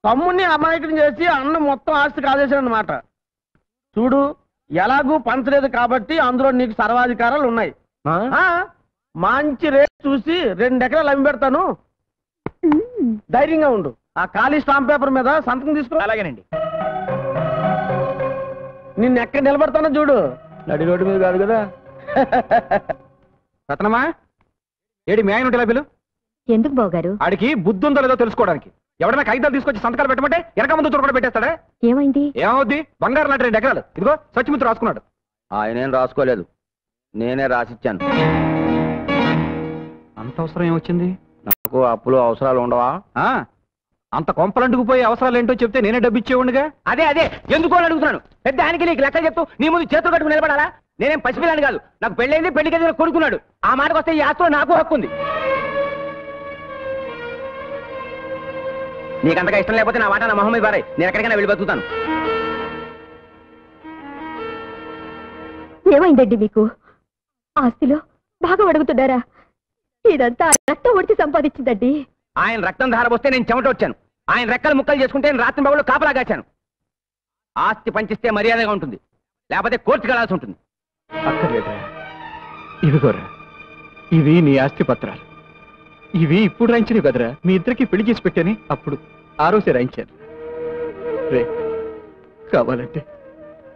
తమ్ముడిని అమాయకుని చేసి అన్న మొత్తం ఆస్తి కాజేశాడనమాట. చూడు, ఎలాగూ పంచలేదు కాబట్టి అందులో నీకు సర్వాధికారాలు ఉన్నాయి. మంచి రేట్ చూసి 2 ఎకరాలు అమ్మి పెడతాను. ధైర్యంగా ఉండు. ఆ ఖాళీ స్టాంప్ పేపర్ మీద సంతకం తీసుకో. అలాగేనండి. నిన్ను ఎక్కడ నిలబడతానో చూడు. నడి రోడ్డు మీద కాదు కదా. రత్నమా, ఏడి మీ ఆయన ఉంటే పిలు. ఎందుకు బావగారు? ఆడికి బుద్ధి ఉందో లేదో తెలుసుకోవడానికి. ఎవడైనా కాగితాలు తీసుకొచ్చి సంతకాలు పెట్టమంటే వెనక ముందు కూడా పెట్టేస్తాడా? ఏమైంది? ఏమవుద్ది? బంగారు లాంటి 2 ఎకరాలు ఇదిగో సచ్చిమిత్రు రాసుకున్నాడు. ఆయనేం రాసుకోలేదు, నేనే రాసిచ్చాను. అంత అవసరం ఏమొచ్చింది? నాకు అప్పులు అవసరాలు ఉండవా? అంత కొంపలంటుకుపోయే అవసరాలు ఏంటో చెప్తే నేనే డబ్బు ఇచ్చేవాడిగా. అదే ఎందుకో అని అడుగుతున్నాను. పెద్ద ఆయనకి నీకు లెక్క చెప్తూ నీ ముందు చేతులు కట్టుకుని నిలబడాలా? నేనేం పసిపిల్లని కాదు. నాకు పెళ్ళైంది, పెళ్లికి ఏదైనా కొడుకున్నాడు. ఆ మాటకు వస్తే ఈ ఆస్తిలో నాకు హక్కు ఉంది. నీకంతగా ఇష్టం లేకపోతే నా మాట నా మొహమ్మద్ బారాయ్. నేను ఎక్కడికైనా వెళ్ళి బతుకుతాను. ఏమైందండి మీకు? ఆస్తిలో బాగా అడుగుతున్నారా? ఇదంతా రక్తం ఒడిచి సంపాదించిందండి. ఆయన రక్తం ధారపోస్తే నేను చెమట వచ్చాను. ఆయన రెక్కలు ముక్కలు చేసుకుంటే నేను రాత్రి బాబులో కాపలాగాచాను. ఆస్తి పంచిస్తే మర్యాదగా ఉంటుంది, లేకపోతే కోర్టుకు వెళ్లాల్సి ఉంటుంది. అక్కర్లేదురా, ఇదిగోరా, ఇవి నీ ఆస్తి పత్రాలు. ఇవి ఇప్పుడు రాయించినవి కదరా. మీ ఇద్దరికి పెళ్లి చేసి పెట్టాని అప్పుడు ఆ రోజే రాయించాను. రే, కావాలంటే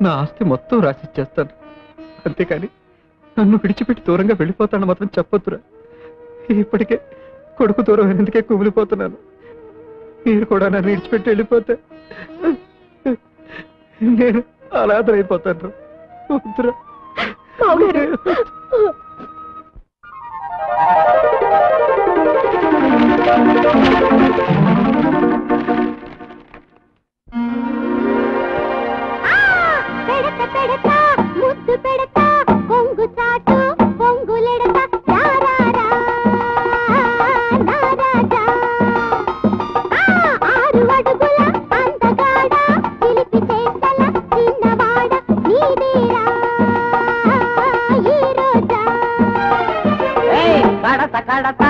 నా ఆస్తి మొత్తం రాసిచ్చేస్తాను, అంతేకాని నన్ను విడిచిపెట్టి దూరంగా వెళ్ళిపోతాను మాత్రం చెప్పొద్దురా. ఇప్పటికే కొడుకు దూరం ఎందుకే కుమిలిపోతున్నాను. మీరు కూడా నన్ను విడిచిపెట్టి వెళ్ళిపోతే నేను అనాథరైపోతాను. వద్దురా. పెడత పెడత ముద్దు పెడత పొంగు చాటు పొంగులెడత రారారా నారాజా. 6 అడుగుల అందగాడ చిలిపి చేతల చిన్నవాడ నీదేరా ఈ రోజా. కడత కడత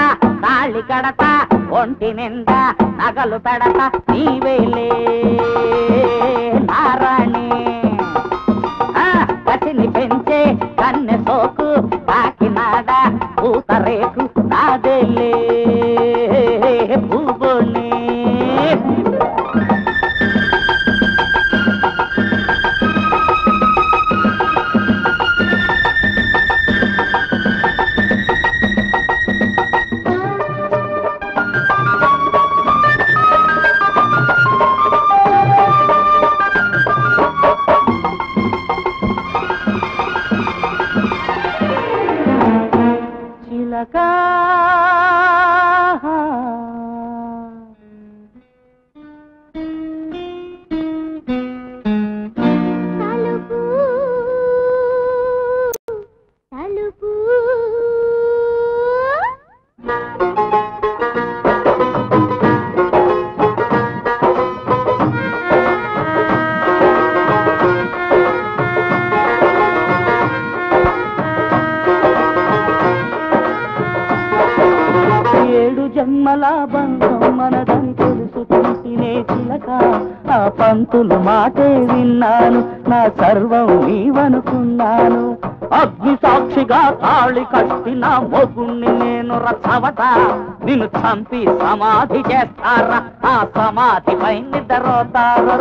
తాళి కడత ఒంటి నిండా నగలు పెడత నీవేలే నారాణి. కసిని పెంచే కన్నె సోకు కాకినాడ పూతరేకు నాదేలే పూబోని. చిలకా తలుపు తలుపు ఏడు జన్మల బంధం మనదని తెలుసుకుంటేనే చిలక. ఆ పంతులు మాటే విన్నాను, నా సర్వం నీవనుకున్నాను. అగ్ని సాక్షిగా తాళి కట్టిన మొగుణ్ణి నేను రసవత. నిన్ను చంపి సమాధి చేస్తారా, ఆ సమాధిపై నిద్రపోతారు.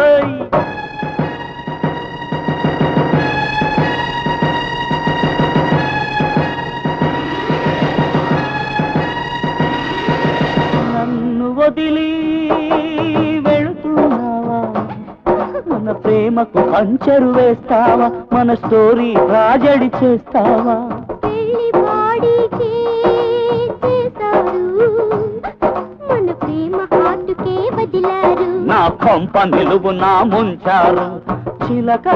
నన్ను వదిలి వెళుతున్నావా? మన ప్రేమకు పంచరు వేస్తావా? మన స్టోరీ ట్రాజెడీ చేస్తావా? పెళ్లి బాడీ చేశారు, మన ప్రేమ హాటుకే వదిలారు. నా కొంప నిలువు నా ముంచారు. చిలక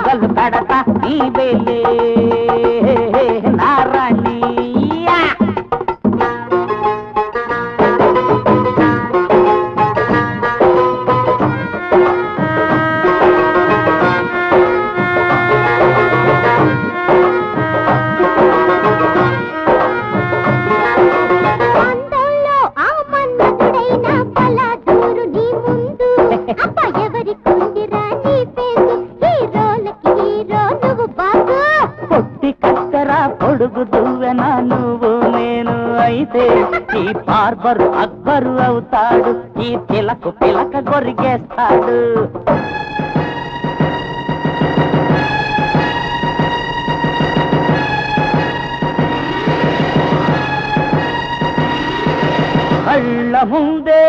నగలు పెడతా నీ వెళ్ళే నారాణి పొడుగు దువ్వెన నువ్వు నేను అయితే ఈ బార్బరు అక్బరు అవుతాడు ఈ పిలక పిలక గొరిగేస్తాడు కళ్ళ ముందే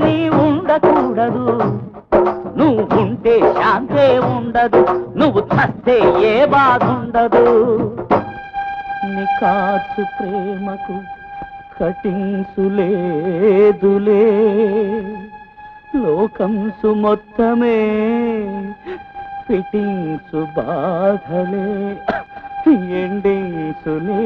నీ ఉండకూడదు నువ్వుంటే శాంతే ఉండదు నువ్వు చస్తే ఏ బాధ ఉండదు నీ కాచు ప్రేమకు కటింసులేదులే లోకంసు మొత్తమే ఫిటింగ్సు బాధలే ఎండింగ్సులేదులే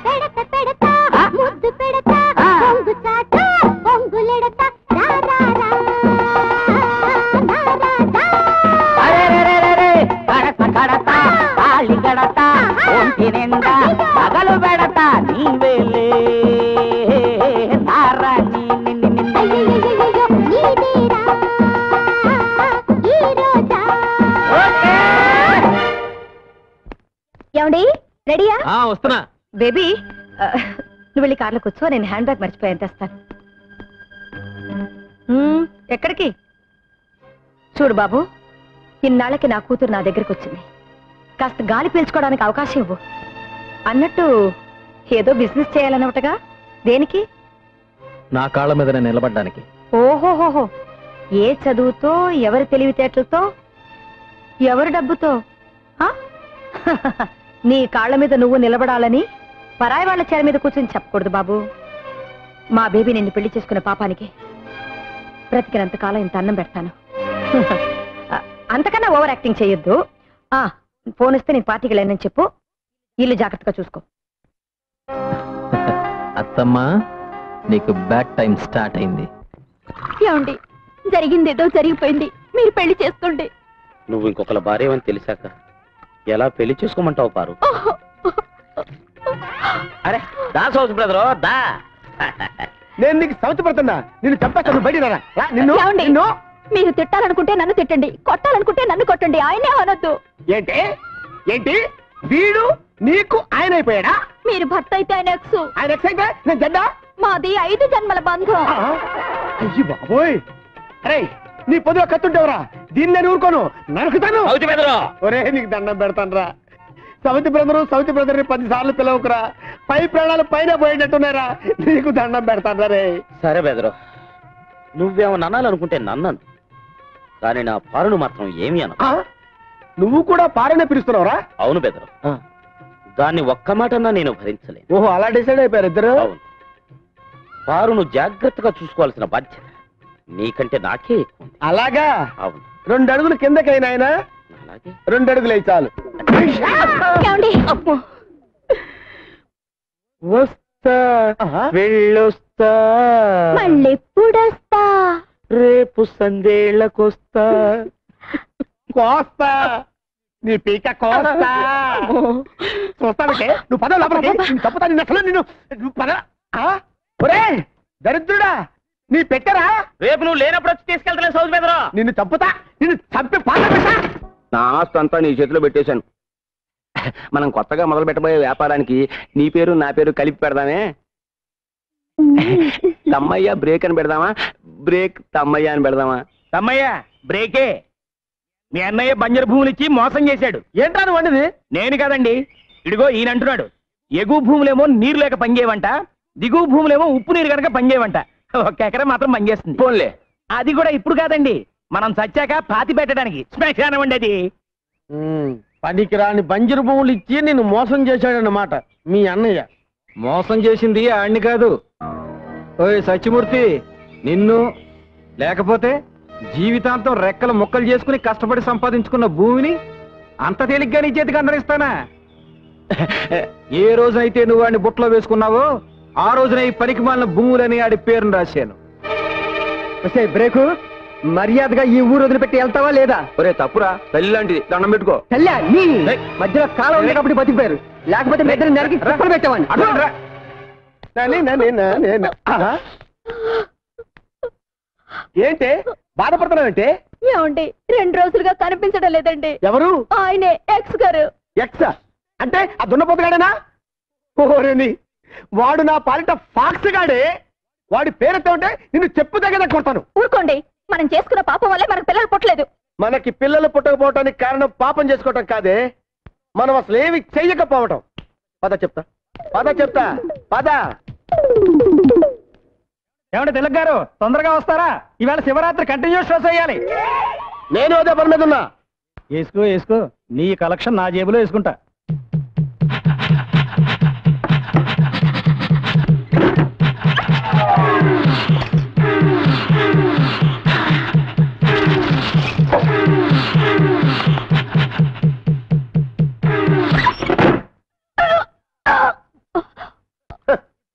పెడత పెడతా ముద్దు పెడతా పొంగు చాట పొంగులెడతా కడతా తాళి గడతా ఒంటి నిండా పగలు పెడతా నీవేలే నారాణి ఏమండి రెడీయా? వస్తున్నా. బేబీ నువ్వు వెళ్ళి కార్లో కూర్చో, నేను హ్యాండ్ బ్యాగ్ మర్చిపోయాను తెస్తాను. ఎక్కడికి? చూడు బాబు, ఇన్నాళ్ళకి నా కూతురు నా దగ్గరికి వచ్చింది. కాస్త గాలి పీల్చుకోవడానికి అవకాశం ఇవ్వు. అన్నట్టు ఏదో బిజినెస్ చేయాలన్నట్టుగా. దేనికి? నా కాళ్ళ మీద నేను నిలబడ్డానికి. ఓహోహోహో, ఏ చదువుతో, ఎవరి తెలివితేటలతో, ఎవరి డబ్బుతో? నీ కాళ్ళ మీద నువ్వు నిలబడాలని పరాయి వాళ్ళ చేర మీద కూర్చొని చెప్పకూడదు బాబు. మా బేబీ నిన్ను పెళ్లి చేసుకున్న పాపానికి బ్రతికినంతకాలం ఇంత అన్నం పెడతాను. అంతకన్నా ఓవర్ యాక్టింగ్ చేయొద్దు. ఫోన్ ఇస్తే నేను పార్టీకి వెళ్ళానని చెప్పు. ఇల్లు జాగ్రత్తగా చూసుకో. అత్తమ్మా, నీకు బ్యాడ్ టైం స్టార్ట్ అయింది. ఏమండి, జరిగిందేదో జరిగిపోయింది, మీరు పెళ్లి చేసుకోండి. నువ్వు ఇంకొకళ్ళ భార్యవని తెలిసాక ఎలా పెళ్లి చేసుకోమంటావు పారు? అరే దా సౌత్ బ్రదరు దా. నేను నీకు సౌత్ పడుతున్నా, నిన్ను చంపేస్తాను. బయట ఏమండి, మీరు తిట్టాలనుకుంటే నన్ను తిట్టండి, కొట్టాలనుకుంటే నన్ను కొట్టండి, ఆయనే అనొద్దు. ఏంటి ఏంటి వీడు నీకు ఆయన అయిపోయాడా? మీరు భర్త అయితే ఆయన ఎక్స్. ఆయన ఎక్స్ అయితే నేను జడ్డా? మాది 5 జన్మల బంధం. అయ్యి బాబోయ్, అరే నీ పొద్దులో కత్తుంటేవరా, దీన్ని నేను ఊరుకోను, నరుకుతాను. ఒరే నీకు దండం పెడతాను రా. సౌతి బ్రదరు 10 సార్లు పిలవకురా, పై ప్రాణాలు పైన పోయేటట్టున్నారా. నీకు దండం పెడతాను రే. సరే బెదరు, నువ్వేమో నన్నాలనుకుంటే నన్నను, కానీ నా పారును మాత్రం ఏమి అన. నువ్వు కూడా పారనే పిలుస్తున్నావురా? అవును బెదరు, దాన్ని ఒక్క మాటన్నా నేను భరించలేను. ఓహో, అలా డిసైడ్ అయిపోయారు ఇద్దరు? అవును. పారును జాగ్రత్తగా చూసుకోవాల్సిన బాధ్యత నీకంటే నాకే ఎక్కువ. అలాగా? అవును. 2 అడుగులు కిందకైనా ఆయన 2 అడుగులు అయి చాలు. వస్తా వెళ్ళొస్తా, మళ్ళెప్పుడొస్తా? రేపు సందేళ్లకొస్తా. కోస్తా నీ పీక కోస్తా. చూస్తానంటే నువ్వు పద లోపలికి. తప్పుతా నిన్ను అసలు, నువ్వు పద. ఒరే దరిద్రుడా, నీ పెట్టరా? రేపు నువ్వు లేనప్పుడు వచ్చి తీసుకెళ్తా సౌత్ బెదరు. నిన్ను చంపుతా, నిన్ను చంపి పాత. నా ఆస్తి అంతా నీ చేతిలో పెట్టేశాను. మనం కొత్తగా మొదలు పెట్టబోయే వ్యాపారానికి నీ పేరు నా పేరు కలిపి పెడదామే. తమ్మయ్య బ్రేక్ అని పెడదామా, బ్రేక్ తమ్మయ్య అని పెడదామా? తమ్మయ్య బ్రేకే. మీ అన్నయ్య బంజరు భూములు ఇచ్చి మోసం చేశాడు. ఏంటా నువ్వు అన్నది? నేను కాదండి, ఇడిగో ఈయన అంటున్నాడు. ఎగువ భూములేమో నీరు లేక పనిచేయవంట, దిగువ భూములేమో ఉప్పు నీరు కనుక పనిచేయవంట. 1 ఎకరం మాత్రం పనిచేస్తుంది. పోన్లే, అది కూడా ఇప్పుడు కాదండి, మనం చచ్చాక పాతి పెట్టడానికి శ్మశానం అండి అది. పనికిరాని బంజరు భూములు ఇచ్చి నిన్ను మోసం చేశాడన్నమాట మీ అన్నయ్య. మోసం చేసింది ఆడిని కాదు. ఓయ్ సత్యమూర్తి, నిన్ను లేకపోతే జీవితాంతం రెక్కలు ముక్కలు చేసుకుని కష్టపడి సంపాదించుకున్న భూమిని అంత తేలిగ్గా నీ చేతికి అందరిస్తానా? ఏ రోజైతే నువ్వు వాడిని బుట్టలో వేసుకున్నావో ఆ రోజున ఈ పనికి మాలిన భూములని ఆడి పేరును రాశాను. బ్రేకు మర్యాదగా ఈ ఊరు వదిలిపెట్టి వెళ్తావా లేదా? ఒరే తప్పురా, తల్లి లాంటిది, దండం పెట్టుకో. తల్లా నీ మధ్యలో కాలం ఉంది కాబట్టి బతికిపోయారు, లేకపోతే మీ ఇద్దరు నరికి కుప్పలు పెట్టేవాడిని. ఏంటి బాధపడుతున్నావంటే? ఏమండి 2 రోజులుగా కనిపించడం లేదండి. ఎవరు? ఆయనే ఎక్స్ గారు. ఎక్సా అంటే ఆ దున్నపోతుగాడేనా? ఓరేని, వాడు నా పాలిట ఫాక్స్ గాడే. వాడి పేరుతో ఉంటే నిన్ను చెప్పు దగ్గర కొడతాను. ఊరుకోండి, మనం చేసుకున్న పాపం వల్లే మనకు పిల్లలు పుట్టలేదు. మనకి పిల్లలు పుట్టకపోవటానికి కారణం పాపం చేసుకోవటం కాదే, మనం అసలు ఏమి చెయ్యకపోవటం. పద చెప్తా, పద. ఏమంటే తిలక్ గారు, తొందరగా వస్తారా? ఈవేళ శివరాత్రి కంటిన్యూస్ షోస్ వేయాలి. నేను అదే పని మీద ఉన్నా. వేసుకో, నీ కలెక్షన్ నా జేబులో వేసుకుంటా.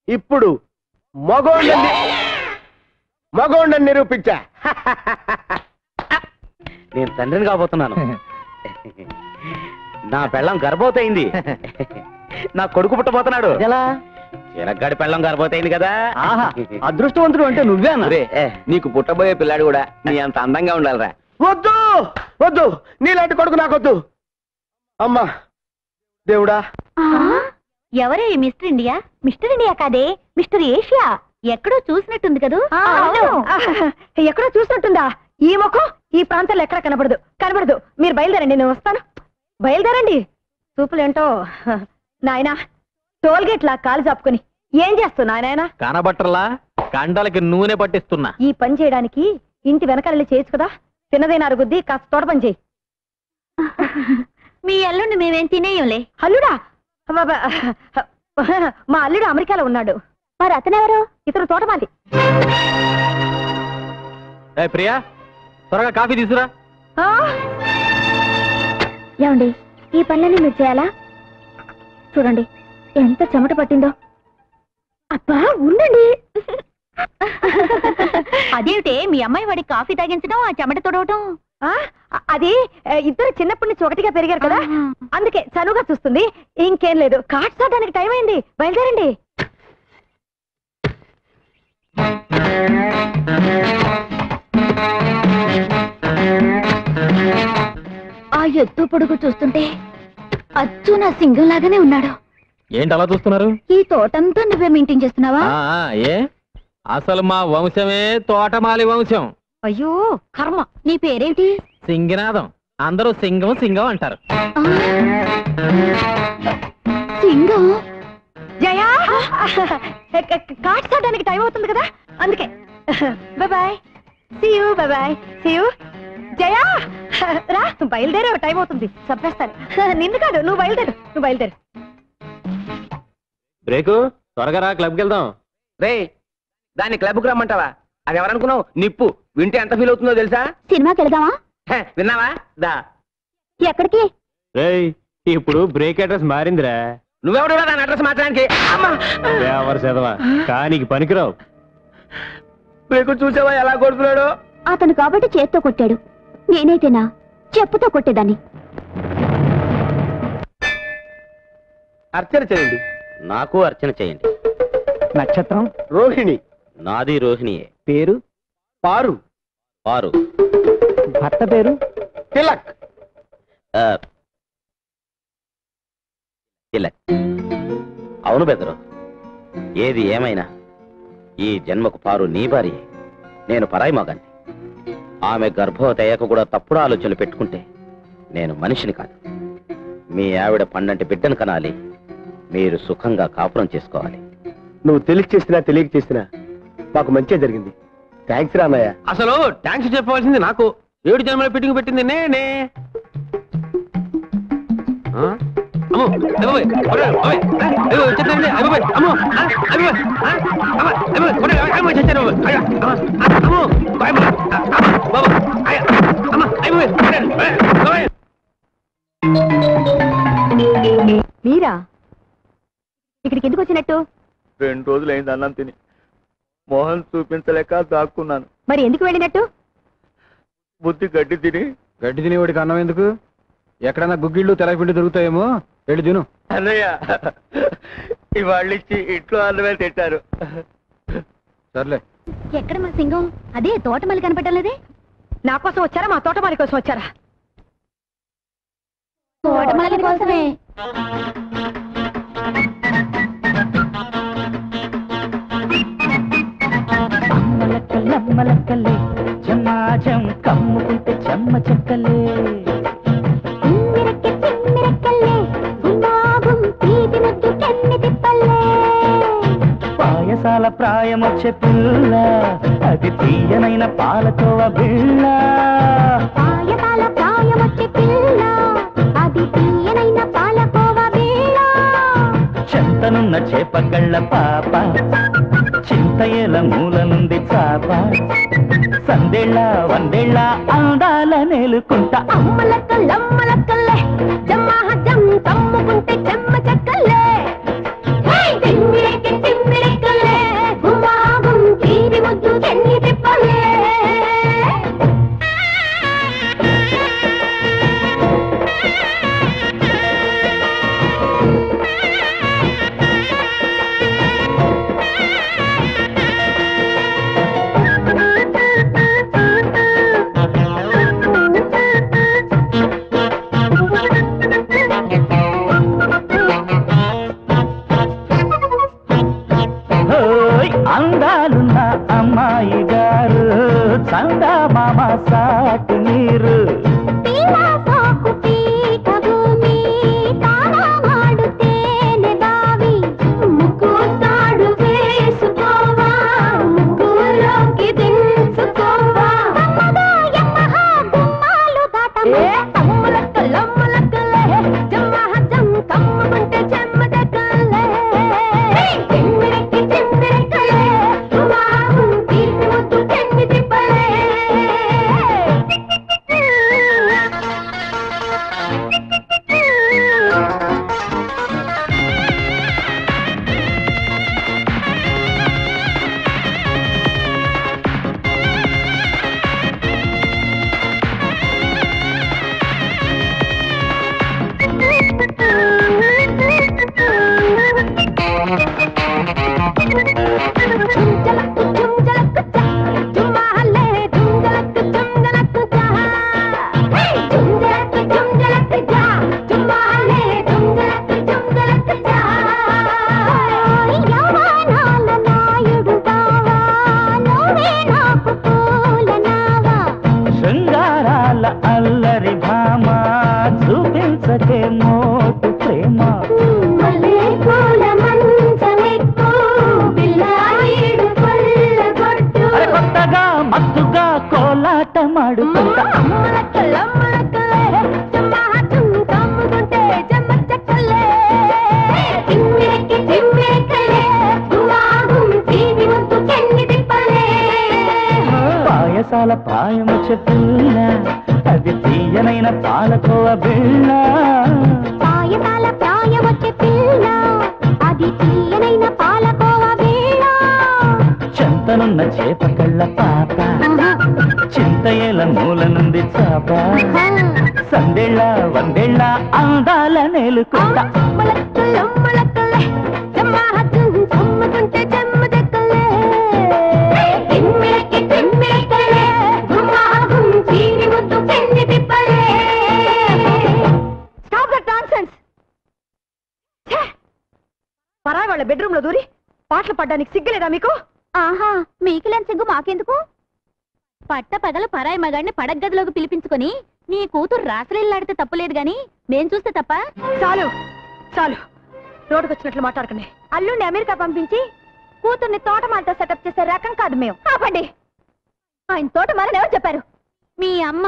ఇప్పుడు మగోండని నిరూపించా. నేను తండ్రిని కాబోతున్నాను. నా పెళ్ళం గర్భవతయింది. నా కొడుకు పుట్టబోతున్నాడు. ఎలా? చిరగ్గాడి పెళ్ళం గర్భవతయింది కదా. అదృష్టవంతుడు అంటే నువ్వే అన్నా. నీకు పుట్టబోయే పిల్లాడు కూడా నీ అంత అందంగా ఉండాలిరా. వద్దు, నీలాంటి కొడుకు నాకొద్దు. అమ్మా దేవుడా. ఎవరే మిస్టర్ ఇండియా? మిస్టర్ ఇండియా కాదే, మిస్టర్ ఏషియా. ఎక్కడో చూసినట్టుంది కదూ? ఎక్కడో చూసినట్టుందా? ఈ ముఖం ఈ ప్రాంతంలో ఎక్కడ కనబడదు. మీరు బయలుదేరండి, నేను వస్తాను. బయలుదేరండి. చూపులేంటో నాయనా, టోల్గేట్ లా కాలు చాపుకొని ఏం చేస్తున్నా నాయనా? కనబట్టర్లా కండలకి నూనె పట్టిస్తున్నా. ఈ పని చేయడానికి ఇంటి వెనకాల చేయొచ్చు కదా. తిన్నదైన అరుగుద్ది, కాస్త తోట పని చేయి. మీ అల్లుడిని మేమేం తినేయంలే. అల్లుడా? మా అల్లుడు అమెరికాలో ఉన్నాడు. మరి అతనెవరు? ఇతను తోటమాలి. ప్రియా, త్వరగా కాఫీ తీసుకురా. ఏమండి, ఈ పనులన్నీ మీరు చేయాలా? చూడండి ఎంత చెమట పట్టిందో. అబ్బా ఉండండి. అదేమిటే మీ అమ్మాయి వాడికి కాఫీ తాగించడం, ఆ చెమట తొడవటం? అది ఇద్దరు చిన్నప్పటి నుంచి ఒకటిగా పెరిగారు కదా, అందుకే చనువుగా చూస్తుంది. ఇంకేం లేదు. కాట్ సాడానికి టైం అయింది, బయలుదేరండి. ఆ ఎత్తు పొడుగు చూస్తుంటే అచ్చు నా సింగం లాగానే ఉన్నాడు. ఏంటి అలా చూస్తున్నారు? ఈ తోటంతా నువ్వే మెయింటైన్ చేస్తున్నావా? ఏ అసలు మా వంశమే తోటమాలి వంశం. అయ్యో కర్మ. నీ పేరేంటి? సింగనాథం. అందరూ సింగం అంటారు. సింగం? జయా, కాట్ సాడానికి టైం అవుతుంది కదా, అందుకే. బాయ్. See you. జయా రా, బయలుదేరే టైం అవుతుంది. చంపేస్తాను. నిన్ను కాదు, నువ్వు బయలుదేరు. బ్రేకు, త్వరగా రా, క్లబ్కి వెళ్దాం. రే, దాన్ని క్లబ్కి రమ్మంటావా? అది ఎవరనుకున్నావు? నిప్పు. వింటే ఎంత ఫీల్ అవుతుందో తెలుసా? సినిమాకి వెళ్దామా? విన్నావా? దా. ఎక్కడికి? రేయ్, ఇప్పుడు బ్రేక్ అడ్రస్ మారిందిరా. నువ్వెవడు దాని అడ్రస్ మార్చడానికి? కానీ పనికిరావు. బ్రేకు చూసావా ఎలా కొడుతున్నాడు? అతను కాబట్టి చేత్తో కొట్టాడు, నేనైతేనా చెప్పుతో కొట్టేదాన్ని. అర్చన చేయండి. నాకు అర్చన చేయండి. నక్షత్రం రోహిణి. నాది రోహిణియే. పేరు? పారు. భర్త పేరు? తిలక్. అవును బెదరు, ఏది ఏమైనా ఈ జన్మకు పారు నీ భార్యే. నేను పరాయి మగాన్ని. ఆమె గర్భవతి అయ్యాక కూడా తప్పుడు ఆలోచనలు పెట్టుకుంటే నేను మనిషిని కాదు. మీ ఆవిడ పండంటి బిడ్డను కనాలి, మీరు సుఖంగా కాపురం చేసుకోవాలి. నువ్వు తెలిసి చేసినా తెలియక చేసినా మాకు మంచిగా జరిగింది. థ్యాంక్స్ రా అన్నయ్య. అసలు థ్యాంక్స్ చెప్పవలసింది నాకు. 7 జన్మల ఫిట్టింగ్ పెట్టింది నేనే. అమ్మో వచ్చేస్తానండి అయిపోయి అమ్మో అయిపోయి చచ్చారు అమ్మో బాబా అయిపోయి మీరా ఇక్కడికి ఎందుకు వచ్చినట్టు? 2 రోజులు అయింది అన్నం తిని, మోహన్ చూపించలేక దాక్కున్నాను. మరి ఎందుకు వెళ్ళినట్టు? బుద్ధి గడ్డి తిని వాడికి అన్నం ఎందుకు? ఎక్కడన్నా గుగ్గిళ్ళు తెలపిండి దొరుకుతాయేమో, వెళ్ళి తిను. అన్నయ్య ఇవాళ్ళు ఇచ్చి ఇంట్లో అన్నమే తింటారు. సర్లే. ఎక్కడ మా సింగం? అదే తోటమల్లి కనపడలేదే. నా కోసం వచ్చారా మా తోటమాలి కోసం వచ్చారా? తోటమల్లి కోసమే. అమ్మలక్కలే జమాజం కమ్ముకుంటే చెమ్మ చెక్కలే పాయసాల ప్రాయమొచ్చే పిల్ల, అది తీయనైన పాలకోవ బిళ్ళ. పాయసాల ప్రాయమొచ్చే పిల్ల, అది తీయనైన పాలకోవ బిళ్ళ. చెంతనున్న చేపగళ్ళ పాప, చింతయేల మూల నుండి చాప, సందేళ్ళ వందేళ్ళ అందాల నేలుకుంటా. అమ్మలక్కల్లమ్మలక్కల్లే జమాజం కమ్ముకుంటే చెమ్మ చెక్కలే. తిమ్మిరెక్కి తిమ్మిరెక్కలే గుమాగుం తీరి ముద్దు చెన్ని తిప్పలే. అందాలున్న అమ్మాయి గారు, చందా మామ సాటి నీరు. శృంగారాల అల్లరి భామ, చూపించకే మోటు ప్రేమ. కొత్తగా మత్తుగా కోలాటమాడుకుంటా. పాయసాల ప్రాయము చెప్పుల్ల, అది తీయనైన పాలకోవ బిళ్ళ. పాయసాల ప్రాయమొచ్చే పిల్ల, అది తీయనైన పాలకోవ బిళ్ళ. చెంతనున్న చేపకళ్ళ పాప, చింతయేల మూల నుండి చాప, సందేళ్ళ వందేళ్ళ అందాల నేలుకుంటా. పరాయి వాళ్ళ బెడ్రూమ్ లో దూరి పాటలు పడ్డానికి సిగ్గులేదా మీకు? ఆహా, మీకులేని సిగ్గు మాకెందుకు? పట్ట పగల పరాయి మగాడిని పడగదిలోకి పిలిపించుకొని నీ కూతురు రాసలీలాడితే తప్పులేదు గాని మేం చూస్తే తప్ప? చాలు చాలు, రోడ్డుకొచ్చినట్లు మాట్లాడకండి. అల్లుండి అమెరికా పంపించి కూతుర్ని తోటమాలతో సెటప్ చేసే రకం కాదు మేము. ఆపండి. ఆయన తోటమాలని ఎవరు చెప్పారు? మీ అమ్మ.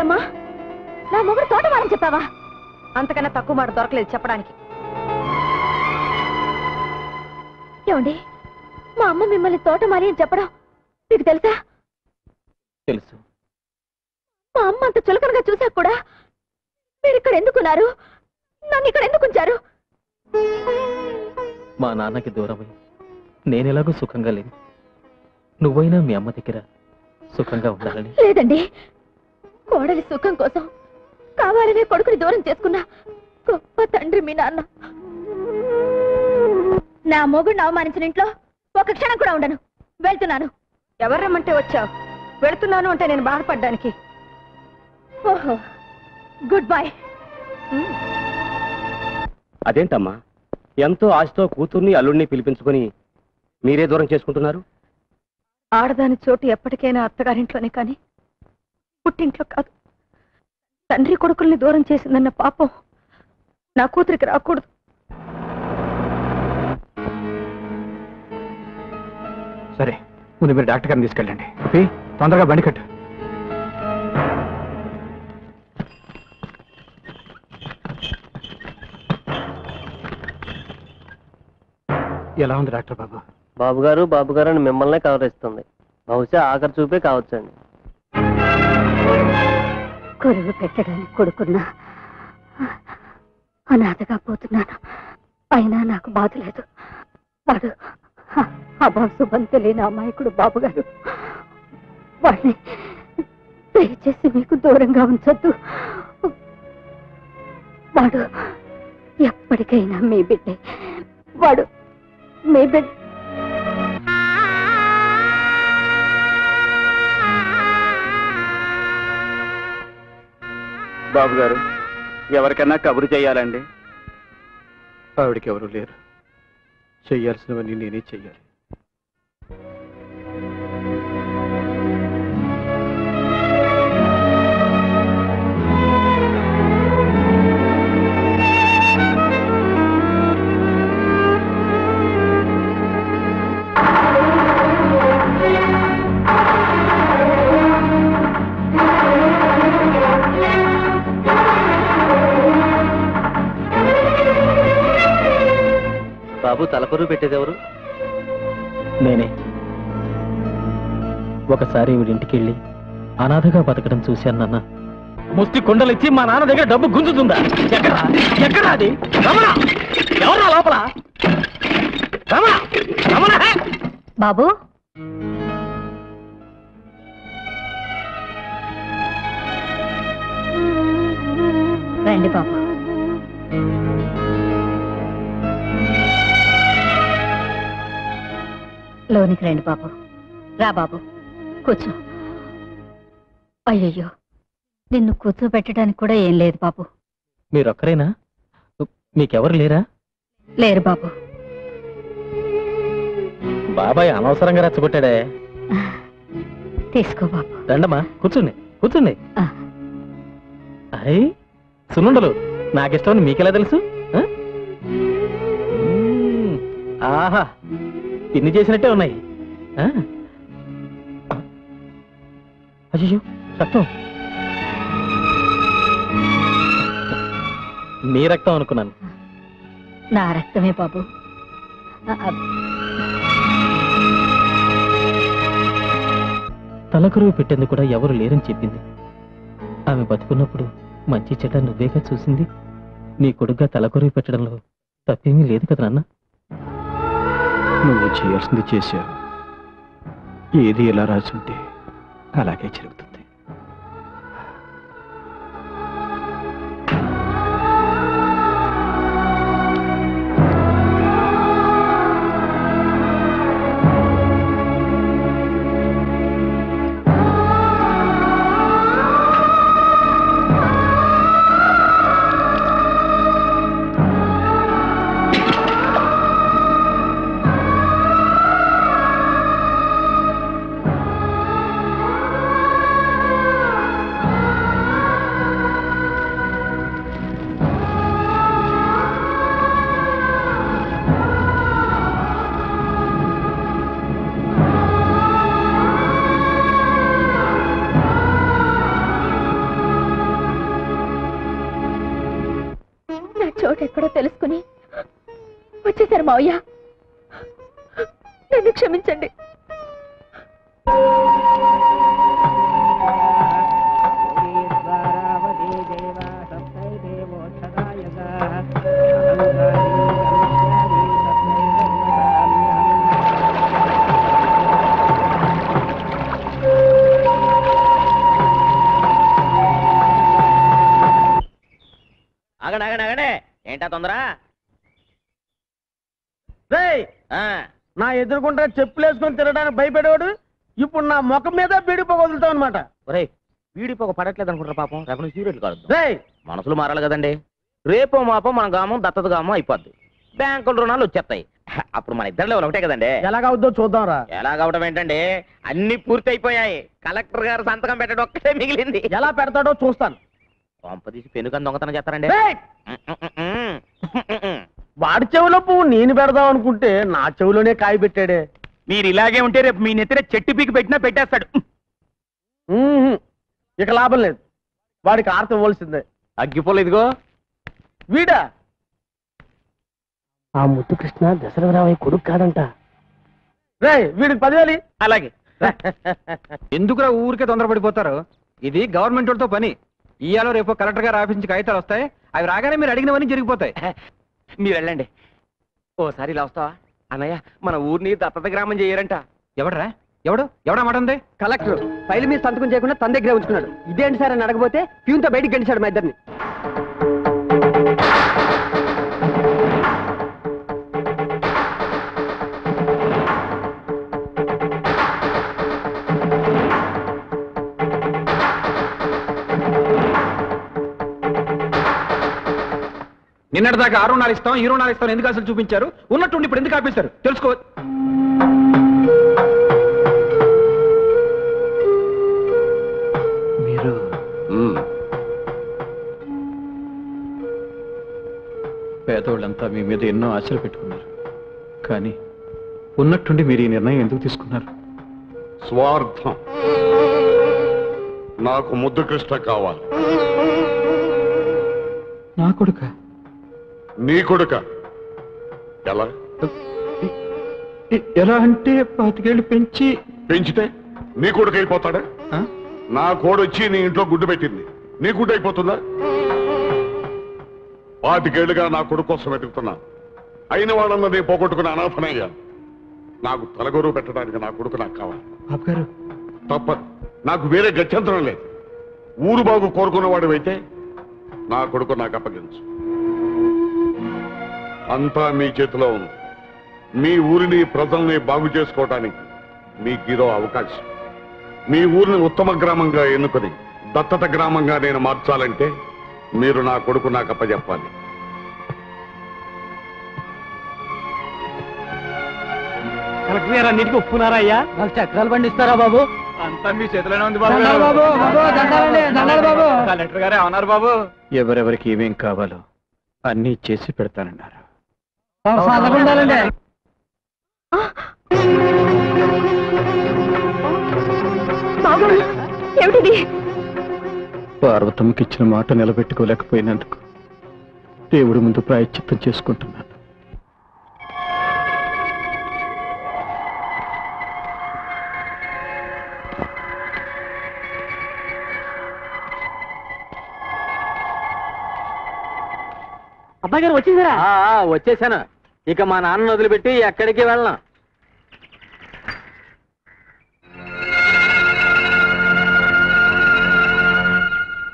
ఏమ్మా, నా మొగుడు తోటమాలని చెప్పావా? అంతకన్నా తక్కువ మాట దొరకలేదు చెప్పడానికి. ఏమండి, మా అమ్మ మిమ్మల్ని తోటమాలి అని చెప్పడం మీకు తెలుసా? తెలుసు. మా అమ్మ అంత చులకనగా చూసాక కూడా మీరు ఇక్కడ ఎందుకున్నారు? నన్ను ఇక్కడ ఎందుకు ఉంచారు? మా నాన్నకి దూరమై నేనెలాగో సుఖంగా లేను. నువ్వైనా మీ అమ్మ దగ్గర సుఖంగా ఉండాలని. లేదండి, కోడలి సుఖం కోసం కావాలనే కొడుకుని దూరం చేసుకున్న గొప్ప తండ్రి మీ నాన్న. నా మొగుడిని అవమానించిన ఇంట్లో ఒక క్షణం కూడా ఉండను. వెళ్తున్నాను. ఎవరు రమ్మంటే వచ్చావు? వెళుతున్నాను అంటే నేను బాధపడ్డానికి. ఓహో, గుడ్ బై. అదేంటమ్మా, ఎంతో ఆశతో కూతుర్ని అల్లుడిని పిలిపించుకొని మీరే దూరం చేసుకుంటున్నారు? ఆడదాని చోటు ఎప్పటికైనా అత్తగారింట్లోనే కానీ పుట్టింట్లో కాదు. తండ్రి కొడుకుల్ని దూరం చేసిందన్న పాపం నా కూతురికి రాకూడదు. సరే, ముందు మీరు డాక్టర్ గారిని తీసుకెళ్ళండి. తొందరగా బండి కట్టు. ఎలా ఉంది డాక్టర్ బాబు? బాబు గారు అని మిమ్మల్నే కవరిస్తుంది. బహుశా ఆఖరి చూపే కావచ్చండి. కొరువు పెట్టడానికి కొడుకున్నా అనాథగా పోతున్నాను. అయినా నాకు బాధ లేదు. వాడు అభాశుభం తెలియని అమాయకుడు బాబుగారు. వాడిని దయచేసి మీకు దూరంగా ఉంచొద్దు. వాడు ఎప్పటికైనా మీ బిడ్డే. వాడు మీ బిడ్డ. బాబు గారు, ఎవరికన్నా కబురు చేయాలండి? ఆవిడకి ఎవరు లేరు. చెయ్యాల్సినవన్నీ నేనే చెయ్యాలి. బాబు, తలపరు పెట్టేదెవరు? నేనే. ఒకసారి వీడింటికి వెళ్ళి అనాథగా బతకడం చూశాను నాన్న. ముష్టి కుండలిచ్చి మా నాన్న దగ్గర డబ్బు గుంజుతుందా? ఎక్కడా అది? రమణ, ఎవరా లోపల? రమణ, రమణ! బాబు, రండి బాబు. లోనికి రండి బాబు. రా బాబు, కూర్చో. అయ్యయ్యో, నిన్ను కూర్చోబెట్టడానికి కూడా ఏం లేదు బాబు. మీరొక్కరేనా? మీకెవరు లేరా? లేరు బాబు. బాబాయ్ అనవసరంగా రెచ్చగొట్టాడే. తీసుకో బాబు. రండమ్మా, కూర్చుండి కూర్చుండి. అయ్యి సున్నుండలు నాకిష్టం మీకెలా తెలుసు? ఆహా, పిన్ని చేసినట్టే ఉన్నాయి. అయ్యో, రక్తం. నీ రక్తం అనుకున్నాను. నా రక్తమే బాబు. తలకరువు పెట్టేందుకు కూడా ఎవరు లేరని చెప్పింది. ఆమె బతుకున్నప్పుడు మంచి చెడ్డ నువ్వేగా చూసింది. నీ కొడుగ్గా తలకరువు పెట్టడంలో తప్పేమీ లేదు కదా నాన్న. నువ్వు చేయాల్సింది చేశావు. ఏది ఎలా రాసుంటే అలాగే జరుగుతుంది. ఎక్కడో తెలుసుకుని వచ్చేసారు మావయ్య. నన్ను క్షమించండి. ఆగడే ఏంటా తొందర? నా ఎదురుకుంటా చెప్పులు వేసుకొని తిరగడానికి భయపడేవాడు ఇప్పుడు నా ముఖం మీద బీడి పొగ వదులుతావు అనమాట. ఒరే వీడి పొగ పడట్లేదు అనుకుంటారా పాపం? రేపు సీరియట్ కాదు. మనసులు మారాలి కదండి. రేపో మాపో మన గామం దత్తత గామం అయిపోద్ది. బ్యాంకుల రుణాలు వచ్చేస్తాయి. అప్పుడు మన ఇద్దరు లెవెల్ ఒకటే కదండి. ఎలాగవుద్దో చూద్దాం రా. ఎలాగవడం ఏంటండి, అన్ని పూర్తి అయిపోయాయి. కలెక్టర్ గారు సంతకం పెట్టడం ఒక్కటే మిగిలింది. ఎలా పెడతాడో చూస్తాను. కొంపదీసి పెనుకని దొంగతనం చేస్తారండి. వాడి చెవిలో పువ్వు నేను పెడదాం అనుకుంటే నా చెవిలోనే కాయ పెట్టాడే. మీరు ఇలాగే ఉంటే రేపు మీ నెత్తిన చెట్టు పీకి పెట్టినా పెట్టేస్తాడు. ఇక లాభం లేదు. వాడికి ఆర్త ఇవ్వాల్సిందే. అగ్గిపోలేదుగో వీడా? ఆ ముద్దు కృష్ణ దశరథరామయ్య కొడుకు కాదంట. రే వీడికి 10,000. అలాగే. ఎందుకురా ఊరికే తొందరపడిపోతారు? ఇది గవర్నమెంట్ వాళ్ళతో పని. ఇయ్యాలో రేపు కలెక్టర్ గారు ఆఫీస్ నుంచి కాగితాలు వస్తాయి. అవి రాగానే మీరు అడిగినవన్నీ జరిగిపోతాయి. మీరు వెళ్ళండి. ఓసారి ఇలా వస్తావా? అన్నయ్య మన ఊరిని దత్తత గ్రామం చేయరంట. ఎవడరా? ఎవడా మాట ఉంది? కలెక్టర్ ఫైల్ మీద సంతకం చేయకుండా తన దగ్గర ఉంచుకున్నాడు. ఇదేంటి సార్ అని అడగపోతే ప్యూన్తో బయటికి గడిచాడు మా ఇద్దరిని. నిన్నటిదాకా ఆ రుణాలు ఇస్తాం ఈ రుణాలు ఇస్తాం ఎందుకు అసలు చూపించారు? ఉన్నట్టుండి ఇప్పుడు ఎందుకు ఆపేశారు తెలుసుకో. మీరు పేదోళ్ళంతా మీ మీద ఎన్నో ఆశలు పెట్టుకున్నారు. కానీ ఉన్నట్టుండి మీరు ఈ నిర్ణయం ఎందుకు తీసుకున్నారు? స్వార్థం. నాకు ముద్దు కృష్ణ కావాలి. నా కొడుక? నీ కొడుక? ఎలా? ఎలా అంటే 25 ఏళ్ళు పెంచితే నీ కొడుకు అయిపోతాడా? నా కోడొచ్చి నీ ఇంట్లో గుడ్డు పెట్టింది, నీ గుడ్డు అయిపోతుందా? 25 ఏళ్ళుగా నా కొడుకు కోసం వెతుకుతున్నా. అయిన వాళ్ళన్న నేను పోగొట్టుకుని అనాథనయ్యా. నాకు తలగొరువు పెట్టడానికి నా కొడుకు నాకు కావాలి. తప్పదు. నాకు వేరే గత్యంతరం లేదు. ఊరు బాగు కోరుకున్నవాడు అయితే నా కొడుకు నాకు అప్పగించు. అంతా మీ చేతిలో ఉంది. మీ ఊరిని ప్రజల్ని బాగు చేసుకోవటానికి మీకు ఇదో అవకాశం. మీ ఊరిని ఉత్తమ గ్రామంగా ఎన్నుకొని దత్తత గ్రామంగా నేను మార్చాలంటే మీరు నా కొడుకు నాకు అప్పచెప్పాలి. కలెక్టర్ గారు అన్నిటికీ ఒప్పుకున్నారా అయ్యా? నాకు చక్రాలు పండిస్తారా బాబు? అంతా మీ చేతిలోనే ఉంది బాబు. కలెక్టర్ గారే అవునారు బాబు. ఎవరెవరికి ఏమేం కావాలో అన్నీ చేసి పెడతానన్నారు. ఏమిటిది? పార్వతమ్మకి ఇచ్చిన మాట నిలబెట్టుకోలేకపోయినందుకు దేవుడి ముందు ప్రాయశ్చిత్తం చేసుకుంటున్నాను. అబ్బాయి గారు వచ్చేసారా? వచ్చేసాను. ఇక మా నాన్న వదిలిపెట్టి ఎక్కడికి వెళ్ళను.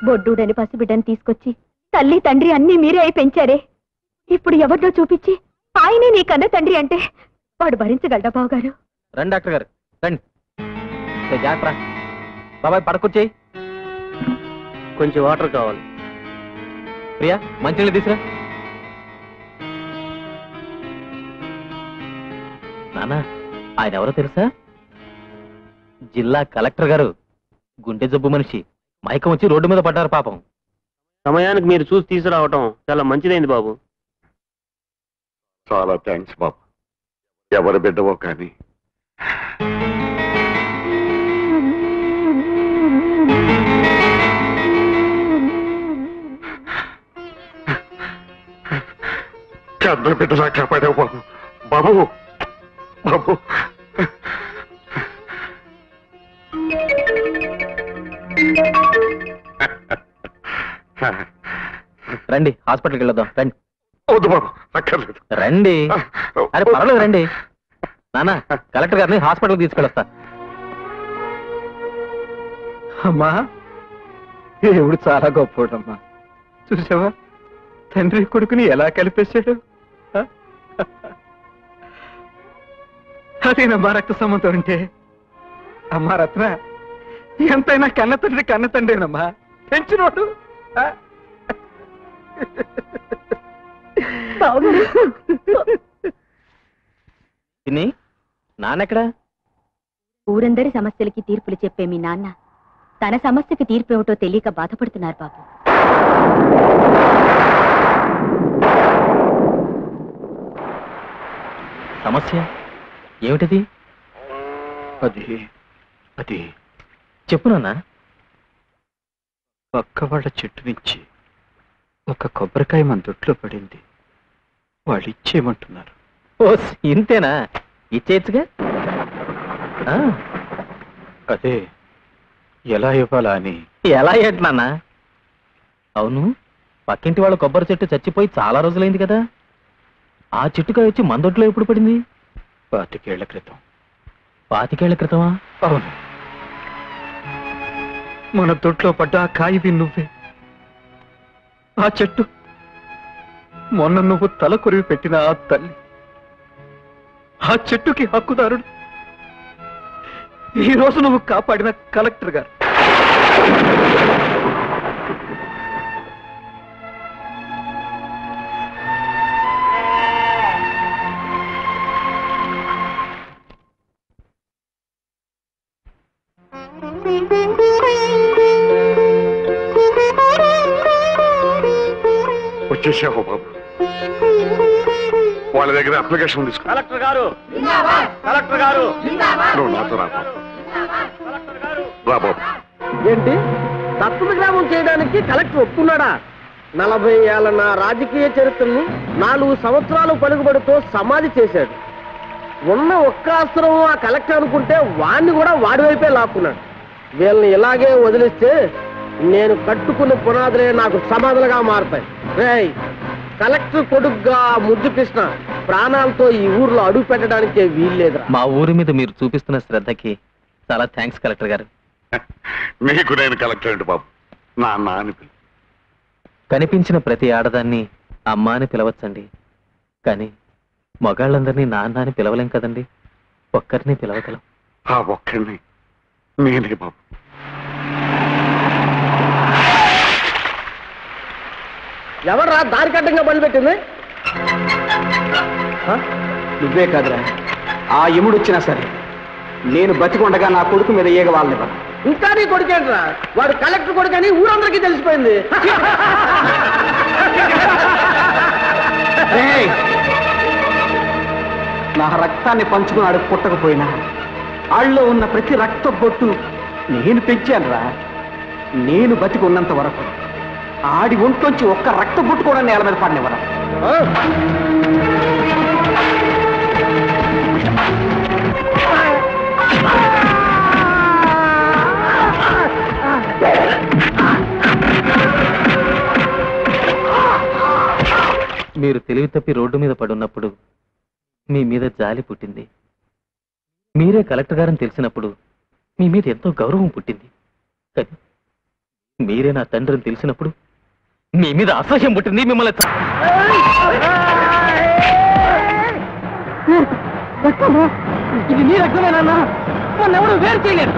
బొడ్డూడని పసిబిడ్డని తీసుకొచ్చి తల్లి తండ్రి అన్నీ మీరే అయి పెంచారే. ఇప్పుడు ఎవరిలో చూపించి ఆయనే నీ కన్న తండ్రి అంటే వాడు భరించగలడా బావగారు? రండి డాక్టర్ గారు రండి. జాగ్రత్త బాబాయ్ పడకొచ్చేయి. కొంచెం వాటర్ కావాలి. ప్రియా మంచినీళ్ళు తీసురా. నానా ఆయన ఎవరో తెలుసా? జిల్లా కలెక్టర్ గారు. గుండె జబ్బు మనిషి. మైకం వచ్చి రోడ్డు మీద పడ్డారు పాపం. సమయానికి మీరు చూసి తీసుకురావటం చాలా మంచిదైంది బాబు. చాలా థ్యాంక్స్ బాబు. ఎవరి బిడ్డవో కానీ కన్న బిడ్డలా కాపాడావు బాబు. బాబు బాబు రండి హాస్పిటల్కి వెళ్ళొద్దాం రండి. వద్దు బాబు, అక్కర్లేదు. రండి. అరే పర్వాలేదు రండి. నాన్న కలెక్టర్ గారిని హాస్పిటల్కి తీసుకెళ్ళొస్తా. అమ్మా దేవుడు చాలా గొప్పోడమ్మా. చూసావా తండ్రి కొడుకుని ఎలా కలిపేశాడు. అదేనమ్మా రక్త సంబంధం అంటే. అమ్మా రత్న, ఎంతైనా కన్న తండ్రేనమ్మా. పెంచినోడు. తిని నాన్నెక్కడా? ఊరందరి సమస్యలకి తీర్పులు చెప్పే మీ నాన్న తన సమస్యకి తీర్పు ఏమిటో తెలియక బాధపడుతున్నారు బాబు. సమస్య ఏమిటది? అది చెప్పు నాన్న. పక్క వాళ్ళ చెట్టు నుంచి ఒక కొబ్బరికాయ మన దొడ్లో పడింది. వాళ్ళు ఇచ్చేయమంటున్నారు. ఓ ఇంతేనా? ఇచ్చేయచ్చుగా. అదే ఎలా ఇవ్వాలా అని. ఎలా ఏంటి నాన్న? అవును, పక్కింటి వాళ్ళ కొబ్బరి చెట్టు చచ్చిపోయి చాలా రోజులైంది కదా. ఆ చెట్టుకాయ వచ్చి మన దొడ్లో ఎప్పుడు పడింది? 25 ఏళ్ల క్రితం. 25 ఏళ్ల క్రితమా? అవును, మన దొడ్లో పడ్డ ఆ కాయవి నువ్వే. ఆ చెట్టు మొన్న నువ్వు తల కొరివి పెట్టిన ఆ తల్లి. ఆ చెట్టుకి హక్కుదారుడు ఈ రోజు నువ్వు కాపాడిన కలెక్టర్ గారు. వచ్చేసావు బాబు. వాళ్ళ దగ్గర అప్లికేషన్ తీసుకో. కలెక్టర్ గారు, కలెక్టర్ గారు, నువ్వు నాతో రా బాబు. రా బాబు. ఏంటి దత్తత గ్రామం చేయడానికి కలెక్టర్ ఒప్పుకున్నాడా? 40 ఏళ్ల నా రాజకీయ చరిత్రను 4 సంవత్సరాలు పలుకుబడితో సమాధి చేశాడు. ఉన్న ఒక్క అస్త్రం ఆ కలెక్టర్ అనుకుంటే వాణ్ణి కూడా వాడి వైపే లాక్కున్నాడు. వీళ్ళని ఇలాగే వదిలిస్తే నేను కట్టుకున్న పునాదులే నాకు సమాధులుగా మారుతాయి. రేయ్, కలెక్టర్ కొడుకుగా ముద్దు కృష్ణ ప్రాణాలతో ఈ ఊర్లో అడుగు పెట్టడానికే వీల్లేదురా. మా ఊరి మీద మీరు చూపిస్తున్న శ్రద్ధకి చాలా థ్యాంక్స్ కలెక్టర్ గారు. నీకు నేను కలెక్టర్ ఏంటి బాబు? నాన్న అని పిలు. కనిపించిన ప్రతి ఆడదాన్ని అమ్మ అని పిలవచ్చండి, కానీ మగాళ్ళందరినీ నాన్న అని పిలవలేం కదండి. ఒక్కరిని పిలవగలం. ఆ ఒక్కడిని నేనే బాబు. ఎవర్రా దారి కట్టంగా బలిపెట్టింది? నువ్వే కాదురా, ఆ యముడు వచ్చినా సరే నేను బతికొండగా నా కొడుకు మీద ఏగ వాళ్ళని. ఇంకా నీ కొడుకేంట్రా? వాడు కలెక్టర్ కొడుకని ఊరందరికీ తెలిసిపోయింది. నా రక్తాన్ని పంచుకున్నాడు పుట్టకపోయినా ఆళ్ళలో ఉన్న ప్రతి రక్త బొట్టు నేను పెంచానురా. నేను బతికి ఉన్నంత వరకు ఆడి ఒంట్లోంచి ఒక్క రక్త బొట్టు కూడా నేల మీద పడినవరా. మీరు తెలివి తప్పి రోడ్డు మీద పడున్నప్పుడు మీ మీద జాలి పుట్టింది. మీరే కలెక్టర్ గారని తెలిసినప్పుడు మీ మీద ఎంతో గౌరవం పుట్టింది. కానీ మీరే నా తండ్రిని తెలిసినప్పుడు మీ మీద అసహ్యం పుట్టింది. మిమ్మల్ని ఇది నీ రక్తమేనా? నన్నెవడు వేరు చేయలేరు.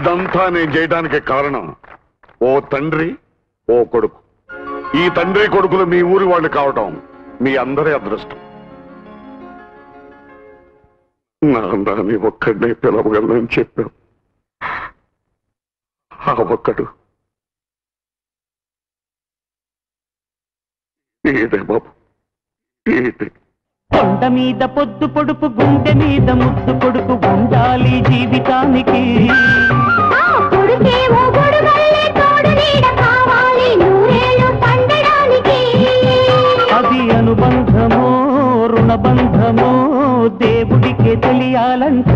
ఇదంతా నేను చేయడానికి కారణం ఓ తండ్రి ఓ కొడుకు. ఈ తండ్రి కొడుకులు మీ ఊరి వాళ్ళు కావటం మీ అందరి అదృష్టం. నాన్నని ఒక్కడినే పిలవగలనని చెప్పావు. ఆ ఒక్కడు ఇదే బాబు, ఇదే. కొండ మీద పొద్దు పొడుపు, గుండె మీద ముద్దు కొడుకు ఉండాలి జీవితానికి. అది అనుబంధమో రుణబంధమో దేవుడికే తెలియాలంట.